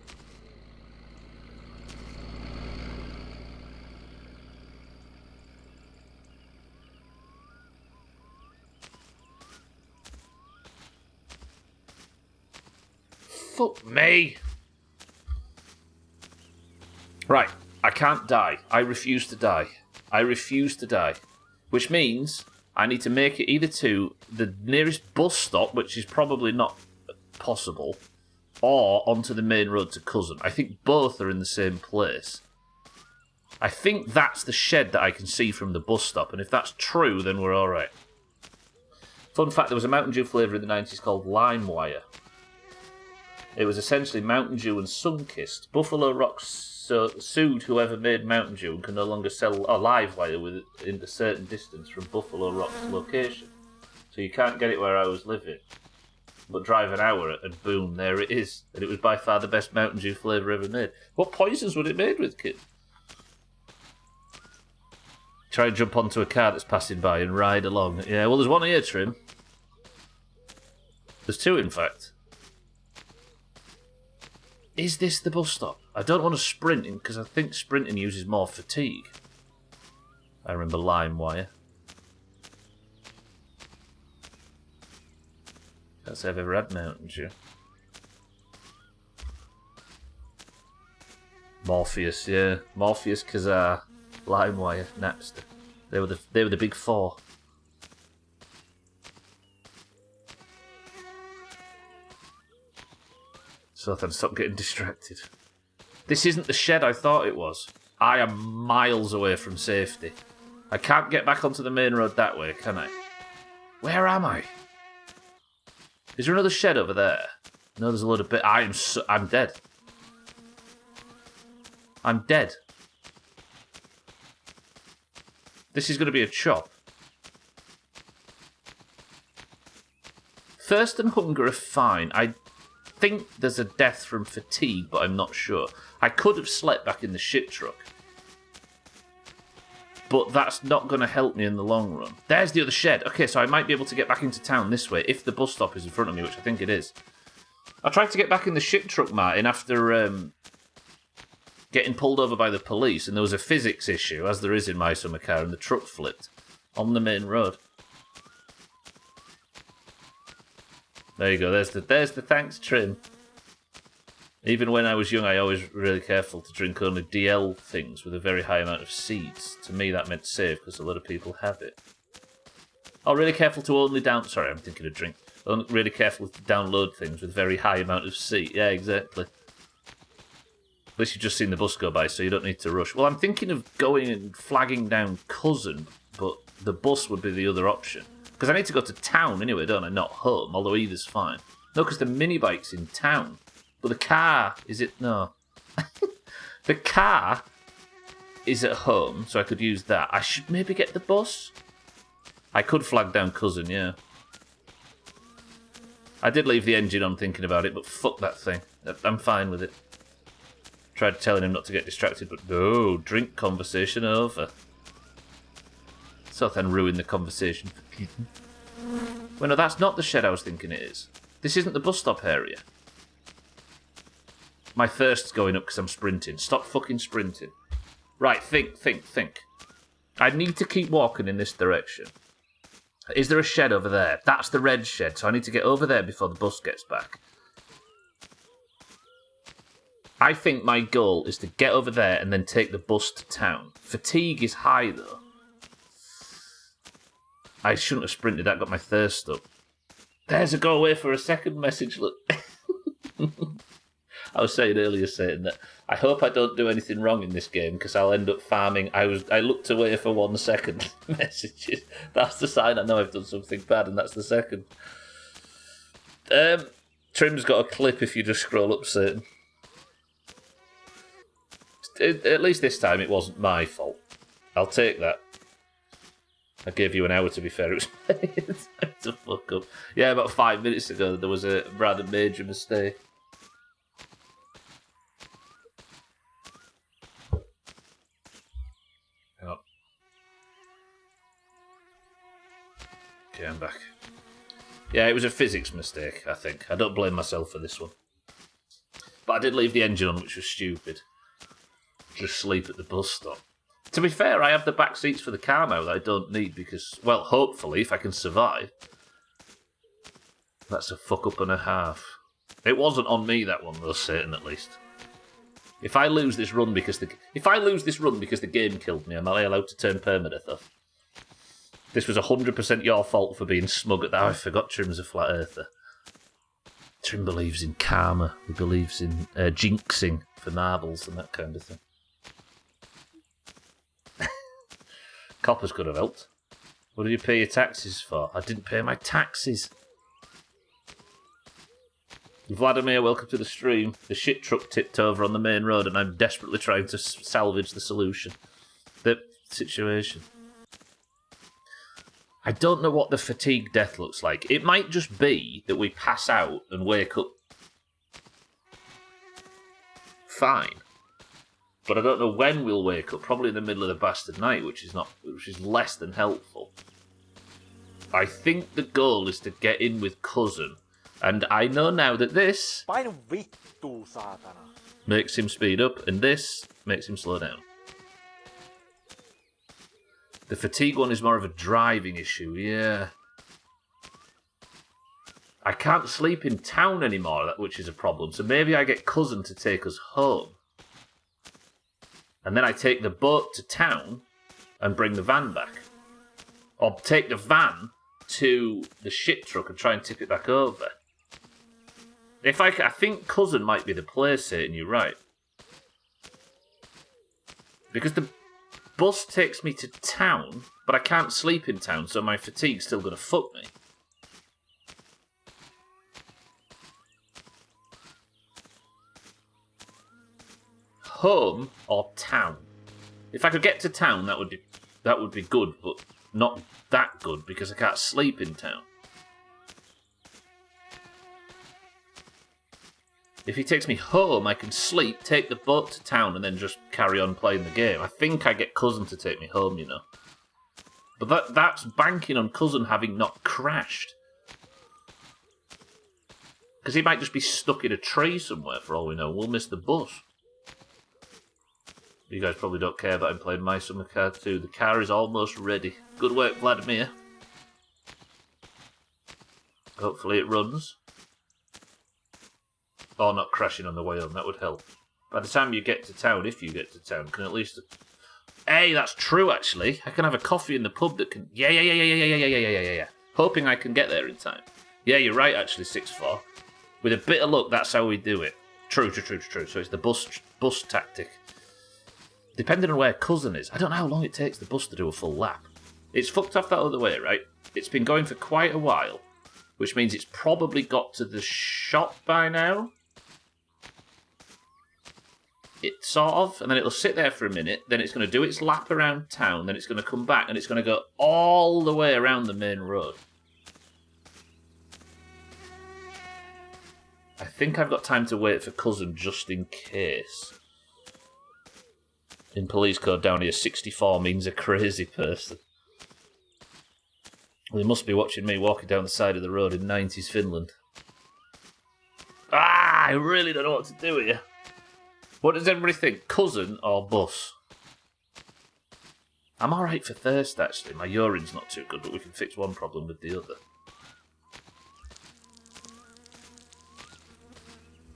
Fuck me. Right, I can't die. I refuse to die. I refuse to die. Which means I need to make it either to the nearest bus stop, which is probably not possible, or onto the main road to Cousin. I think both are in the same place. I think that's the shed that I can see from the bus stop, and if that's true, then we're alright. Fun fact, there was a Mountain Dew flavour in the 90s called LimeWire. It was essentially Mountain Dew and Sunkist. Buffalo Rocks sued whoever made Mountain Dew and can no longer sell a LimeWire within a certain distance from Buffalo Rock's location. So you can't get it where I was living. But drive an hour and boom, there it is. And it was by far the best Mountain Dew flavour ever made. What poisons was it made with, kid? Try and jump onto a car that's passing by and ride along. Yeah, well, there's one here, Trim. There's two, in fact. Is this the bus stop? I don't want to sprint in because I think sprinting uses more fatigue. I remember LimeWire. Can't say I've ever had Mountain Dew. Morpheus, yeah. Morpheus, Kazar, LimeWire, Napster. They were the big four. So then stop getting distracted. This isn't the shed I thought it was. I am miles away from safety. I can't get back onto the main road that way, can I? Where am I? Is there another shed over there? No, there's a load of bit. I'm dead. I'm dead. This is going to be a chop. Thirst and hunger are fine. I think there's a death from fatigue, but I'm not sure. I could have slept back in the shit truck. But that's not going to help me in the long run. There's the other shed. Okay, so I might be able to get back into town this way if the bus stop is in front of me, which I think it is. I tried to get back in the shit truck, Martin, after getting pulled over by the police, and there was a physics issue, as there is in my summer car, and the truck flipped on the main road. There you go, there's the thanks, Trim. Even when I was young, I always really careful to drink only DL things with a very high amount of seeds. To me, that meant safe, because a lot of people have it. Oh, really careful to only Sorry, I'm thinking of drink. Really careful to download things with very high amount of seed. Yeah, exactly. At least you've just seen the bus go by, so you don't need to rush. Well, I'm thinking of going and flagging down Cousin but the bus would be the other option. Because I need to go to town anyway, don't I? Not home, although either's fine. No, because the mini bike's in town. But the car, is it? No. The car is at home, so I could use that. I should maybe get the bus. I could flag down cousin, yeah. I did leave the engine on thinking about it, but fuck that thing. I'm fine with it. Tried telling him not to get distracted, but no, drink conversation over. So then ruin the conversation for Keaton. Well, no, that's not the shed I was thinking it is. This isn't the bus stop area. My thirst's going up because I'm sprinting. Stop fucking sprinting. Right, think. I need to keep walking in this direction. Is there a shed over there? That's the red shed, so I need to get over there before the bus gets back. I think my goal is to get over there and then take the bus to town. Fatigue is high, though. I shouldn't have sprinted, that got my thirst up. There's a go away for a second message, look. I was saying earlier, that I hope I don't do anything wrong in this game because I'll end up farming. I looked away for 1 second messages. That's the sign I know I've done something bad, and that's the second. Trim's got a clip if you just scroll up, Satan. At least this time it wasn't my fault. I'll take that. I gave you an hour, to be fair. It was time to fuck up. Yeah, about 5 minutes ago there was a rather major mistake. Oh. Okay, I'm back. Yeah, it was a physics mistake, I think. I don't blame myself for this one. But I did leave the engine on, which was stupid. Just sleep at the bus stop. To be fair, I have the back seats for the car now that I don't need because, well, hopefully, if I can survive. That's a fuck up and a half. It wasn't on me, that one, though, Satan, at least. If I lose this run because the game killed me, am I allowed to turn permadeath off? This was 100% your fault for being smug at that. I forgot Trim's a flat earther. Trim believes in karma. He believes in jinxing for marbles and that kind of thing. Coppers could have helped. What did you pay your taxes for? I didn't pay my taxes. Vladimir, welcome to the stream. The shit truck tipped over on the main road and I'm desperately trying to salvage the situation. I don't know what the fatigue death looks like. It might just be that we pass out and wake up fine. But I don't know when we'll wake up. Probably in the middle of the bastard night, which is less than helpful. I think the goal is to get in with cousin, and I know now that this Painu vittuu, saatana. Makes him speed up, and this makes him slow down. The fatigue one is more of a driving issue, yeah. I can't sleep in town anymore, which is a problem, so maybe I get cousin to take us home. And then I take the boat to town and bring the van back. Or take the van to the shit truck and try and tip it back over. I think cousin might be the place, Satan, you're right. Because the bus takes me to town, but I can't sleep in town, so my fatigue's still going to fuck me. Home or town? If I could get to town, that would be good, but not that good because I can't sleep in town. If he takes me home, I can sleep, take the boat to town, and then just carry on playing the game. I think I get cousin to take me home, you know. But that's banking on cousin having not crashed. Because he might just be stuck in a tree somewhere for all we know. We'll miss the bus. You guys probably don't care that I'm playing My Summer Car 2. The car is almost ready. Good work, Vladimir. Hopefully it runs. Or not crashing on the way home, that would help. By the time you get to town, if you get to town, can at least... Hey, that's true, actually. I can have a coffee in the pub that can... Yeah. Hoping I can get there in time. Yeah, you're right, actually, 6-4. With a bit of luck, that's how we do it. True. So it's the bus tactic. Depending on where cousin is. I don't know how long it takes the bus to do a full lap. It's fucked off that other way, right? It's been going for quite a while, which means it's probably got to the shop by now. It sort of, and then it'll sit there for a minute, then it's going to do its lap around town, then it's going to come back, and it's going to go all the way around the main road. I think I've got time to wait for Cousin just in case. In police code down here, 64 means a crazy person. They must be watching me walking down the side of the road in 90s Finland. I really don't know what to do here. What does everybody think? Cousin or bus? I'm alright for thirst, actually. My urine's not too good, but we can fix one problem with the other.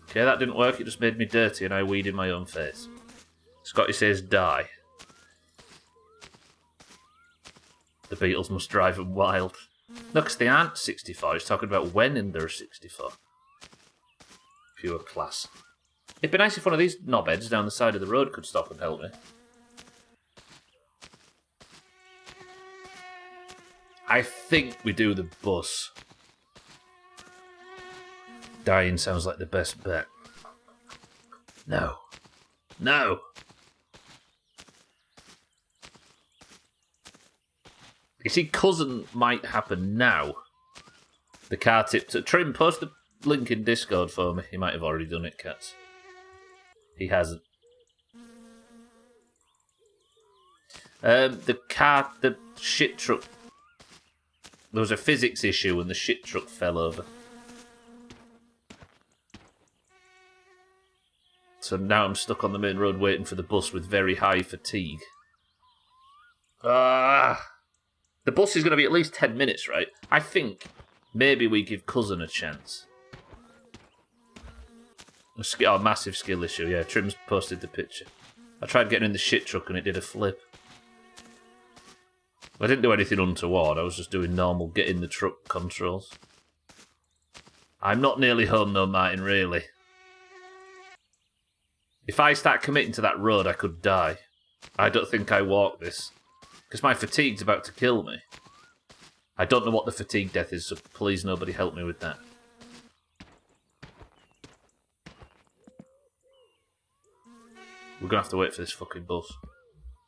Okay, that didn't work. It just made me dirty and I weed in my own face. Scotty says die. The Beatles must drive them wild. No, because they aren't 64. He's talking about when they're 64. Pure class. It'd be nice if one of these knobheads down the side of the road could stop and help me. I think we do the bus. Dying sounds like the best bet. No. No! You see, Cousin might happen now. The car tip to Trim, post the link in Discord for me. He might have already done it, cats. He hasn't. The shit truck. There was a physics issue and the shit truck fell over. So now I'm stuck on the main road waiting for the bus with very high fatigue. The bus is going to be at least 10 minutes, right? I think maybe we give Cousin a chance. Oh, massive skill issue, yeah. Trim's posted the picture. I tried getting in the shit truck and it did a flip. I didn't do anything untoward, I was just doing normal get in the truck controls. I'm not nearly home though, Martin, really. If I start committing to that road, I could die. I don't think I walk this. Because my fatigue's about to kill me. I don't know what the fatigue death is, so please nobody help me with that. We're going to have to wait for this fucking bus.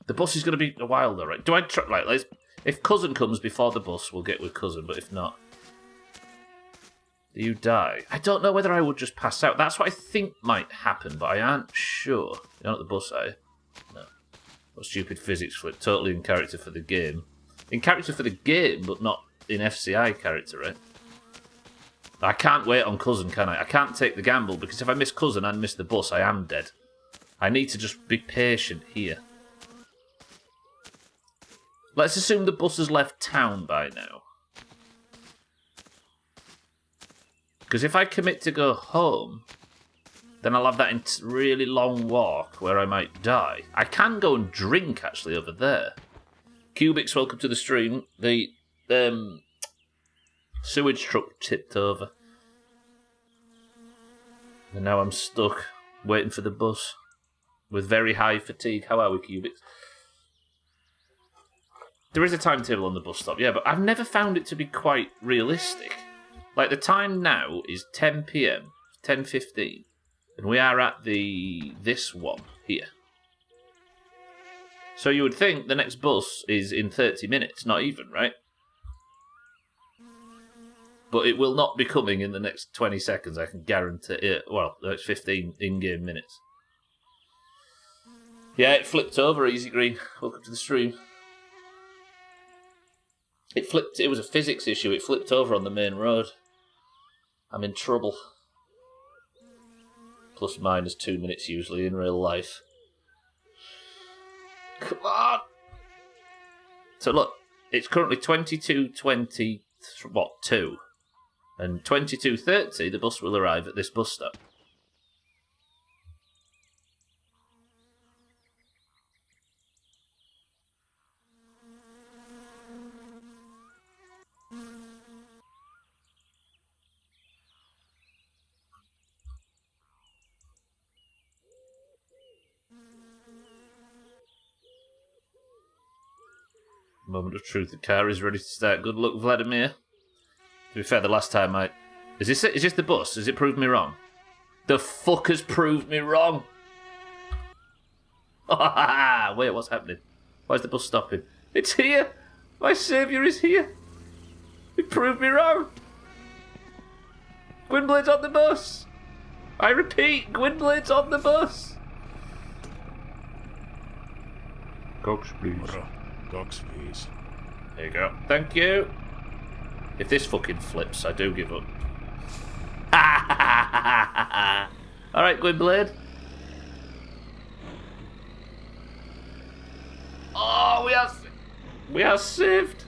The bus is going to be a while though, right? Do I try... Right, let's... If Cousin comes before the bus, we'll get with Cousin, but if not... Do you die? I don't know whether I would just pass out. That's what I think might happen, but I aren't sure. You're not at the bus, are you? No. What stupid physics flip. Totally in character for the game. In character for the game, but not in FCI character, right? I can't wait on Cousin, can I? I can't take the gamble, because if I miss Cousin and miss the bus, I am dead. I need to just be patient here. Let's assume the bus has left town by now. Because if I commit to go home, then I'll have that really long walk where I might die. I can go and drink, actually, over there. Cubics, welcome to the stream. The sewage truck tipped over. And now I'm stuck, waiting for the bus. With very high fatigue. How are we, Cubics? There is a timetable on the bus stop, yeah, but I've never found it to be quite realistic. Like, the time now is 10 PM, 10:15, and we are at this one here. So you would think the next bus is in 30 minutes, not even, right? But it will not be coming in the next 20 seconds, I can guarantee it. Well, the next 15 in-game minutes. Yeah, it flipped over, Easy Green. Welcome to the stream. It was a physics issue, it flipped over on the main road. I'm in trouble. Plus minus 2 minutes usually in real life. Come on! So look, it's currently 22:20, what, 2? And 22:30 the bus will arrive at this bus stop. Moment of truth. The car is ready to start. Good luck, Vladimir. To be fair, the last time I... Is this the bus? Has it proved me wrong? The fuck has proved me wrong? Wait, what's happening? Why is the bus stopping? It's here! My saviour is here! It proved me wrong! Gwynblade's on the bus! I repeat, Gwynblade's on the bus! Cox, please. Cox, please. There you go. Thank you. If this fucking flips, I do give up. Alright, Gwynblade. Oh, we are saved.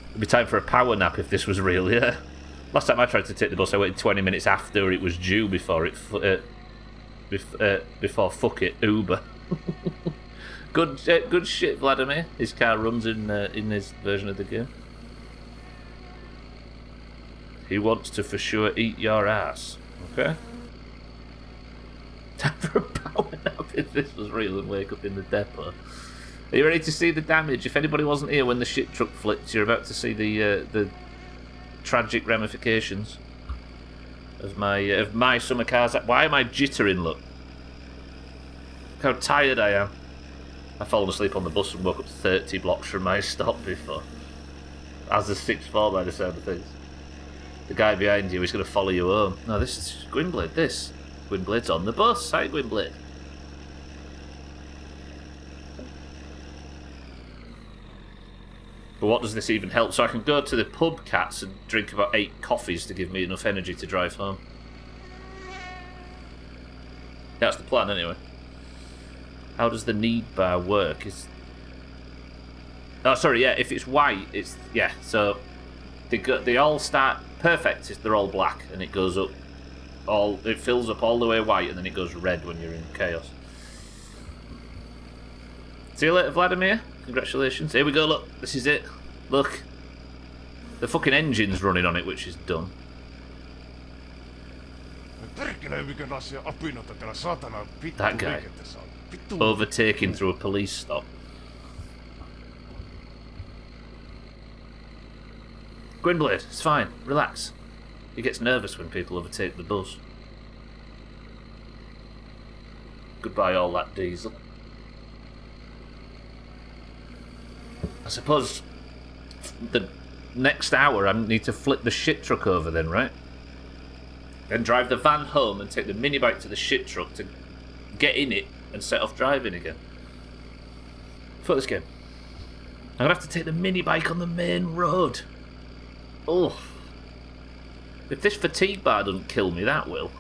It'd be time for a power nap if this was real, yeah. Last time I tried to take the bus, I waited 20 minutes after it was due before fuck it, Uber. Good shit, Vladimir. His car runs in his version of the game. He wants to for sure eat your ass. Okay. Time for a power nap if this was real and wake up in the depot. Are you ready to see the damage? If anybody wasn't here when the shit truck flipped, you're about to see the tragic ramifications of my summer cars. Why am I jittering? Look how tired I am. I've fallen asleep on the bus and woke up 30 blocks from my stop before. As the 6-4 by the sound of things. The guy behind you is going to follow you home. No, this is Gwynblade. Gwynblade's on the bus. Hi, Gwynblade. But what does this even help? So I can go to the pub, cats, and drink about 8 coffees to give me enough energy to drive home. That's the plan, anyway. How does the need bar work? Oh, sorry, yeah, if it's white, it's... Yeah, so they all start perfect. They're all black, and it goes up... It fills up all the way white, and then it goes red when you're in chaos. See you later, Vladimir. Congratulations. Here we go, look. This is it. Look. The fucking engine's running on it, which is done. That guy. Overtaking through a police stop. Gwynblade, it's fine. Relax. He gets nervous when people overtake the bus. Goodbye all that diesel. I suppose the next hour I need to flip the shit truck over then, right? Then drive the van home and take the mini bike to the shit truck to get in it and set off driving again. Fuck this game. I'm gonna have to take the mini bike on the main road. Oh. If this fatigue bar doesn't kill me, that will.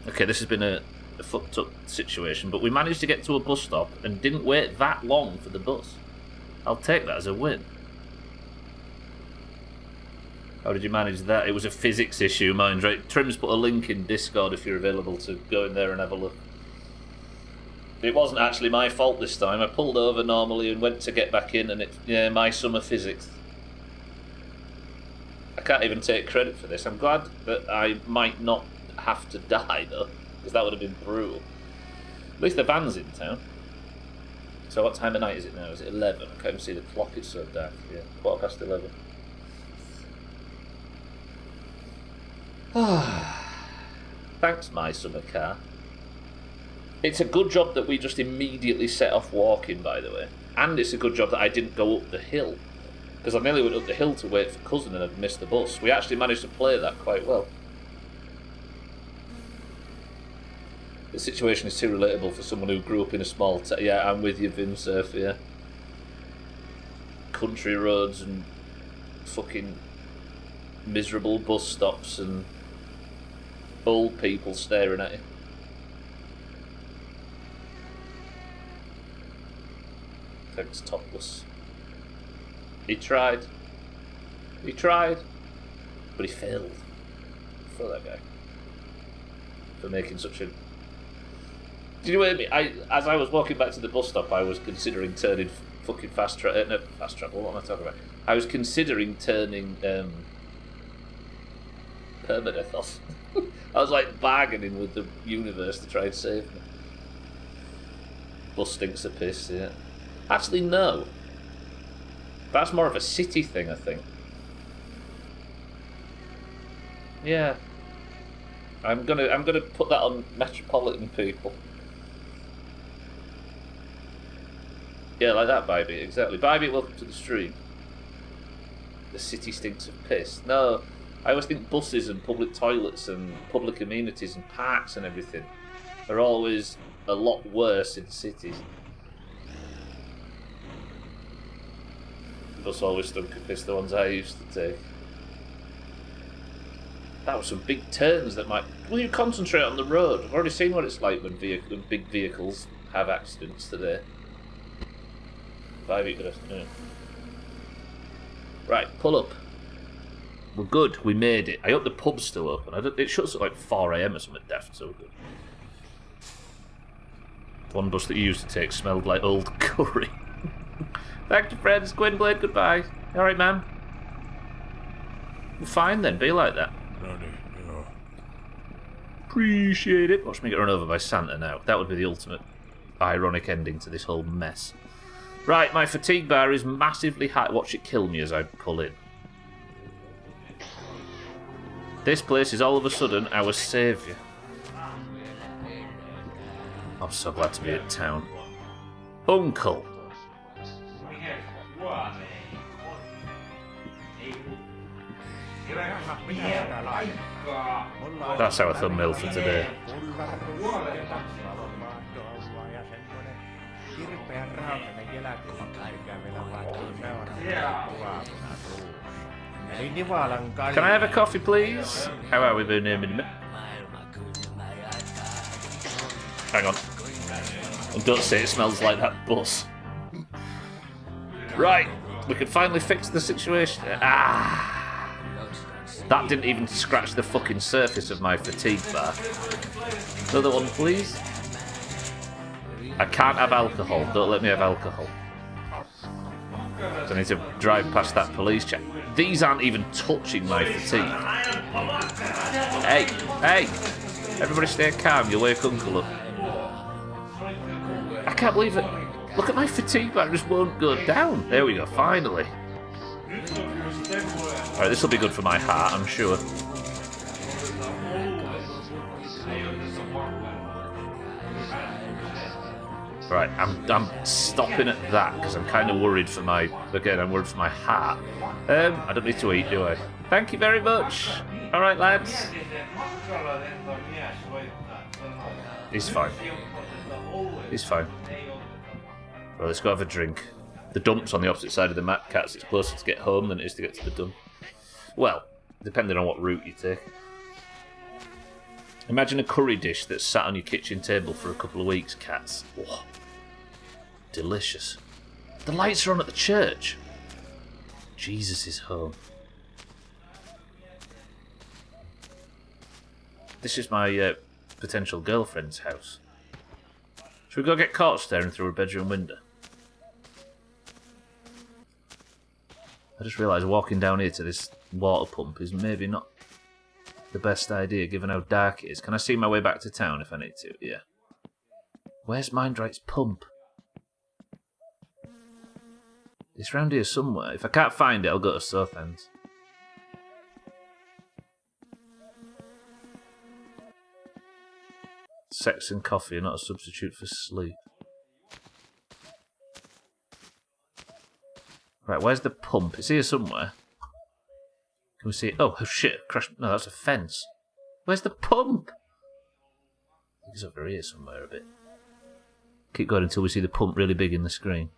Okay, this has been a fucked up situation, but we managed to get to a bus stop and didn't wait that long for the bus. I'll take that as a win. How did you manage that? It was a physics issue, mind, right? Trim's put a link in Discord if you're available to go in there and have a look. It wasn't actually my fault this time. I pulled over normally and went to get back in, and my summer physics. I can't even take credit for this. I'm glad that I might not have to die, though, because that would have been brutal. At least the van's in town. So what time of night is it now? Is it 11? I can't even see the clock, it's so dark. Yeah, 11:15. Thanks, my summer car. It's a good job that we just immediately set off walking, by the way. And it's a good job that I didn't go up the hill. Because I nearly went up the hill to wait for Cousin and I'd missed the bus. We actually managed to play that quite well. The situation is too relatable for someone who grew up in a small town. Yeah, I'm with you, Vim Surf, yeah. Country roads and fucking miserable bus stops and old people staring at you. Thanks, Topless. He tried, but he failed. For that guy. For making such a... Did you hear me? As I was walking back to the bus stop, I was considering turning fucking fast travel, what am I talking about? I was considering turning permadeath off. I was like bargaining with the universe to try and save me. bus stinks of piss, yeah. Actually, no. That's more of a city thing, I think. Yeah. I'm gonna put that on metropolitan people. Yeah, like that, Bybie, exactly. Bybie, welcome to the stream. The city stinks of piss. No, I always think buses and public toilets and public amenities and parks and everything are always a lot worse in cities. Bus always stunk of piss, the ones I used to take. That was some big turns that might... Will you concentrate on the road? I've already seen what it's like when big vehicles have accidents today. Good afternoon. Right, pull up. We're good. We made it. I hope the pub's still open. It shuts at like 4 AM or something daft, so we're good. One bus that you used to take smelled like old curry. Thank you, friends. Gwynblade, goodbye. Alright, man. Well, fine then. Be like that. No niin, joo. Appreciate it. Watch me get run over by Santa now. That would be the ultimate ironic ending to this whole mess. Right, my fatigue bar is massively high. Watch it kill me as I pull in. This place is all of a sudden our saviour. I'm so glad to be at town. Uncle. That's our thumbnail for today. Can I have a coffee, please? How are we doing here, minute? Hang on. And don't say it smells like that bus. Right, we can finally fix the situation. Ah! That didn't even scratch the fucking surface of my fatigue bar. Another one, please. I can't have alcohol. Don't let me have alcohol. So I need to drive past that police check. These aren't even touching my fatigue. Hey, hey! Everybody stay calm. You'll wake Uncle up. I can't believe it. Look at my fatigue bar. It just won't go down. There we go. Finally. Alright, this will be good for my heart, I'm sure. Right, I'm stopping at that because I'm kind of worried for my... Again, I'm worried for my heart. I don't need to eat, do I? Thank you very much. Alright, lads. He's fine. He's fine. Well, let's go have a drink. The dump's on the opposite side of the Mad Cats. It's closer to get home than it is to get to the dump. Well, depending on what route you take. Imagine a curry dish that's sat on your kitchen table for a couple of weeks, Cats. Oh, delicious. The lights are on at the church. Jesus is home. This is my potential girlfriend's house. Should we go get caught staring through her bedroom window? I just realised walking down here to this water pump is maybe not the best idea given how dark it is. Can I see my way back to town if I need to? Yeah. Where's Mindright's pump? It's round here somewhere. If I can't find it, I'll go to Southands. Sex and coffee are not a substitute for sleep. Right, where's the pump? It's here somewhere. Can we see it? Oh shit, crashed. No, that's a fence. Where's the pump? I think it's over here somewhere a bit. Keep going until we see the pump really big in the screen.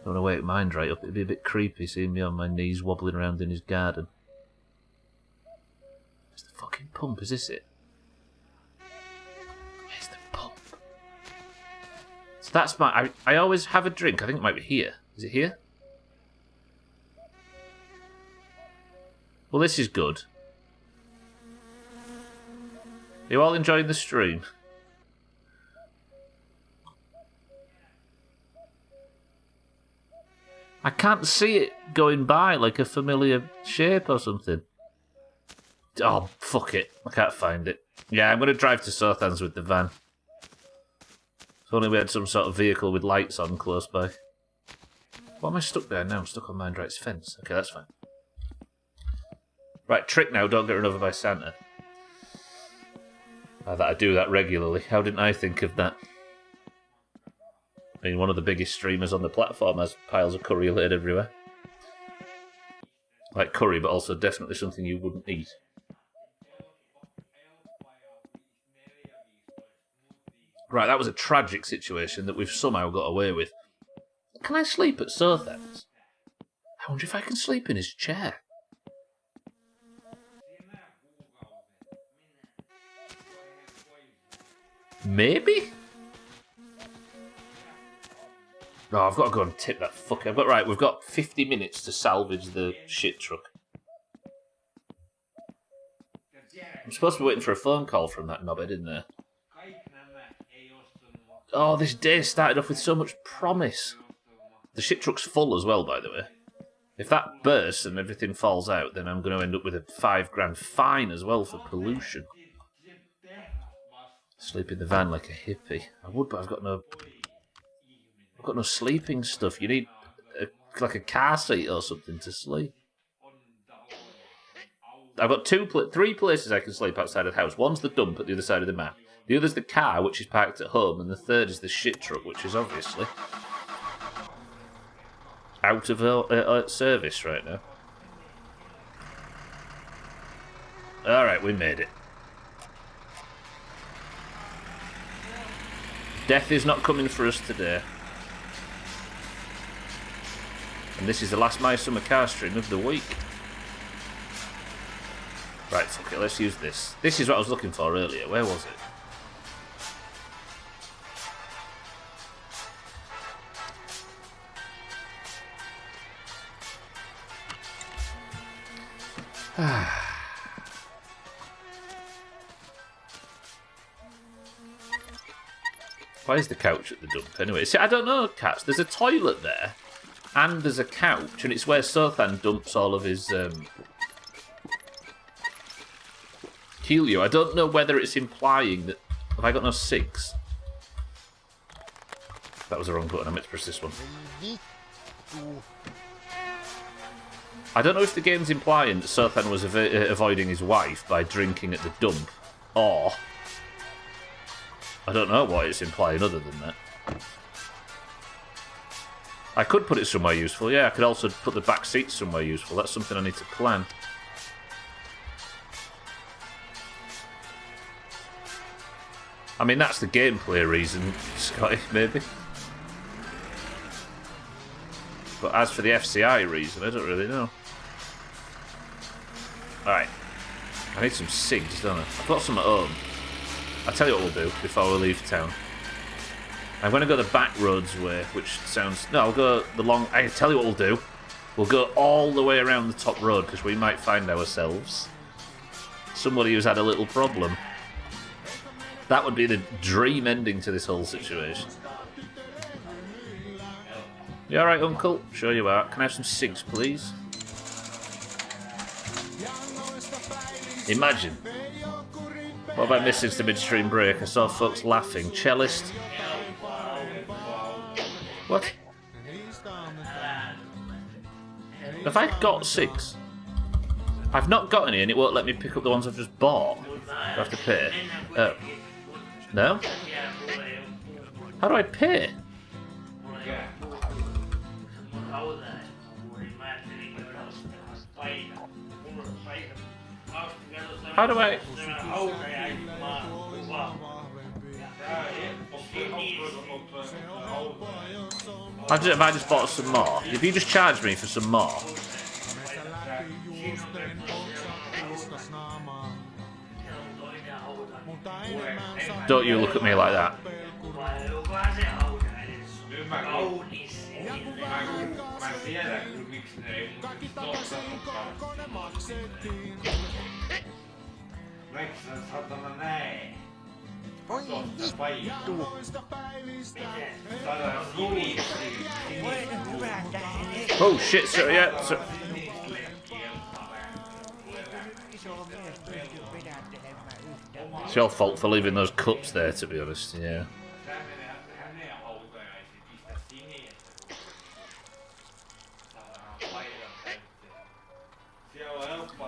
Don't want to wake Mindright up. It'd be a bit creepy seeing me on my knees wobbling around in his garden. Where's the fucking pump? Is this it? Where's the pump? So that's my... I always have a drink. I think it might be here. Is it here? Well, this is good. Are you all enjoying the stream? I can't see it going by like a familiar shape or something. Oh, fuck it. I can't find it. Yeah, I'm going to drive to Southampton with the van. If only we had some sort of vehicle with lights on close by. Why am I stuck there now? I'm stuck on Mindright's fence. Okay, that's fine. Right, trick now, don't get run over by Santa. That I do that regularly. How didn't I think of that? I mean, one of the biggest streamers on the platform has piles of curry laid everywhere. Like curry, but also definitely something you wouldn't eat. Right, that was a tragic situation that we've somehow got away with. Can I sleep at Southampton? I wonder if I can sleep in his chair. Maybe? No, I've got to go and tip that fucker. But right, we've got 50 minutes to salvage the shit truck. I'm supposed to be waiting for a phone call from that knobhead, isn't there? Oh, this day started off with so much promise. The shit truck's full as well, by the way. If that bursts and everything falls out, then I'm going to end up with a £5,000 fine as well for pollution. Sleep in the van like a hippie. I would, but I've got no sleeping stuff. You need like a car seat or something to sleep. I've got three places I can sleep outside of the house. One's the dump at the other side of the map. The other's the car, which is parked at home, and the third is the shit truck, which is obviously out of service right now. Alright, we made it. Death is not coming for us today. And this is the last My Summer Car stream of the week. Right, fuck it, let's use this. This is what I was looking for earlier. Where was it? Why is the couch at the dump anyway? See, I don't know, cats. There's a toilet there, and there's a couch, and it's where Southampton dumps all of his Helio. I don't know whether it's implying that... Have I got no 6? That was the wrong button. I meant to press this one. I don't know if the game's implying that Southampton was avoiding his wife by drinking at the dump, or... I don't know what it's implying other than that. I could put it somewhere useful, yeah. I could also put the back seat somewhere useful. That's something I need to plan. I mean, that's the gameplay reason, Scotty, maybe. But as for the FCI reason, I don't really know. Alright. I need some cigs, don't I? I've got some at home. I'll tell you what we'll do before we leave town. I'm going to go the back roads way, which sounds... No, I'll go the long... I'll tell you what we'll do. We'll go all the way around the top road, because we might find ourselves somebody who's had a little problem. That would be the dream ending to this whole situation. You alright, Uncle? Sure you are. Can I have some cigs, please? Imagine. What have I missed since the midstream break? I saw folks laughing. Cellist. What? Have I got 6? I've not got any and it won't let me pick up the ones I've just bought. Do I have to pay? Oh. No? How do I pay? How do I... Have I just bought some more? If you just charge me for some more... Don't you look at me like that. Oh shit, sorry, yeah. It's your fault for leaving those cups there, to be honest, yeah.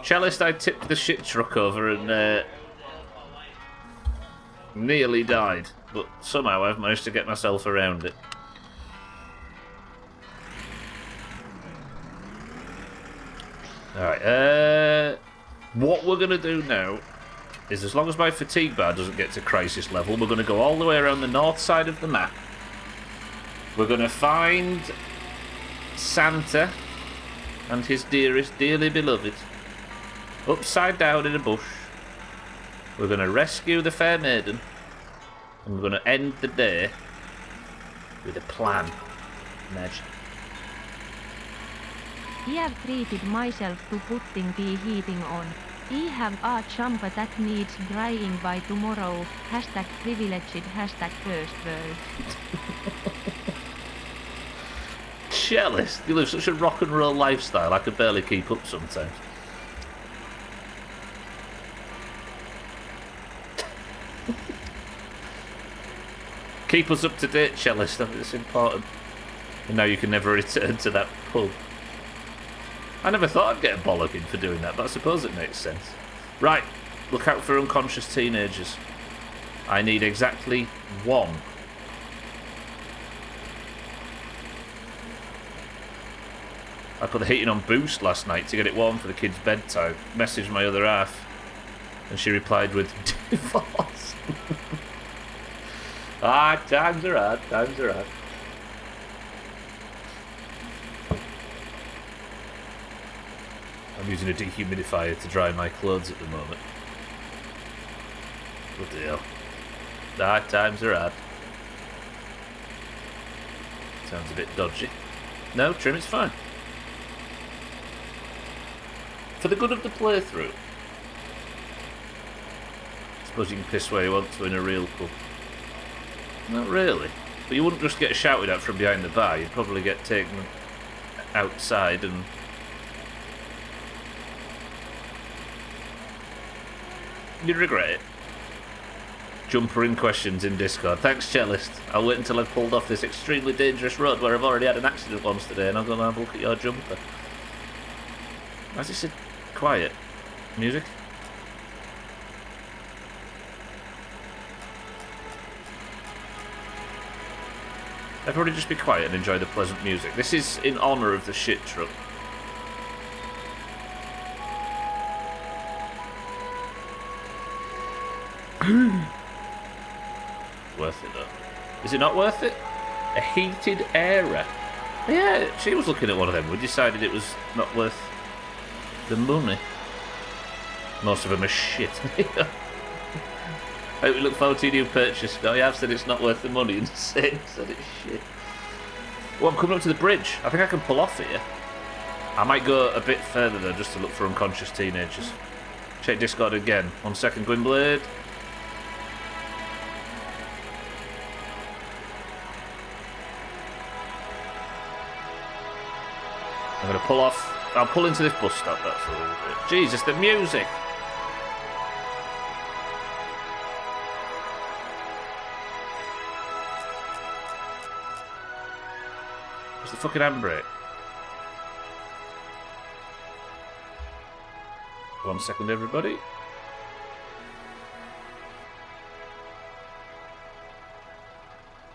Cellist, I tipped the shit truck over and nearly died, but somehow I've managed to get myself around it. Alright, what we're going to do now is, as long as my fatigue bar doesn't get to crisis level, we're going to go all the way around the north side of the map. We're going to find Santa and his dearest, dearly beloved upside down in a bush. We're going to rescue the fair maiden, and we're going to end the day with a plan. Imagine. I have treated myself to putting the heating on. I have a jumper that needs drying by tomorrow. Hashtag privileged, hashtag first world. Cellist, you live such a rock and roll lifestyle, I could barely keep up sometimes. Keep us up to date, Cellist, I think it's important. And now you can never return to that pub. I never thought I'd get a bollocking for doing that, but I suppose it makes sense. Right, look out for unconscious teenagers. I need exactly one. I put the heating on boost last night to get it warm for the kids' bedtime. Messaged my other half, and she replied with divorce. Times are hard, times are hard. I'm using a dehumidifier to dry my clothes at the moment. Bloody hell. Times are hard. Sounds a bit dodgy. No, trim, it's fine. For the good of the playthrough. I suppose you can piss where you want to in a real pub. Not really. But you wouldn't just get shouted at from behind the bar, you'd probably get taken outside and... you'd regret it. Jumper in questions in Discord. Thanks, Cellist. I'll wait until I've pulled off this extremely dangerous road where I've already had an accident once today and I'll go and have a look at your jumper. Why's it so quiet? Music? Everybody just be quiet and enjoy the pleasant music. This is in honour of the shit truck. Worth it though. Is it not worth it? A heated era. Yeah, she was looking at one of them. We decided it was not worth the money. Most of them are shit. I hope we look forward to your new purchase. No, you have said it's not worth the money and said it's shit. Well, I'm coming up to the bridge. I think I can pull off here. I might go a bit further though, just to look for unconscious teenagers. Check Discord again. 1 second, Gwynblade. I'm going to pull off. I'll pull into this bus stop, that's what we'll do. Jesus, the music! Where's the fucking handbrake? 1 second, everybody.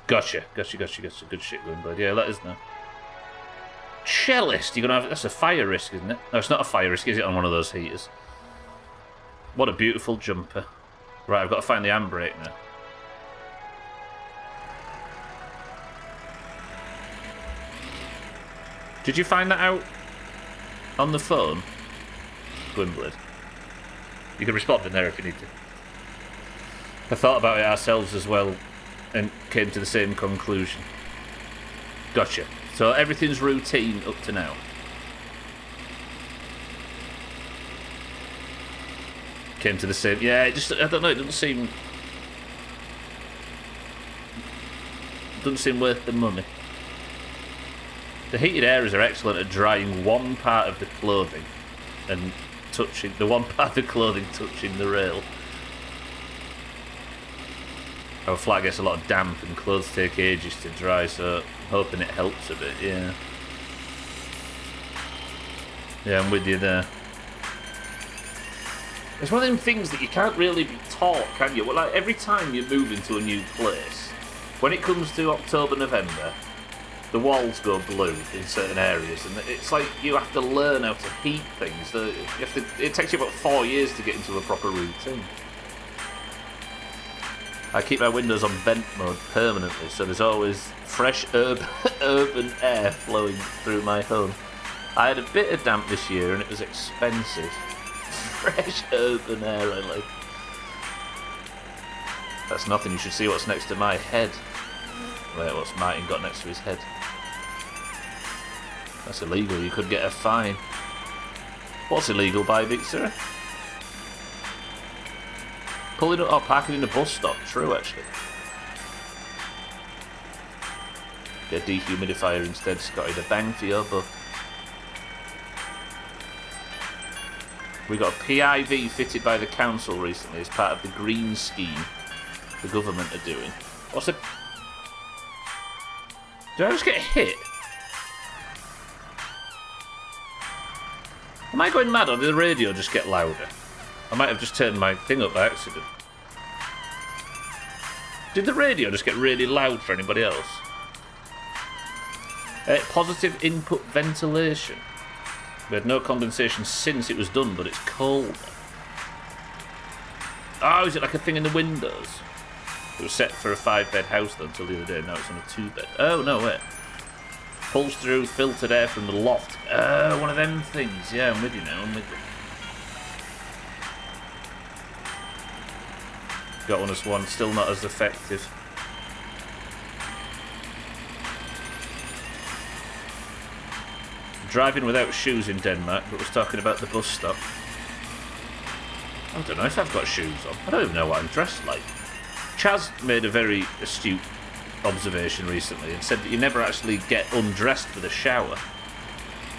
Gotcha. Good shit, Gwynblade. Yeah, let us know. Cellist, you're gonna have. That's a fire risk, isn't it? No, it's not a fire risk, is it, on one of those heaters? What a beautiful jumper. Right, I've got to find the handbrake now. Did you find that out on the phone, Gwynblade? You can respond in there if you need to. I thought about it ourselves as well and came to the same conclusion. Gotcha. So everything's routine up to now. Came to the same... Yeah, it just... I don't know, it doesn't seem... Doesn't seem worth the money. The heated areas are excellent at drying one part of the clothing and touching... The one part of the clothing touching the rail. Our flat gets a lot of damp and clothes take ages to dry, so I'm hoping it helps a bit, yeah. Yeah, I'm with you there. It's one of them things that you can't really be taught, can you? Well, like, every time you move into a new place, when it comes to October, November, the walls go blue in certain areas, and it's like you have to learn how to heat things. It takes you about 4 years to get into a proper routine. I keep my windows on vent mode permanently, so there's always fresh urban air flowing through my home. I had a bit of damp this year, and it was expensive. Fresh urban air, I like. That's nothing. You should see what's next to my head. Wait, what's Martin got next to his head? That's illegal. You could get a fine. What's illegal by Big Sir? Pulling up or parking in a bus stop. True, actually. Get a dehumidifier instead, Scotty. The bang for your buck. We got a PIV fitted by the council recently as part of the green scheme the government are doing. What's it? Did I just get hit? Am I going mad, or did the radio just get louder? I might have just turned my thing up by accident. Did the radio just get really loud for anybody else? Positive input ventilation. We had no condensation since it was done, but it's cold. Oh, is it like a thing in the windows? It was set for a 5-bed house though until the other day. Now it's on a 2-bed. Oh, no, wait. Pulls through filtered air from the loft. One of them things. Yeah, I'm with you now. I'm with you. Got one as one. Still not as effective. Driving without shoes in Denmark, but was talking about the bus stop. I don't know if I've got shoes on. I don't even know what I'm dressed like. Chaz made a very astute observation recently and said that you never actually get undressed for the shower.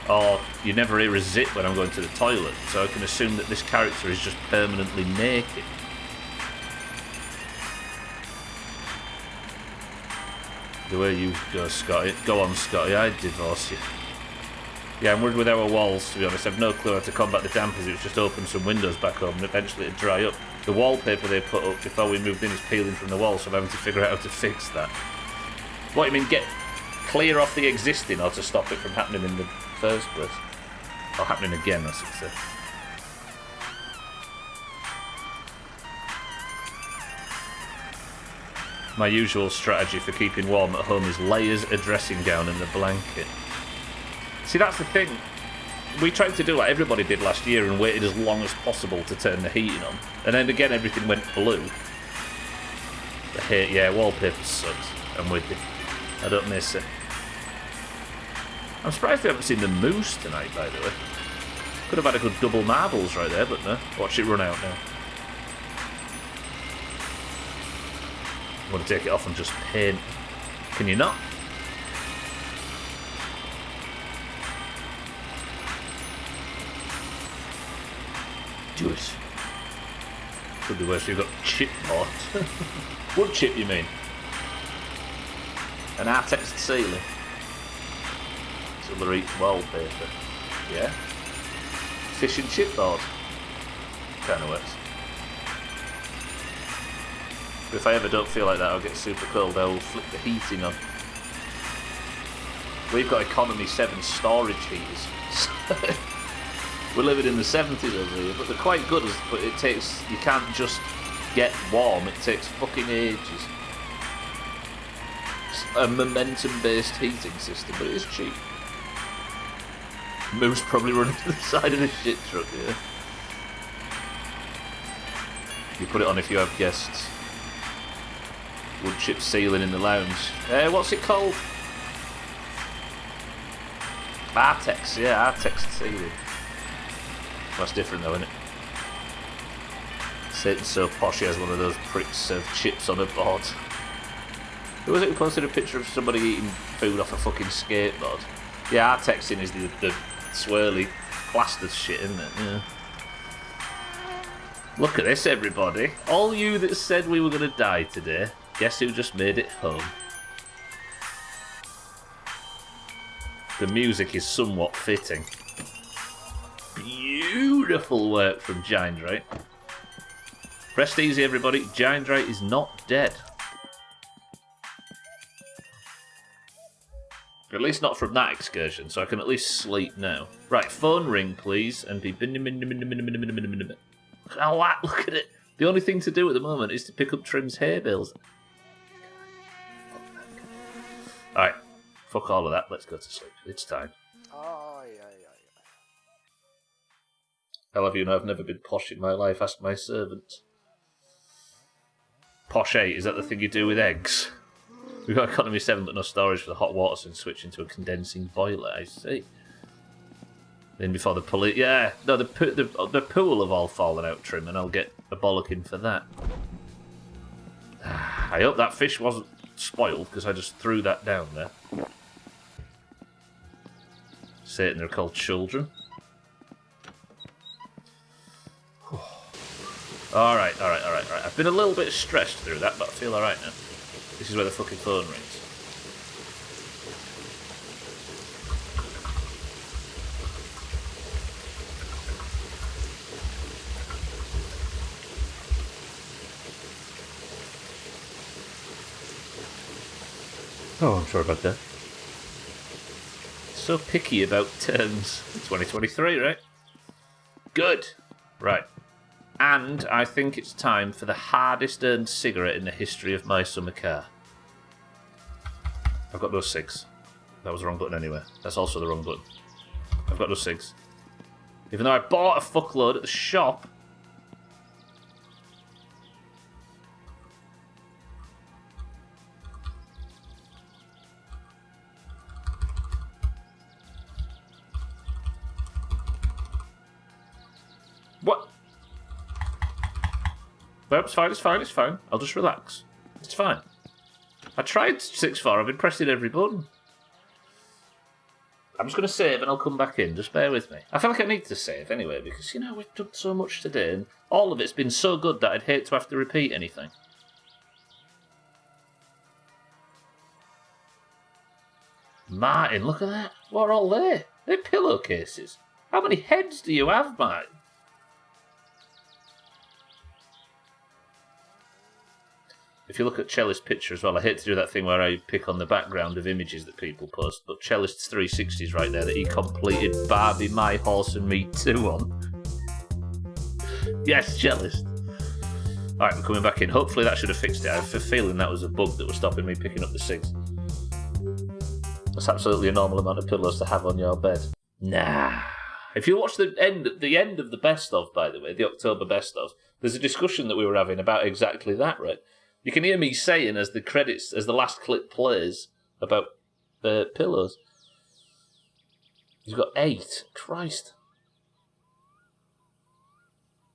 Or you never hear a zip when I'm going to the toilet, so I can assume that this character is just permanently naked. The way you go, Scotty. Go on, Scotty, I'd divorce you. Yeah, I'm worried with our walls, to be honest. I've no clue how to combat the damp, as it's just open some windows back home and eventually it'd dry up. The wallpaper they put up before we moved in is peeling from the wall, so I'm having to figure out how to fix that. What, you mean get clear off the existing, or to stop it from happening in the first place? Or happening again, I should say. My usual strategy for keeping warm at home is layers, a dressing gown and a blanket. See, that's the thing. We tried to do like everybody did last year and waited as long as possible to turn the heating on. And then again, everything went blue. Yeah, wallpaper sucks. I'm with you. I don't miss it. I'm surprised we haven't seen the moose tonight, by the way. Could have had a good double marbles right there, but no. Watch it run out now. I'm going to take it off and just paint. Can you not? Do it. Could be worse if you've got chipboard. Wood chip, you mean? An Artex ceiling. Silver each wallpaper. Yeah. Fish and chipboard. Kind of works. But if I ever don't feel like that, I'll get super cold. I'll flick the heating on. We've got economy 7 storage heaters. We're living in the 70s over here, but they're quite good. But it takes, you can't just get warm. It takes fucking ages. It's a momentum-based heating system, but it is cheap. Moose probably running to the side of the shit truck, yeah. You put it on if you have guests. Wood chip ceiling in the lounge. What's it called? Artex, yeah, Artex ceiling. That's different though, isn't it? Satan's so posh he has one of those pricks serve chips on a board. Who was it who posted a picture of somebody eating food off a fucking skateboard? Yeah, Artexing is the swirly plastered shit, isn't it? Yeah. Look at this, everybody. All you that said we were going to die today, Guess who just made it home? The music is somewhat fitting. Beautiful work from Giant Ray. Rest easy, everybody. Giant Ray is not dead. At least not from that excursion, so I can at least sleep now. Right, phone ring, please, and be... Oh, look at it. The only thing to do at the moment is to pick up Trim's hay bales. Alright, fuck all of that. Let's go to sleep. It's time. I'll have you know I've never been posh in my life. Ask my servant. Posh 8, is that the thing you do with eggs? We've got economy 7 but no storage for the hot water, so switch into a condensing boiler. I see. Then before the police... Yeah, no, the pool have all fallen out, Trim, and I'll get a bollocking for that. I hope that fish wasn't spoiled, because I just threw that down there. Satan, they're called children. Alright. I've been a little bit stressed through that, but I feel alright now. This is where the fucking phone rings. Oh, I'm sorry about that. So picky about terms. 2023, right? Good. Right. And I think it's time for the hardest earned cigarette in the history of my summer car. I've got those cigs. That was the wrong button anyway. That's also the wrong button. I've got those cigs. Even though I bought a fuckload at the shop. What? No, it's fine. I'll just relax. It's fine. I tried 6-4, I've been pressing every button. I'm just going to save and I'll come back in, just bear with me. I feel like I need to save anyway, because, you know, we've done so much today, and all of it's been so good that I'd hate to have to repeat anything. Martin, look at that. What are all they? They're pillowcases. How many heads do you have, Martin? If you look at Cellist's picture as well, I hate to do that thing where I pick on the background of images that people post, but Cellist's 360 is right there that he completed Barbie, My Horse and Me 2 on. Yes, Cellist. Alright, we're coming back in. Hopefully that should have fixed it. I have a feeling that was a bug that was stopping me picking up the cigs. That's absolutely a normal amount of pillows to have on your bed. Nah. If you watch the end of the best of, by the way, the October best of, there's a discussion that we were having about exactly that, right? You can hear me saying as the last clip plays about pillows. He's got 8. Christ.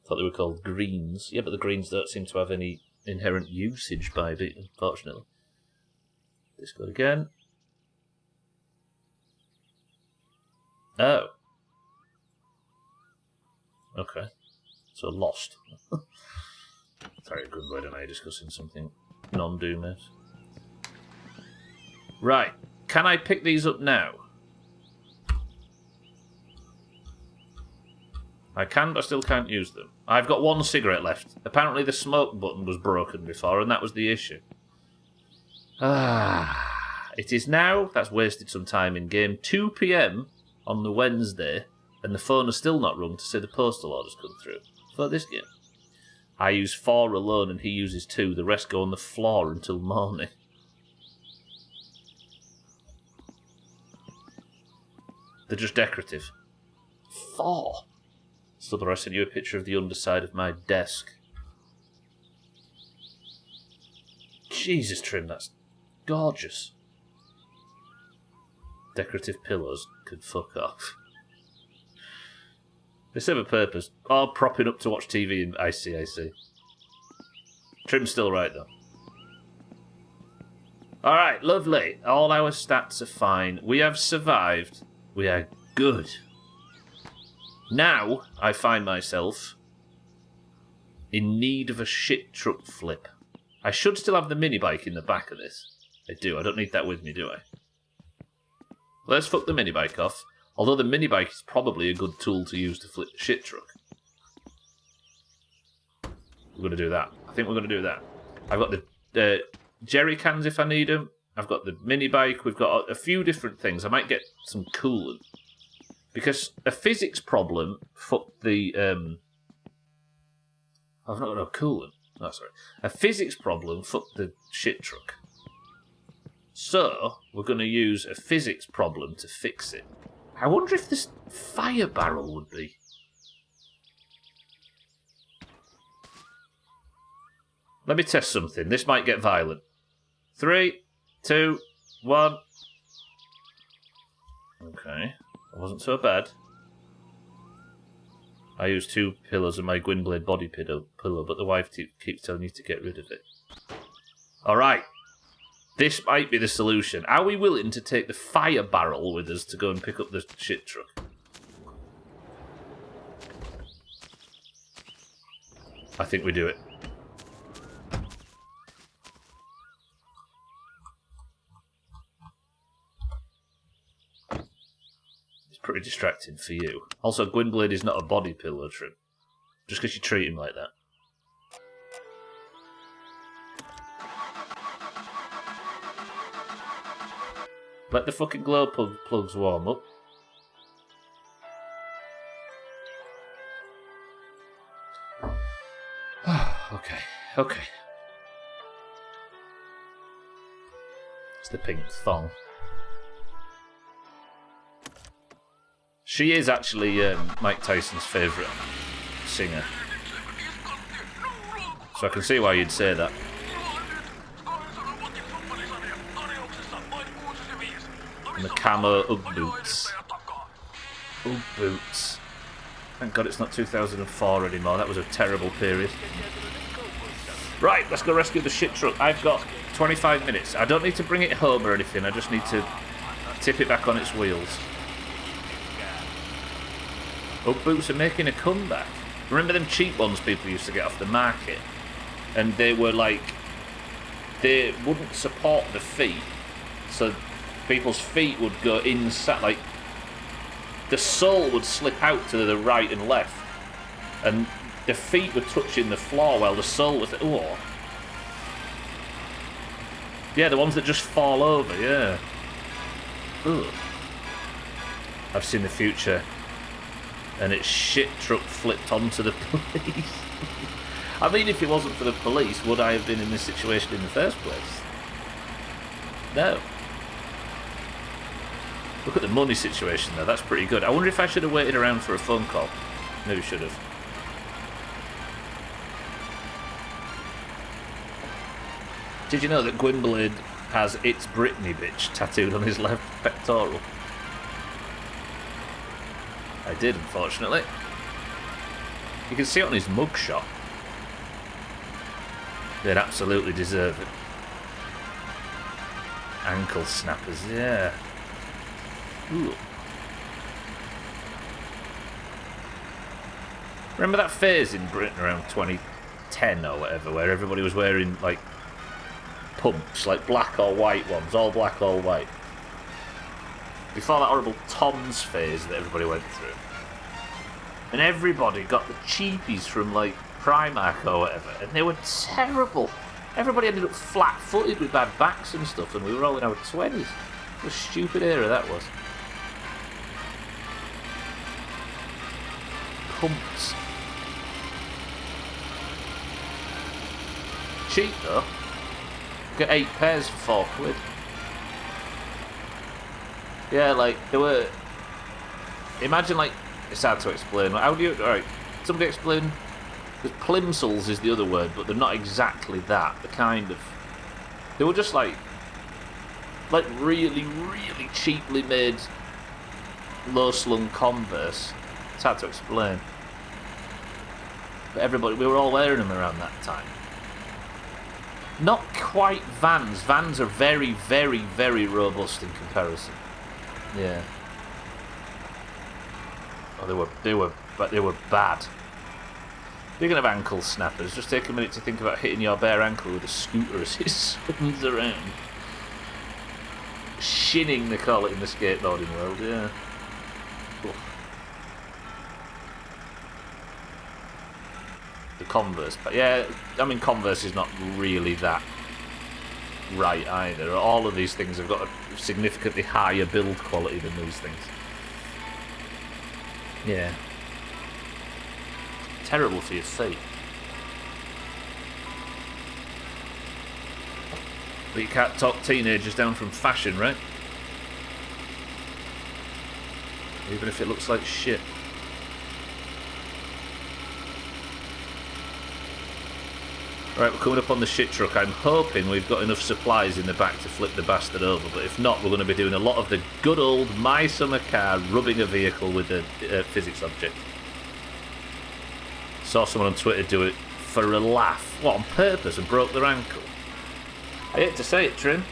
Thought they were called greens. Yeah, but the greens don't seem to have any inherent usage by it, unfortunately. Discord again. Oh. Okay. So lost. Sorry, good word, am I discussing something non-Doomhaus? Right. Can I pick these up now? I can, but I still can't use them. I've got 1 cigarette left. Apparently the smoke button was broken before, and that was the issue. It is now, that's wasted some time in game, 2 PM on the Wednesday, and the phone has still not rung to say the postal order's come through for this game. I use 4 alone and he uses 2. The rest go on the floor until morning. They're just decorative. 4? So I sent you a picture of the underside of my desk. Jesus, Trim, that's gorgeous. Decorative pillows can fuck off. They serve a purpose. Or propping up to watch TV and I see. Trim's still right, though. Alright, lovely. All our stats are fine. We have survived. We are good. Now, I find myself in need of a shit truck flip. I should still have the mini bike in the back of this. I do. I don't need that with me, do I? Let's fuck the mini bike off. Although the mini bike is probably a good tool to use to flip the shit truck. We're going to do that. I think we're going to do that. I've got the jerry cans if I need them. I've got the mini bike. We've got a few different things. I might get some coolant. Because a physics problem fucked the... I've not got no coolant. Oh, sorry. A physics problem fucked the shit truck. So, we're going to use a physics problem to fix it. I wonder if this fire barrel would be. Let me test something. This might get violent. 3, 2, 1. Okay. That wasn't so bad. I used 2 pillows of my Gwynblade body pillow, but the wife keeps telling you to get rid of it. Alright. This might be the solution. Are we willing to take the fire barrel with us to go and pick up the shit truck? I think we do it. It's pretty distracting for you. Also, Gwynblade is not a body pillow trim. Just because you treat him like that. Let the fucking glow plugs warm up. Okay. It's the pink thong. She is actually Mike Tyson's favourite singer. So I can see why you'd say that. And the camo Ugg boots. Ugg boots. Thank God it's not 2004 anymore. That was a terrible period. Right, let's go rescue the shit truck. I've got 25 minutes. I don't need to bring it home or anything. I just need to tip it back on its wheels. Ugg boots are making a comeback. Remember them cheap ones people used to get off the market? And they were like... They wouldn't support the feet. So... people's feet would go inside, like the sole would slip out to the right and left, and the feet were touching the floor while the sole was. Oh, yeah, the ones that just fall over. Yeah. Ugh. I've seen the future, and its shit truck flipped onto the police. I mean, if it wasn't for the police, would I have been in this situation in the first place? No. Look at the money situation though, that's pretty good. I wonder if I should have waited around for a phone call. Maybe should have. Did you know that Gwynblade has "It's Britney, bitch" tattooed on his left pectoral? I did, unfortunately. You can see it on his mugshot. They'd absolutely deserve it. Ankle snappers, yeah. Ooh. Remember that phase in Britain around 2010 or whatever, where everybody was wearing like pumps, like black or white ones, all black, all white. Before that horrible Tom's phase that everybody went through. And everybody got the cheapies from like Primark or whatever, and they were terrible. Everybody ended up flat-footed with bad backs and stuff, and we were all in our 20s. What a stupid era that was. Pumps. Cheap though. Get 8 pairs for £4. Yeah, like there were. Imagine like it's hard to explain. How do you? All right, somebody explain. Because plimsolls is the other word, but they're not exactly that. They're kind of. They were just like really, really cheaply made low-slung Converse. It's hard to explain. But everybody, we were all wearing them around that time. Not quite Vans. Vans are very, very, very robust in comparison. Yeah. Oh, they were bad. Speaking of ankle snappers, just take a minute to think about hitting your bare ankle with a scooter as it spins around. Shinning, they call it in the skateboarding world, yeah. Oof. The Converse, but yeah, I mean Converse is not really that right either. All of these things have got a significantly higher build quality than these things. Yeah. Terrible for your feet. But you can't talk teenagers down from fashion, right? Even if it looks like shit. Right, we're coming up on the shit truck. I'm hoping we've got enough supplies in the back to flip the bastard over, but if not, we're going to be doing a lot of the good old My Summer Car rubbing a vehicle with a physics object. Saw someone on Twitter do it for a laugh. What, on purpose, and broke their ankle? I hate to say it, Trim.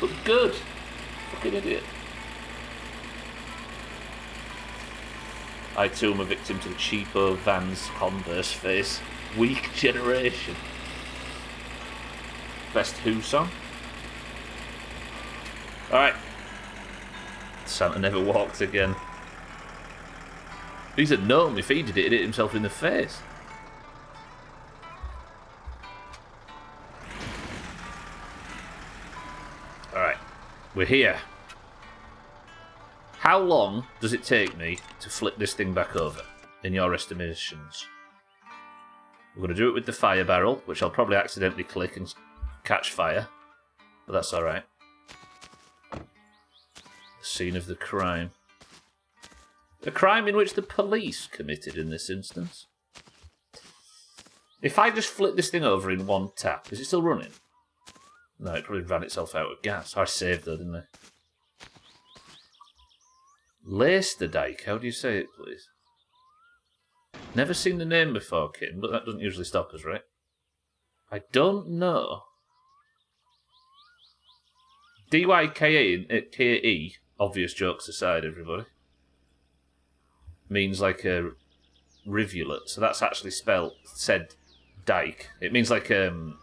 But good. Fucking idiot. I too am a victim to the cheapo Vans Converse face. Weak generation. Best Who song? Alright. Santa never walked again. He's a gnome. If he did it, he'd hit himself in the face. Alright. We're here. How long does it take me to flip this thing back over, in your estimations? We're going to do it with the fire barrel, which I'll probably accidentally click and catch fire. But that's alright. The scene of the crime. A crime in which the police committed in this instance. If I just flip this thing over in one tap, is it still running? No, it probably ran itself out of gas. I saved though, didn't I? Lasterdyke, how do you say it, please? Never seen the name before, Kim, but that doesn't usually stop us, right? I don't know. D-Y-K-E, obvious jokes aside, everybody, means like a rivulet. So that's actually said dike. It means like not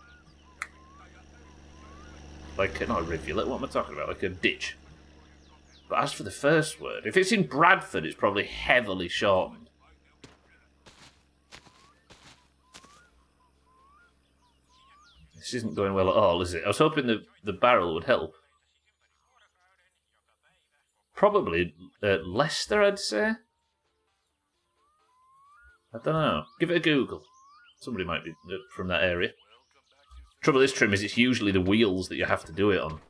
a rivulet, what am I talking about? Like a ditch. But as for the first word, if it's in Bradford, it's probably heavily shortened. This isn't going well at all, is it? I was hoping the barrel would help. Probably Leicester, I'd say. I don't know. Give it a Google. Somebody might be from that area. Trouble is, Trim, is it's usually the wheels that you have to do it on.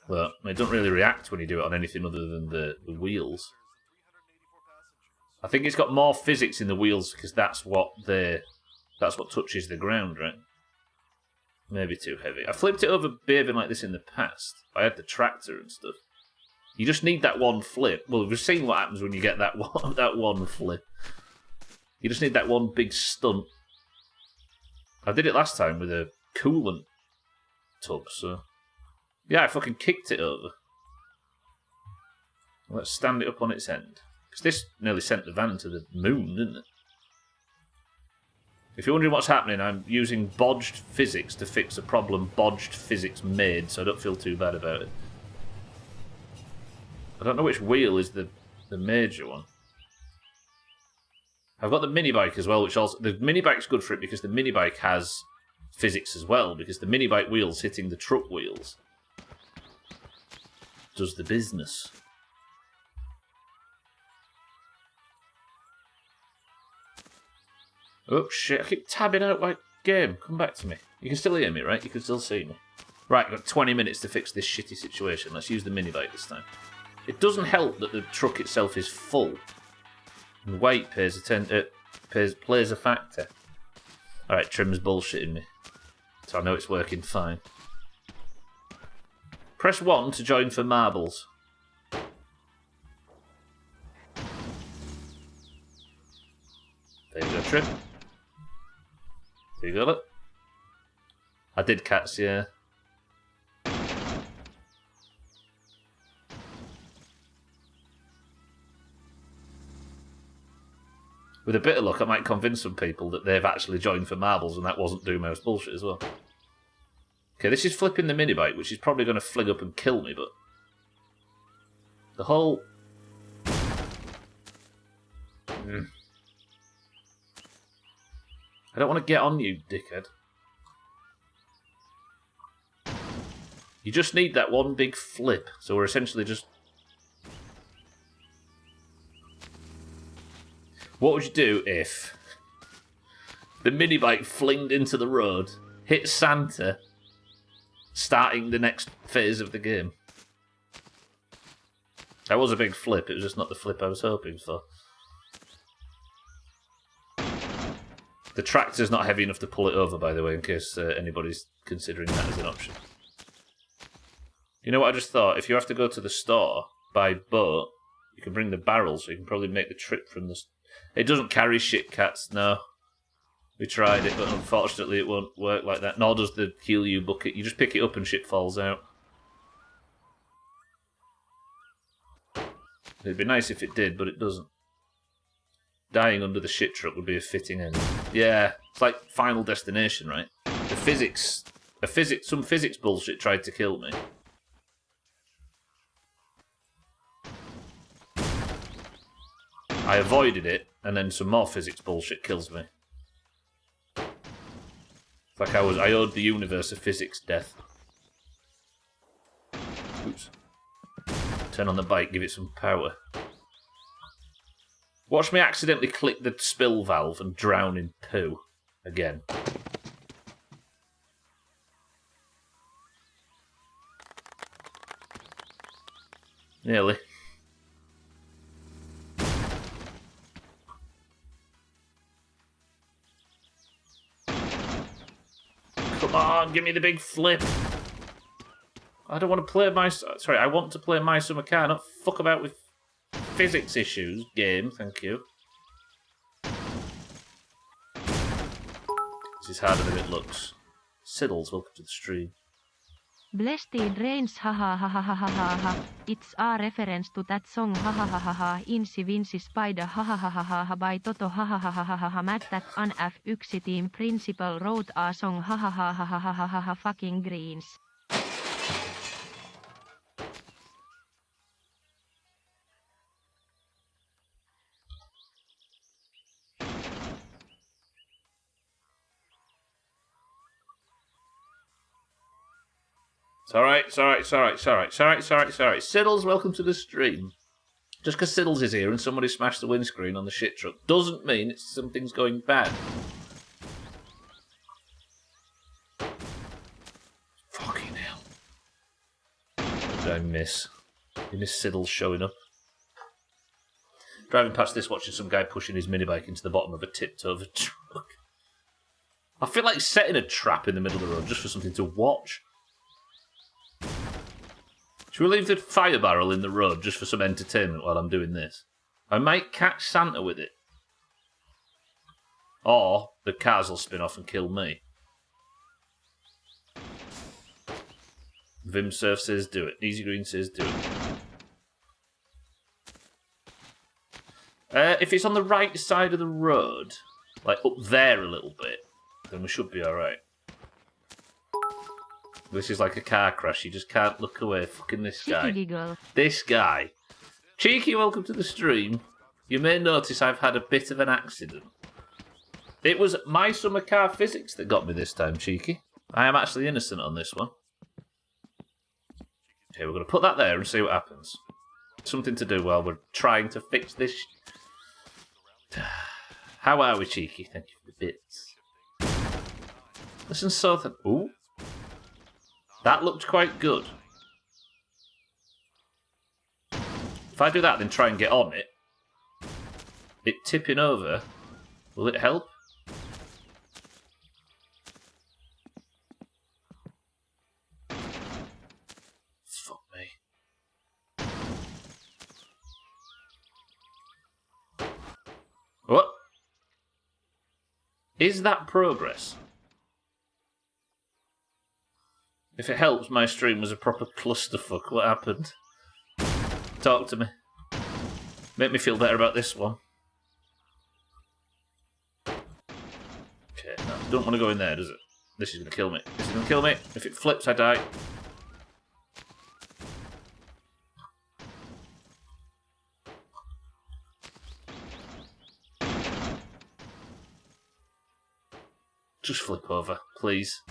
Well, it doesn't really react when you do it on anything other than the wheels. I think it's got more physics in the wheels because that's what touches the ground, right? Maybe too heavy. I flipped it over behaving like this in the past. I had the tractor and stuff. You just need that one flip. Well, we've seen what happens when you get that one flip. You just need that one big stunt. I did it last time with a coolant tub, so... Yeah, I fucking kicked it over. Let's stand it up on its end. Because this nearly sent the van to the moon, didn't it? If you're wondering what's happening, I'm using bodged physics to fix a problem bodged physics made, so I don't feel too bad about it. I don't know which wheel is the major one. I've got the mini bike as well, which also... The mini bike's good for it because the mini bike has physics as well, because the mini bike wheels hitting the truck wheels does the business. Oh shit, I keep tabbing out my game. Come back to me. You can still hear me, right? You can still see me. Right, I've got 20 minutes to fix this shitty situation. Let's use the mini bike this time. It doesn't help that the truck itself is full. And weight plays a factor. Alright, Trim's bullshitting me. So I know it's working fine. Press 1 to join for marbles. There you go, Trim. You got it? I did cats, yeah. With a bit of luck, I might convince some people that they've actually joined for marbles and that wasn't Doomhaus bullshit as well. Okay, this is flipping the minibike, which is probably going to fling up and kill me, but... The whole... I don't want to get on you, dickhead. You just need that one big flip, so we're essentially just... What would you do if the minibike flinged into the road, hit Santa, starting the next phase of the game? That was a big flip, it was just not the flip I was hoping for. The tractor's not heavy enough to pull it over, by the way, in case anybody's considering that as an option. You know what I just thought? If you have to go to the store by boat, you can bring the barrel, so you can probably make the trip from the... It doesn't carry shit cats, no. We tried it, but unfortunately it won't work like that. Nor does the Heal You bucket. You just pick it up and shit falls out. It'd be nice if it did, but it doesn't. Dying under the shit truck would be a fitting end. Yeah, it's like Final Destination, right? Some physics bullshit tried to kill me. I avoided it, and then some more physics bullshit kills me. It's like I owed the universe a physics death. Oops. Turn on the bike, give it some power. Watch me accidentally click the spill valve and drown in poo. Again. Nearly. Come on, give me the big flip. I don't want to play my... Sorry, I want to play My Summer Car, not fuck about with physics issues. Game, thank you. This is harder than it looks. Siddles, welcome to the stream. Blessed Drains ha ha ha ha ha ha ha ha. It's a reference to that song ha ha ha ha ha. Insi Vinci Spider ha ha ha ha ha ha by Toto ha ha ha ha ha ha ha. Matt that an F1 team principal wrote a song ha ha ha ha ha ha ha ha ha fucking greens. It's alright. Siddles, welcome to the stream. Just because Siddles is here and somebody smashed the windscreen on the shit truck doesn't mean something's going bad. Fucking hell. What did I miss? You missed Siddles showing up. Driving past this, watching some guy pushing his minibike into the bottom of a tipped-over truck. I feel like setting a trap in the middle of the road just for something to watch. Should we leave the fire barrel in the road just for some entertainment while I'm doing this? I might catch Santa with it. Or the cars will spin off and kill me. Vimsurf says do it. Easy Green says do it. If it's on the right side of the road, like up there a little bit, then we should be alright. This is like a car crash, you just can't look away. Fucking this guy. This guy. Cheeky, welcome to the stream. You may notice I've had a bit of an accident. It was My Summer Car Physics that got me this time, Cheeky. I am actually innocent on this one. Okay, we're going to put that there and see what happens. Something to do while we're trying to fix this. How are we, Cheeky? Thank you for the bits. Listen, Southern. Ooh. That looked quite good. If I do that, then try and get on it, it tipping over, will it help? Fuck me. What? Is that progress? If it helps, my stream was a proper clusterfuck. What happened? Talk to me. Make me feel better about this one. don't want to go in there, does it? This is going to kill me. This is going to kill me. If it flips, I die. Just flip over, please.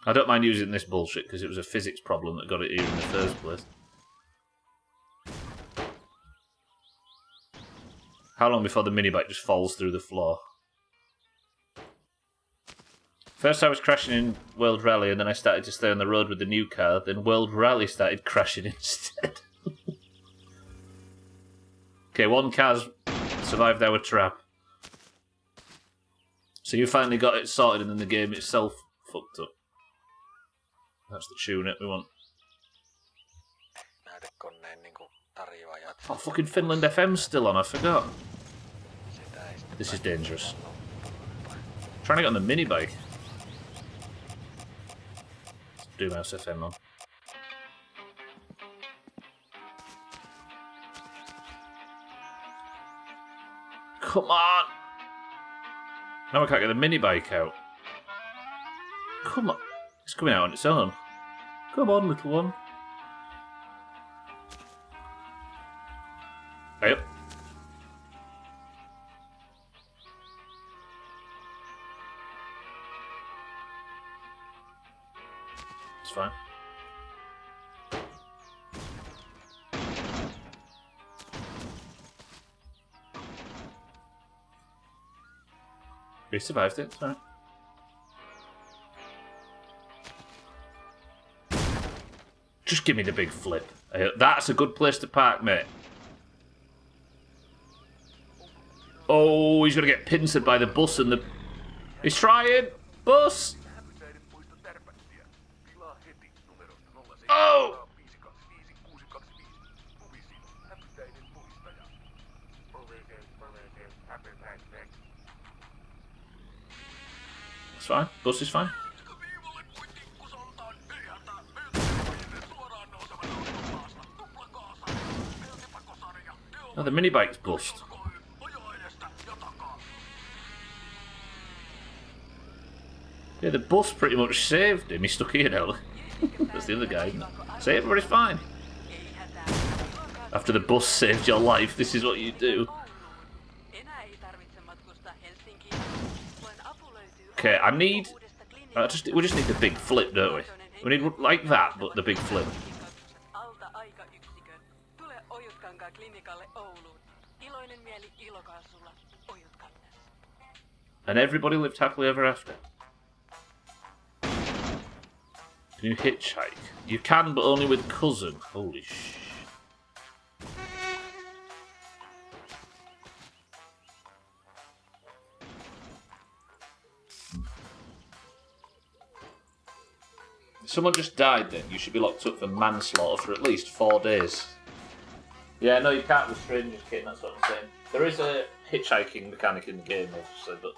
I don't mind using this bullshit because it was a physics problem that got it here in the first place. How long before the minibike just falls through the floor? First I was crashing in World Rally and then I started to stay on the road with the new car, then World Rally started crashing instead. Okay, one car's survived our trap. So you finally got it sorted and then the game itself fucked up. That's the tune it we want. Oh, fucking Finland FM's still on, I forgot. This is dangerous. Trying to get on the minibike. Doomhaus FM on. Come on! Now I can't get the minibike out. Come on. It's coming out on its own. Come on, little one. Hey up. It's fine. We survived it, it's alright. Just give me the big flip. That's a good place to park, mate. Oh, he's going to get pincered by the bus and the... He's trying! Bus! Oh! It's fine. Bus is fine. Oh, the minibike's bust. Yeah, the bus pretty much saved him. He's stuck here now. That's the other guy, isn't it? Say everybody's fine. After the bus saved your life, this is what you do. Okay, I need... we just need the big flip, don't we? We need like that, but the big flip. And everybody lived happily ever after. Can you hitchhike? You can, but only with cousin. Holy sh... Someone just died then. You should be locked up for manslaughter for at least 4 days. Yeah, no, you can't with strangers, kid, that's what I'm saying. There is a hitchhiking mechanic in the game, obviously, but...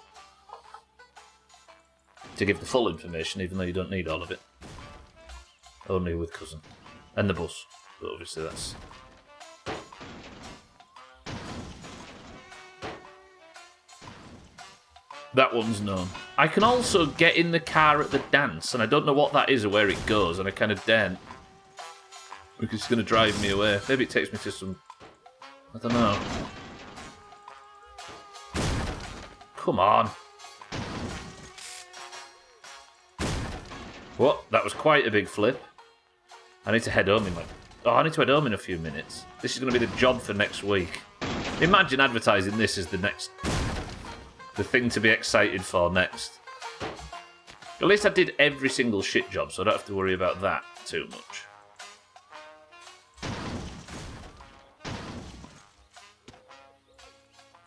to give the full information, even though you don't need all of it. Only with cousin. And the bus. But obviously that's... That one's known. I can also get in the car at the dance, and I don't know what that is or where it goes, and I kind of daren't. Because it's going to drive me away. Maybe it takes me to some... I don't know. Come on. What? That was quite a big flip. I need to head home in like... Oh, I need to head home in a few minutes. This is going to be the job for next week. Imagine advertising this as the next... the thing to be excited for next. At least I did every single shit job, so I don't have to worry about that too much.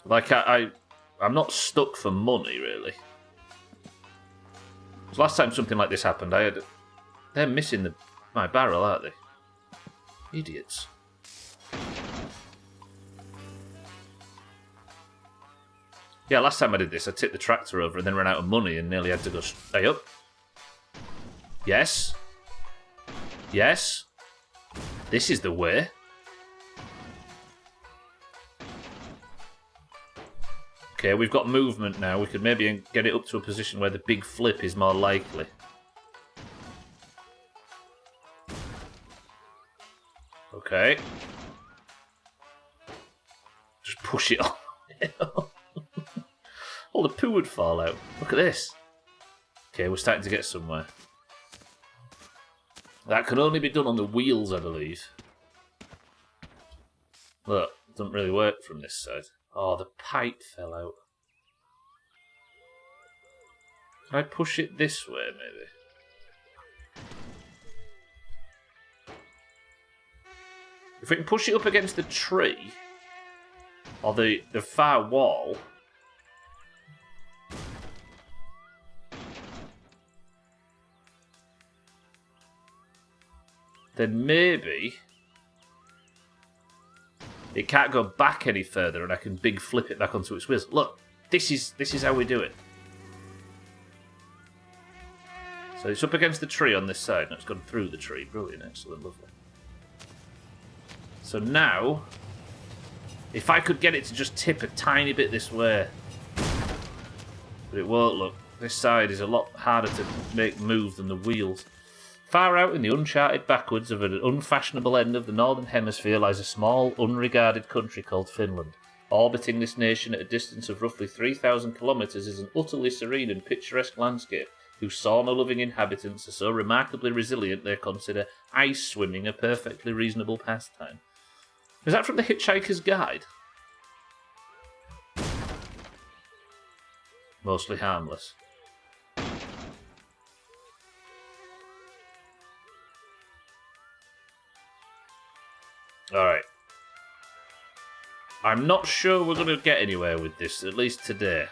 Like, I'm not stuck for money, really. Last time something like this happened, they're missing my barrel, aren't they? Idiots. Yeah, last time I did this, I tipped the tractor over and then ran out of money and nearly had to go stay up. Yes. Yes. This is the way. Okay, we've got movement now. We could maybe get it up to a position where the big flip is more likely. Okay. Just push it on. All the poo would fall out. Look at this. Okay, we're starting to get somewhere. That can only be done on the wheels, I believe. Look, it doesn't really work from this side. Oh, the pipe fell out. Can I push it this way, maybe? If we can push it up against the tree, or the far wall, then maybe it can't go back any further and I can big flip it back onto its wheels. Look, this is how we do it. So it's up against the tree on this side, and it's gone through the tree. Brilliant, excellent, lovely. So now, if I could get it to just tip a tiny bit this way, but it won't, look. This side is a lot harder to make move than the wheels. Far out in the uncharted backwards of an unfashionable end of the northern hemisphere lies a small, unregarded country called Finland. Orbiting this nation at a distance of roughly 3,000 kilometres is an utterly serene and picturesque landscape, whose sauna-loving inhabitants are so remarkably resilient they consider ice swimming a perfectly reasonable pastime. Is that from the Hitchhiker's Guide? Mostly harmless. Alright. I'm not sure we're going to get anywhere with this, at least today.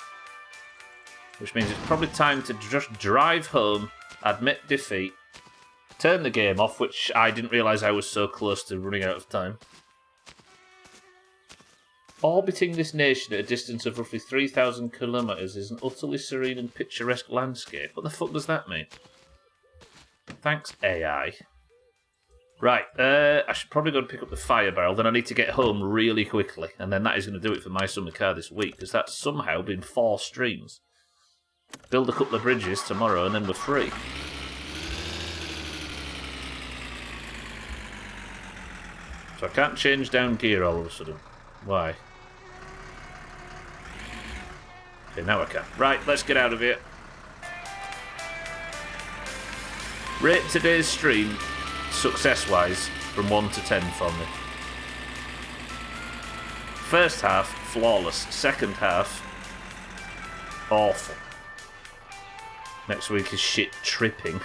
Which means it's probably time to just drive home, admit defeat, turn the game off, which I didn't realise I was so close to running out of time. Orbiting this nation at a distance of roughly 3,000 kilometres is an utterly serene and picturesque landscape. What the fuck does that mean? Thanks, AI. Right, I should probably go and pick up the fire barrel, then I need to get home really quickly, and then that is going to do it for my summer car this week, because that's somehow been 4 streams. Build a couple of bridges tomorrow, and then we're free. So I can't change down gear all of a sudden. Why? Okay, now I can. Right, let's get out of here. Rate today's stream, success-wise, from 1 to 10 for me. First half, flawless. Second half, awful. Next week is shit tripping.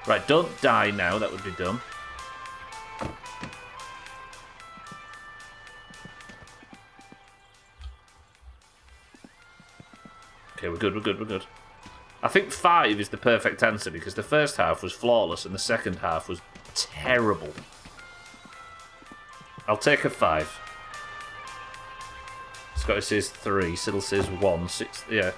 Right, don't die now, that would be dumb. Okay, we're good. I think 5 is the perfect answer because the first half was flawless and the second half was terrible. I'll take a 5. Scotty says 3, Siddle says 1, 6, yeah.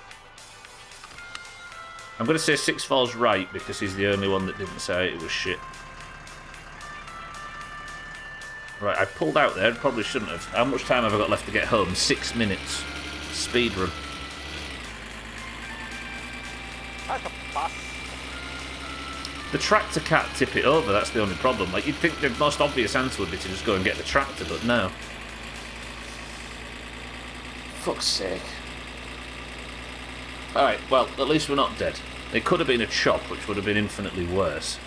I'm going to say 6 falls right because he's the only one that didn't say it was shit. Right, I pulled out there, probably shouldn't have. How much time have I got left to get home? 6 minutes. Speedrun. The tractor can't tip it over, that's the only problem. Like, you'd think the most obvious answer would be to just go and get the tractor, but no. Fuck's sake. Alright, well, at least we're not dead. It could have been a chop, which would have been infinitely worse.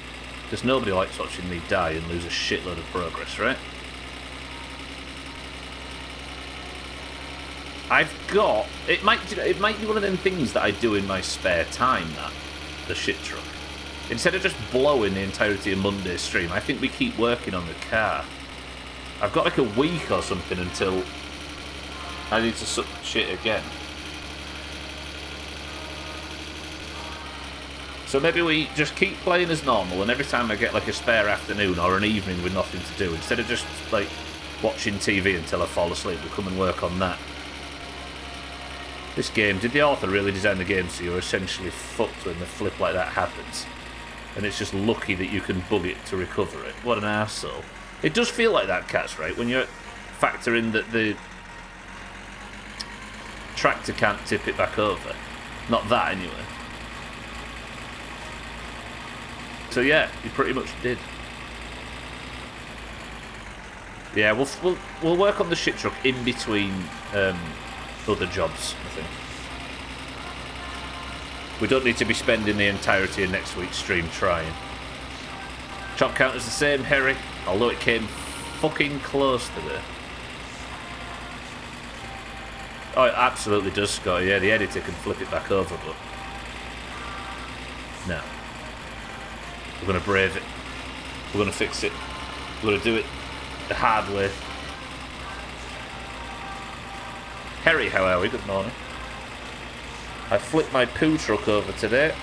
Because nobody likes watching me die and lose a shitload of progress, right? I've got... It might be one of them things that I do in my spare time, that. The shit truck. Instead of just blowing the entirety of Monday's stream, I think we keep working on the car. I've got like a week or something until I need to suck shit again. So maybe we just keep playing as normal, and every time I get like a spare afternoon or an evening with nothing to do, instead of just like watching TV until I fall asleep, we'll come and work on that. This game, did the author really design the game so you're essentially fucked when the flip like that happens? And it's just lucky that you can bug it to recover it. What an arsehole. It does feel like that, Cats, right? When you factor in that tractor can't tip it back over. Not that, anyway. So yeah, he pretty much did. Yeah, we'll work on the shit truck in between other jobs, I think. We don't need to be spending the entirety of next week's stream trying. Chop counter's the same, Harry, although it came fucking close today. Oh, it absolutely does, Scott. Yeah, the editor can flip it back over, but no. We're going to brave it. We're going to fix it. We're going to do it the hard way. Harry, how are we? Good morning. I flipped my poo truck over today.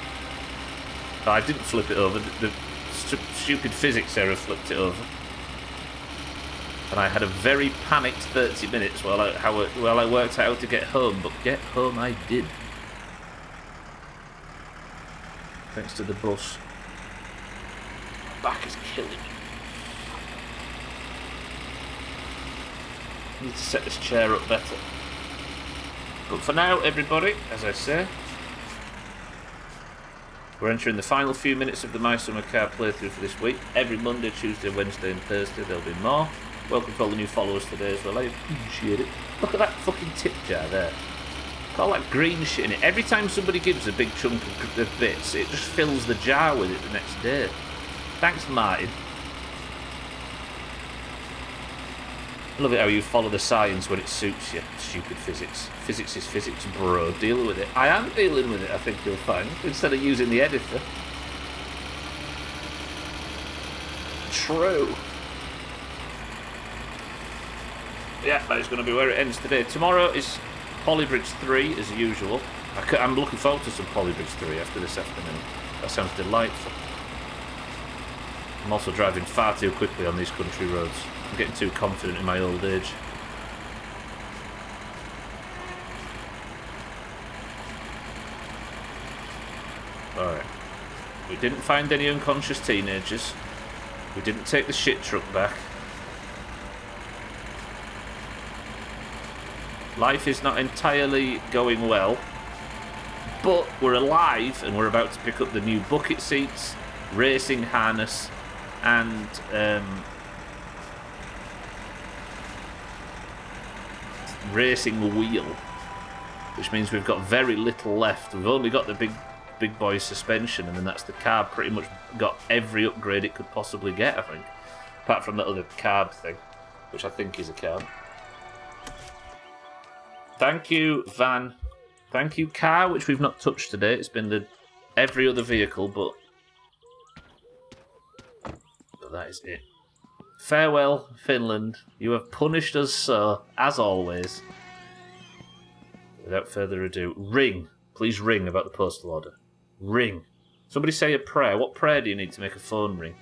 No, I didn't flip it over. The stupid physics error flipped it over. And I had a very panicked 30 minutes while I worked out how to get home, but get home I did. Thanks to the bus. My back is killing me. I need to set this chair up better. But for now, everybody, as I say, we're entering the final few minutes of the My Summer Car playthrough for this week. Every Monday, Tuesday, Wednesday and Thursday there'll be more. Welcome to all the new followers today as well. I appreciate it. Look at that fucking tip jar there. Got all that green shit in it. Every time somebody gives a big chunk of bits, it just fills the jar with it the next day. Thanks, Martin. I love it how you follow the science when it suits you. Stupid physics. Physics is physics, bro. Deal with it. I am dealing with it, I think you'll find, instead of using the editor. True. Yeah, that is going to be where it ends today. Tomorrow is Polybridge 3, as usual. I'm looking forward to some Polybridge 3 after this afternoon. That sounds delightful. I'm also driving far too quickly on these country roads. I'm getting too confident in my old age. Alright. We didn't find any unconscious teenagers. We didn't take the shit truck back. Life is not entirely going well. But we're alive and we're about to pick up the new bucket seats, racing harness, and racing wheel, which means we've got very little left. We've only got the big boy suspension, and then that's the car pretty much got every upgrade it could possibly get, I think, apart from that other carb thing, which I think is a carb. Thank you, van. Thank you, car, which we've not touched today. It's been every other vehicle, but that is it. Farewell, Finland. You have punished us so, as always. Without further ado, ring. Please ring about the postal order. Ring. Somebody say a prayer. What prayer do you need to make a phone ring?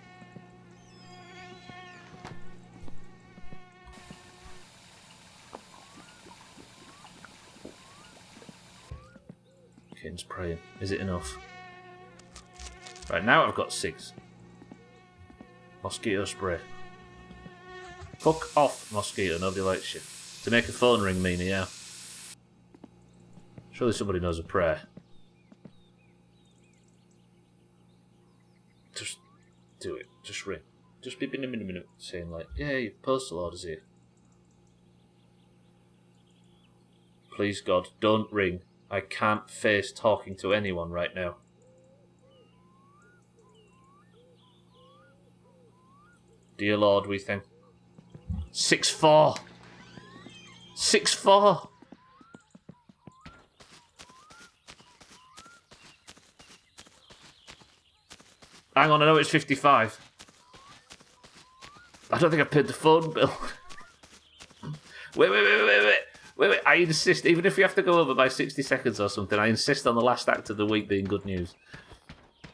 Kane's praying. Is it enough? Right, now I've got 6. Mosquito spray. Fuck off, mosquito. Nobody likes you. To make a phone ring, Mina, yeah. Surely somebody knows a prayer. Just do it. Just ring. Just be in a minute saying like, yeah, your postal order's here. Please, God, don't ring. I can't face talking to anyone right now. Dear Lord, we thank... 6-4! 6-4! Hang on, I know it's 55. I don't think I paid the phone bill. Wait, I insist, even if we have to go over by 60 seconds or something, I insist on the last act of the week being good news.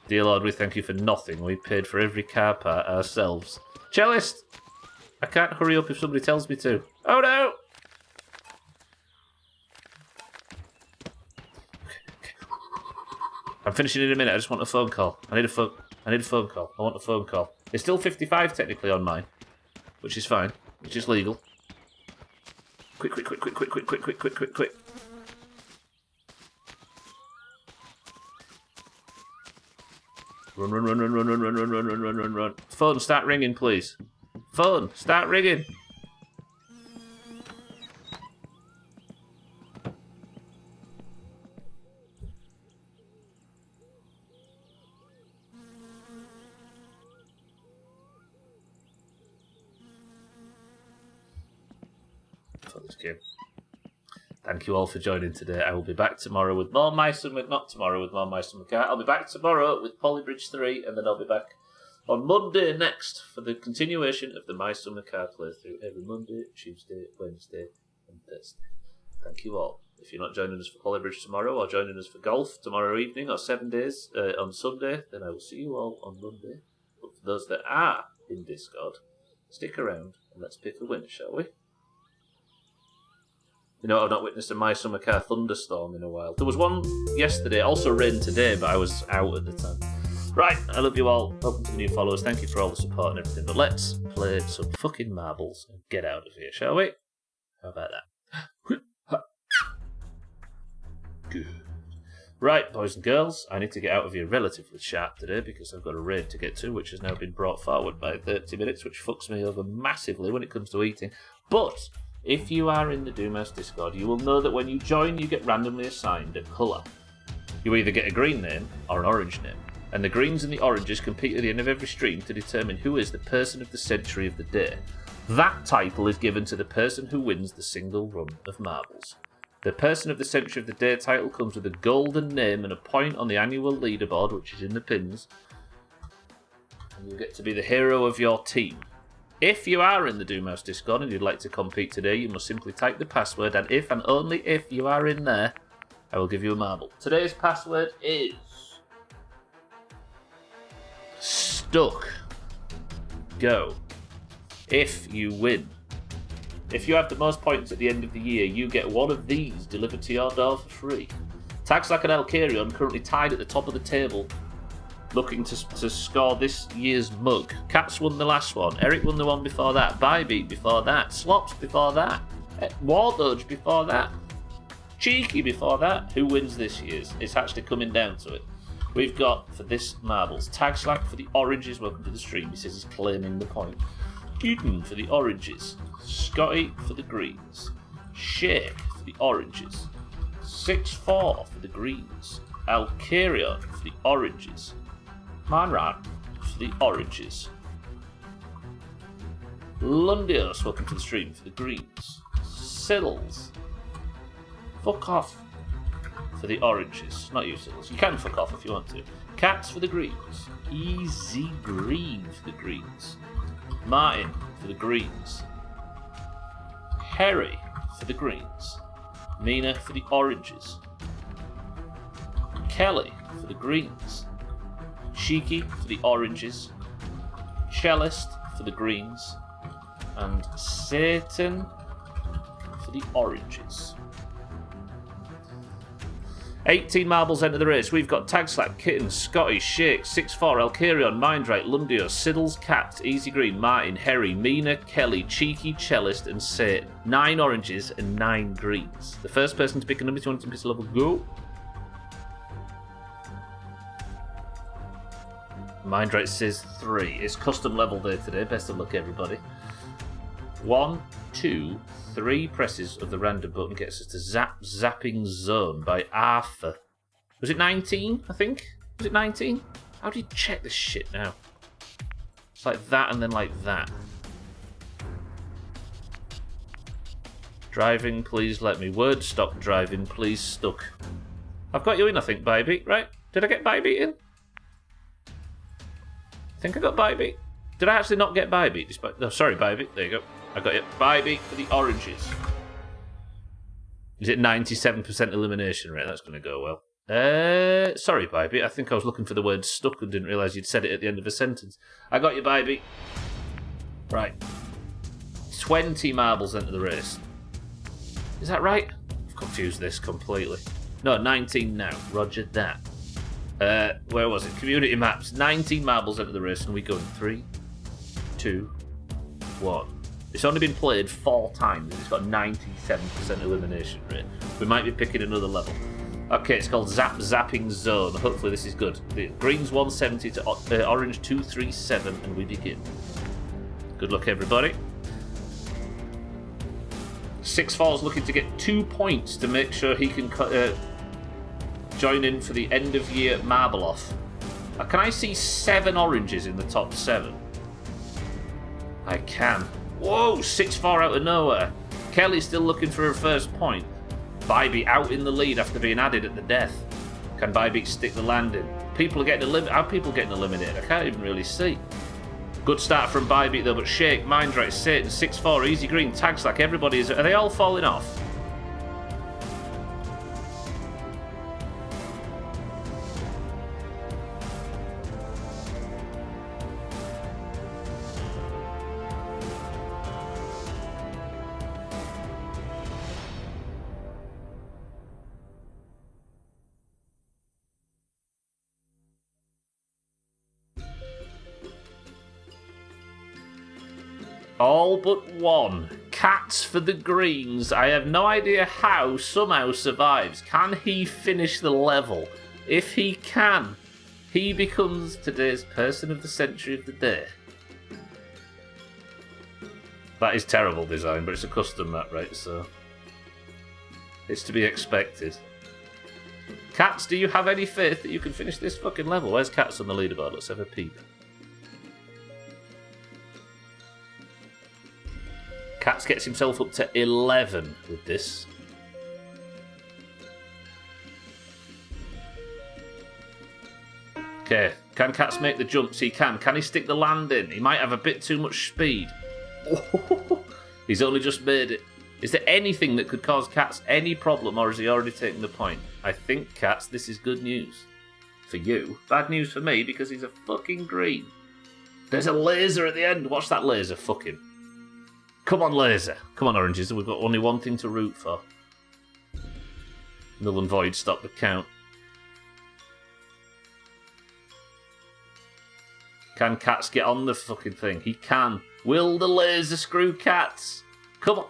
Dear Lord, we thank you for nothing. We paid for every car part ourselves. Cellist! I can't hurry up if somebody tells me to. Oh no! I'm finishing in a minute. I just want a phone call. I need a phone call. I want a phone call. It's still 55 technically on mine, which is fine, which is legal. Quick. Run, run, run, run, run, run, run, run, run, run, run, run, run. Phone, start ringing, please. Phone, start ringing. For this game. Thank you all for joining today. I will be back tomorrow with more not tomorrow with more Mice and Car. I'll be back tomorrow with Polybridge 3, and then I'll be back on Monday next for the continuation of the Mice and Car playthrough every Monday, Tuesday, Wednesday, and Thursday. Thank you all. If you're not joining us for Polybridge tomorrow, or joining us for golf tomorrow evening, or 7 days on Sunday, then I will see you all on Monday. But for those that are in Discord, stick around and let's pick a winner, shall we? You know, I've not witnessed a My Summer Car thunderstorm in a while. There was one yesterday, also rain today, but I was out at the time. Right, I love you all. Welcome to the new followers. Thank you for all the support and everything. But let's play some fucking marbles and get out of here, shall we? How about that? Good. Right, boys and girls, I need to get out of here relatively sharp today because I've got a raid to get to, which has now been brought forward by 30 minutes, which fucks me over massively when it comes to eating. But if you are in the Doomhaus Discord, you will know that when you join, you get randomly assigned a colour. You either get a green name or an orange name, and the greens and the oranges compete at the end of every stream to determine who is the person of the century of the day. That title is given to the person who wins the single run of marbles. The person of the century of the day title comes with a golden name and a point on the annual leaderboard, which is in the pins, and you get to be the hero of your team. If you are in the Doomhaus Discord and you'd like to compete today, you must simply type the password, and if and only if you are in there, I will give you a marble. Today's password is stuck. Go. If you win. If you have the most points at the end of the year, you get one of these delivered to your door for free. Taxlack and Alkarion currently tied at the top of the table, looking to score this year's mug. Cats won the last one. Eric won the one before that. Bybeat before that. Slops before that. Wardoge before that. Cheeky before that. Who wins this year's? It's actually coming down to it. We've got, for this marbles, Tagslack for the oranges. Welcome to the stream. He says he's claiming the point. Eden for the oranges. Scotty for the greens. Shake for the oranges. 6-4 for the greens. Alkarion for the oranges. Manrat for the oranges. Lundios, welcome to the stream, for the greens. Sills, fuck off for the oranges. Not you, Sills. You can fuck off if you want to. Cats for the greens. Easy green for the greens. Martin for the greens. Harry for the greens. Mina for the oranges. Kelly for the greens. Cheeky for the oranges. Cellist for the greens. And Satan for the oranges. 18 marbles enter the race. We've got Tagslap, Kitten, Scotty, Shake, 6-4, Alkarion, Mindrate, Lundio, Siddles, Cat, Easy Green, Martin, Harry, Mina, Kelly, Cheeky, Cellist, and Satan. 9 oranges and 9 greens. The first person to pick a number 200 pistol level, go. Mindrate says 3. It's custom level day today. Best of luck, everybody. 1, 2, 3 presses of the random button gets us to Zapping Zone by Arthur. Was it 19, I think? Was it 19? How do you check this shit now? It's like that and then like that. Driving, please let me. Word stop driving, please stuck. I've got you in, I think, Bybeat, right? Did I get Bybeat in? I think I got Bybeat. Did I actually not get Bybeat? Despite... No, sorry, Bybeat. There you go. I got it. Bybeat for the oranges. Is it 97% elimination rate? That's going to go well. Sorry, Bybeat. I think I was looking for the word stuck and didn't realise you'd said it at the end of a sentence. I got you, Bybeat. Right. 20 marbles enter the race. Is that right? I've confused this completely. No, 19 now. Roger that. Where was it? Community maps. 19 marbles enter the race, and we go in 3, 2, 1. It's only been played 4 times, and it's got 97% elimination rate. We might be picking another level. Okay, it's called Zapping Zone. Hopefully this is good. The green's 170 to orange 237, and we begin. Good luck, everybody. 6-4's looking to get 2 points to make sure he can join in for the end of year marble off. Can I see 7 oranges in the top 7? I can. Whoa, 6-4 out of nowhere. Kelly's still looking for her first point. Bybee out in the lead after being added at the death. Can Bybee stick the landing? People are getting eliminated. How are people getting eliminated? I can't even really see. Good start from Bybee though, but Shake, Mindright, Satan, 6-4, Easy Green, Tags like everybody is. Are they all falling off? All but one. Cats for the greens. I have no idea how somehow survives. Can he finish the level? If he can, he becomes today's person of the century of the day. That is terrible design, but it's a custom map, right? So it's to be expected. Cats, do you have any faith that you can finish this fucking level? Where's Cats on the leaderboard? Let's have a peep. Cats gets himself up to 11 with this. Okay, can Cats make the jumps? He can. Can he stick the landing? He might have a bit too much speed. Oh, he's only just made it. Is there anything that could cause Cats any problem, or has he already taken the point? I think, Cats, this is good news. For you. Bad news for me, because he's a fucking green. There's a laser at the end. Watch that laser fucking. Come on, laser. Come on, oranges. We've got only one thing to root for. Null and void stop the count. Can Cats get on the fucking thing? He can. Will the laser screw Cats? Come on.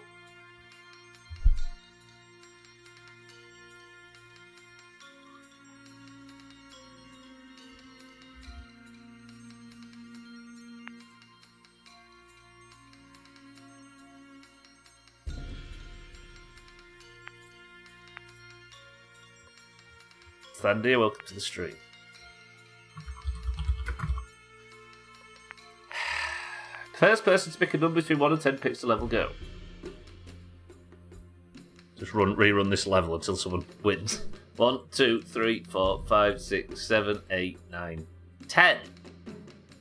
Thandia, welcome to the stream. First person to pick a number between 1 and 10 picks the level, go. Just rerun this level until someone wins. 1, 2, 3, 4, 5, 6, 7, 8, 9, 10.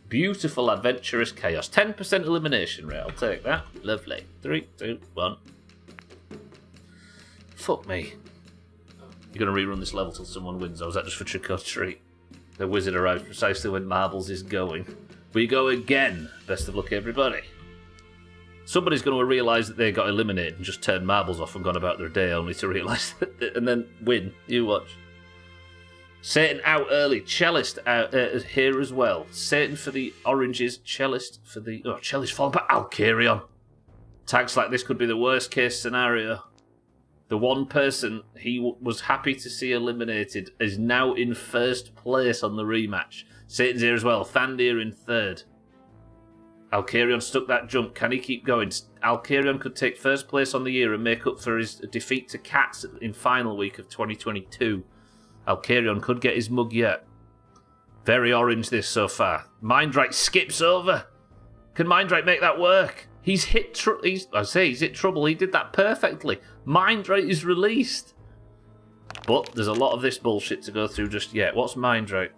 Beautiful adventurous chaos. 10% elimination rate, I'll take that. Lovely. 3, 2, 1. Fuck me. You're going to rerun this level till someone wins, or is that just for trick or treat? The wizard arrives precisely when Marbles is going. We go again. Best of luck, everybody. Somebody's going to realise that they got eliminated and just turned Marbles off and gone about their day, only to realise that, and then win. You watch. Satan out early. Cellist out here as well. Satan for the oranges. Cellist for the... Oh, Cellist falling back. Alcarion. Tags like this could be the worst case scenario. The one person he was happy to see eliminated is now in first place on the rematch. Satan's here as well. Thandir in third. Alcarion stuck that jump. Can he keep going? Alcarion could take first place on the year and make up for his defeat to Cats in final week of 2022. Alcarion could get his mug yet. Very orange this so far. Mindright skips over. Can Mindright make that work? He's hit he's hit trouble. He did that perfectly. Mindright is released. But there's a lot of this bullshit to go through just yet. What's Mindright?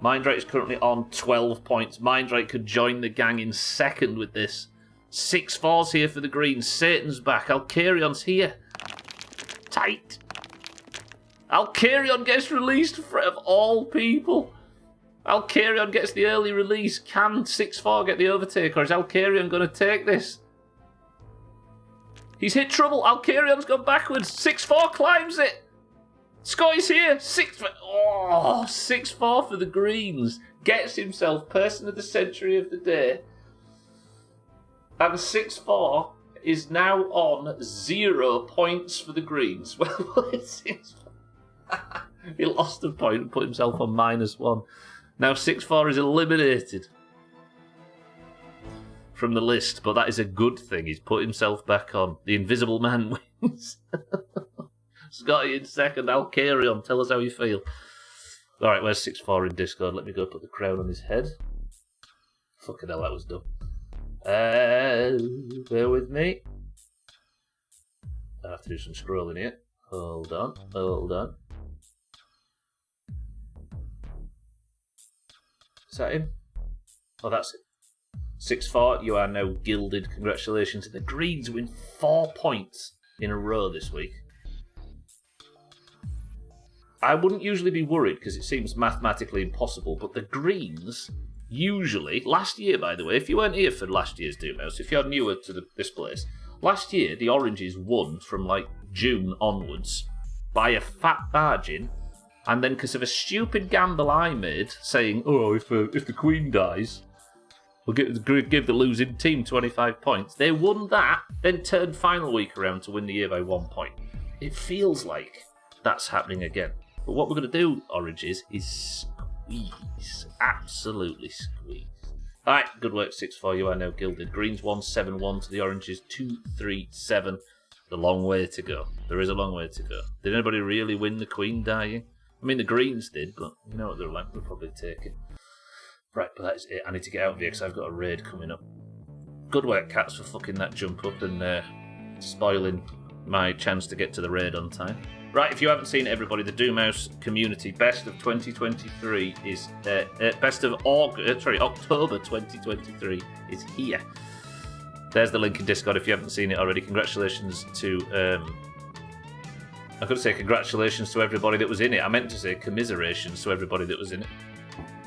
Mindright is currently on 12 points. Mindright could join the gang in second with this. 6-4's here for the Greens. Satan's back. Alcarion's here. Tight. Alcarion gets released of all people. Alcarion gets the early release. Can 6-4 get the overtake, or is Alcarion going to take this? He's hit trouble. Alcarion's gone backwards. 6-4 climbs it. Scotty's here. 6-4 for the Greens. Gets himself person of the century of the day. And 6-4 is now on 0 points for the Greens. Well, he lost a point and put himself on -1. Now 6-4 is eliminated from the list, but that is a good thing. He's put himself back on. The Invisible Man wins. Scotty in second. I'll carry on. Tell us how you feel. All right, where's 6-4 in Discord? Let me go put the crown on his head. Fucking hell, that was dumb. Bear with me. I have to do some scrolling here. Hold on. Is that him? Oh, that's it. 6-4, you are now gilded. Congratulations. The Greens win 4 points in a row this week. I wouldn't usually be worried because it seems mathematically impossible, but the Greens usually, last year by the way, if you weren't here for last year's Doomhaus, if you're newer to this place, last year the Oranges won from like June onwards by a fat margin, and then because of a stupid gamble I made saying, oh, if the Queen dies, we'll give the losing team 25 points. They won that, then turned final week around to win the year by 1 point. It feels like that's happening again. But what we're going to do, Oranges, is squeeze. Absolutely squeeze. Alright, good work, 6-4. You are now gilded. Greens 1-7-1 to the Oranges 2-3-7. A long way to go. There is a long way to go. Did anybody really win the Queen dying? I mean, the Greens did, but you know what they're like. They'll probably take it. Right, but that is it. I need to get out of here because I've got a raid coming up. Good work, Cats, for fucking that jump up and spoiling my chance to get to the raid on time. Right, if you haven't seen it, everybody, the Doomhaus community best of 2023 is best of October 2023 is here. There's the link in Discord if you haven't seen it already. Congratulations to I could say congratulations to everybody that was in it. I meant to say commiserations to everybody that was in it,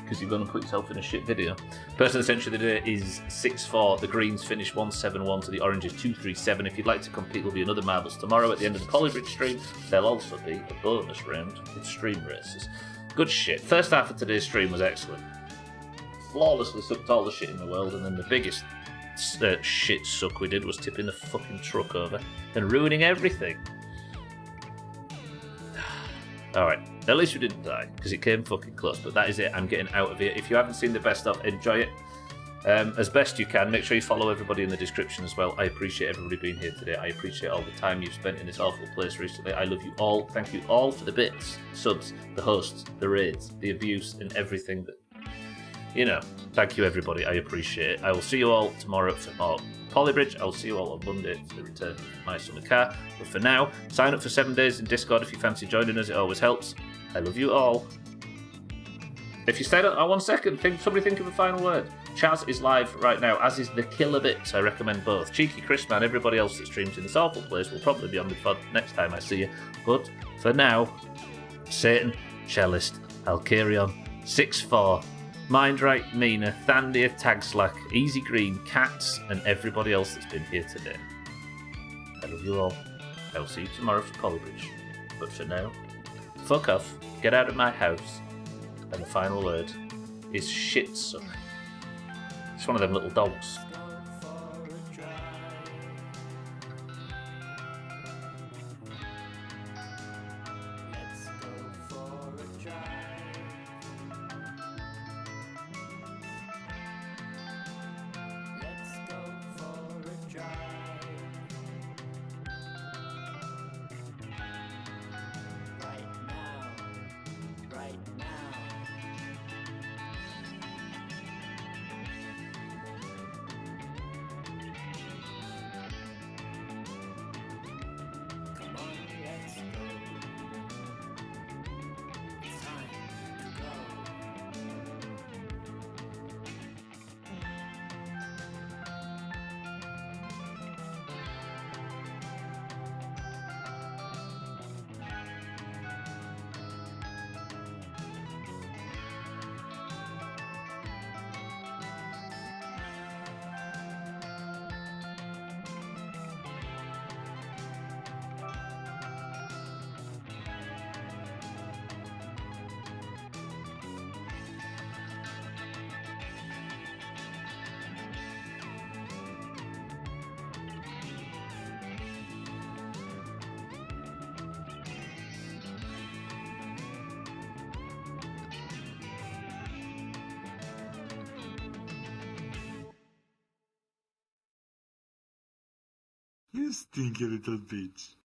because you're going to put yourself in a shit video. Person of the century of the day is 6-4. The Greens finish 1-7-1 to the Oranges 2-3-7. If you'd like to compete, there'll be another marbles tomorrow at the end of the Polybridge stream. There'll also be a bonus round in stream races. Good shit. First half of today's stream was excellent. Flawlessly sucked all the shit in the world, and then the biggest shit suck we did was tipping the fucking truck over and ruining everything. Alright, at least we didn't die, because it came fucking close, but that is it. I'm getting out of here. If you haven't seen the best of, enjoy it as best you can. Make sure you follow everybody in the description as well. I appreciate everybody being here today. I appreciate all the time you've spent in this awful place recently. I love you all. Thank you all for the bits, subs, the hosts, the raids, the abuse, and everything that, you know. Thank you, everybody. I appreciate it. I will see you all tomorrow for more Polybridge. I'll see you all on Monday for the return of my summer car. But for now, sign up for 7 days in Discord if you fancy joining us. It always helps. I love you all. If you stayed on 1 second, somebody think of a final word. Chaz is live right now, as is the Killer Bits. I recommend both. Cheeky Chris Man, everybody else that streams in this awful place will probably be on the pod next time I see you. But for now, Satan, Cellist, Alkarion, 6-4. Mindright, Mina, Thandia, Tagslack, Easy Green, Cats, and everybody else that's been here today. I love you all. I will see you tomorrow for Polybridge. But for now, fuck off, get out of my house, and the final word is shit suck. It's one of them little dogs. You stinky little bitch.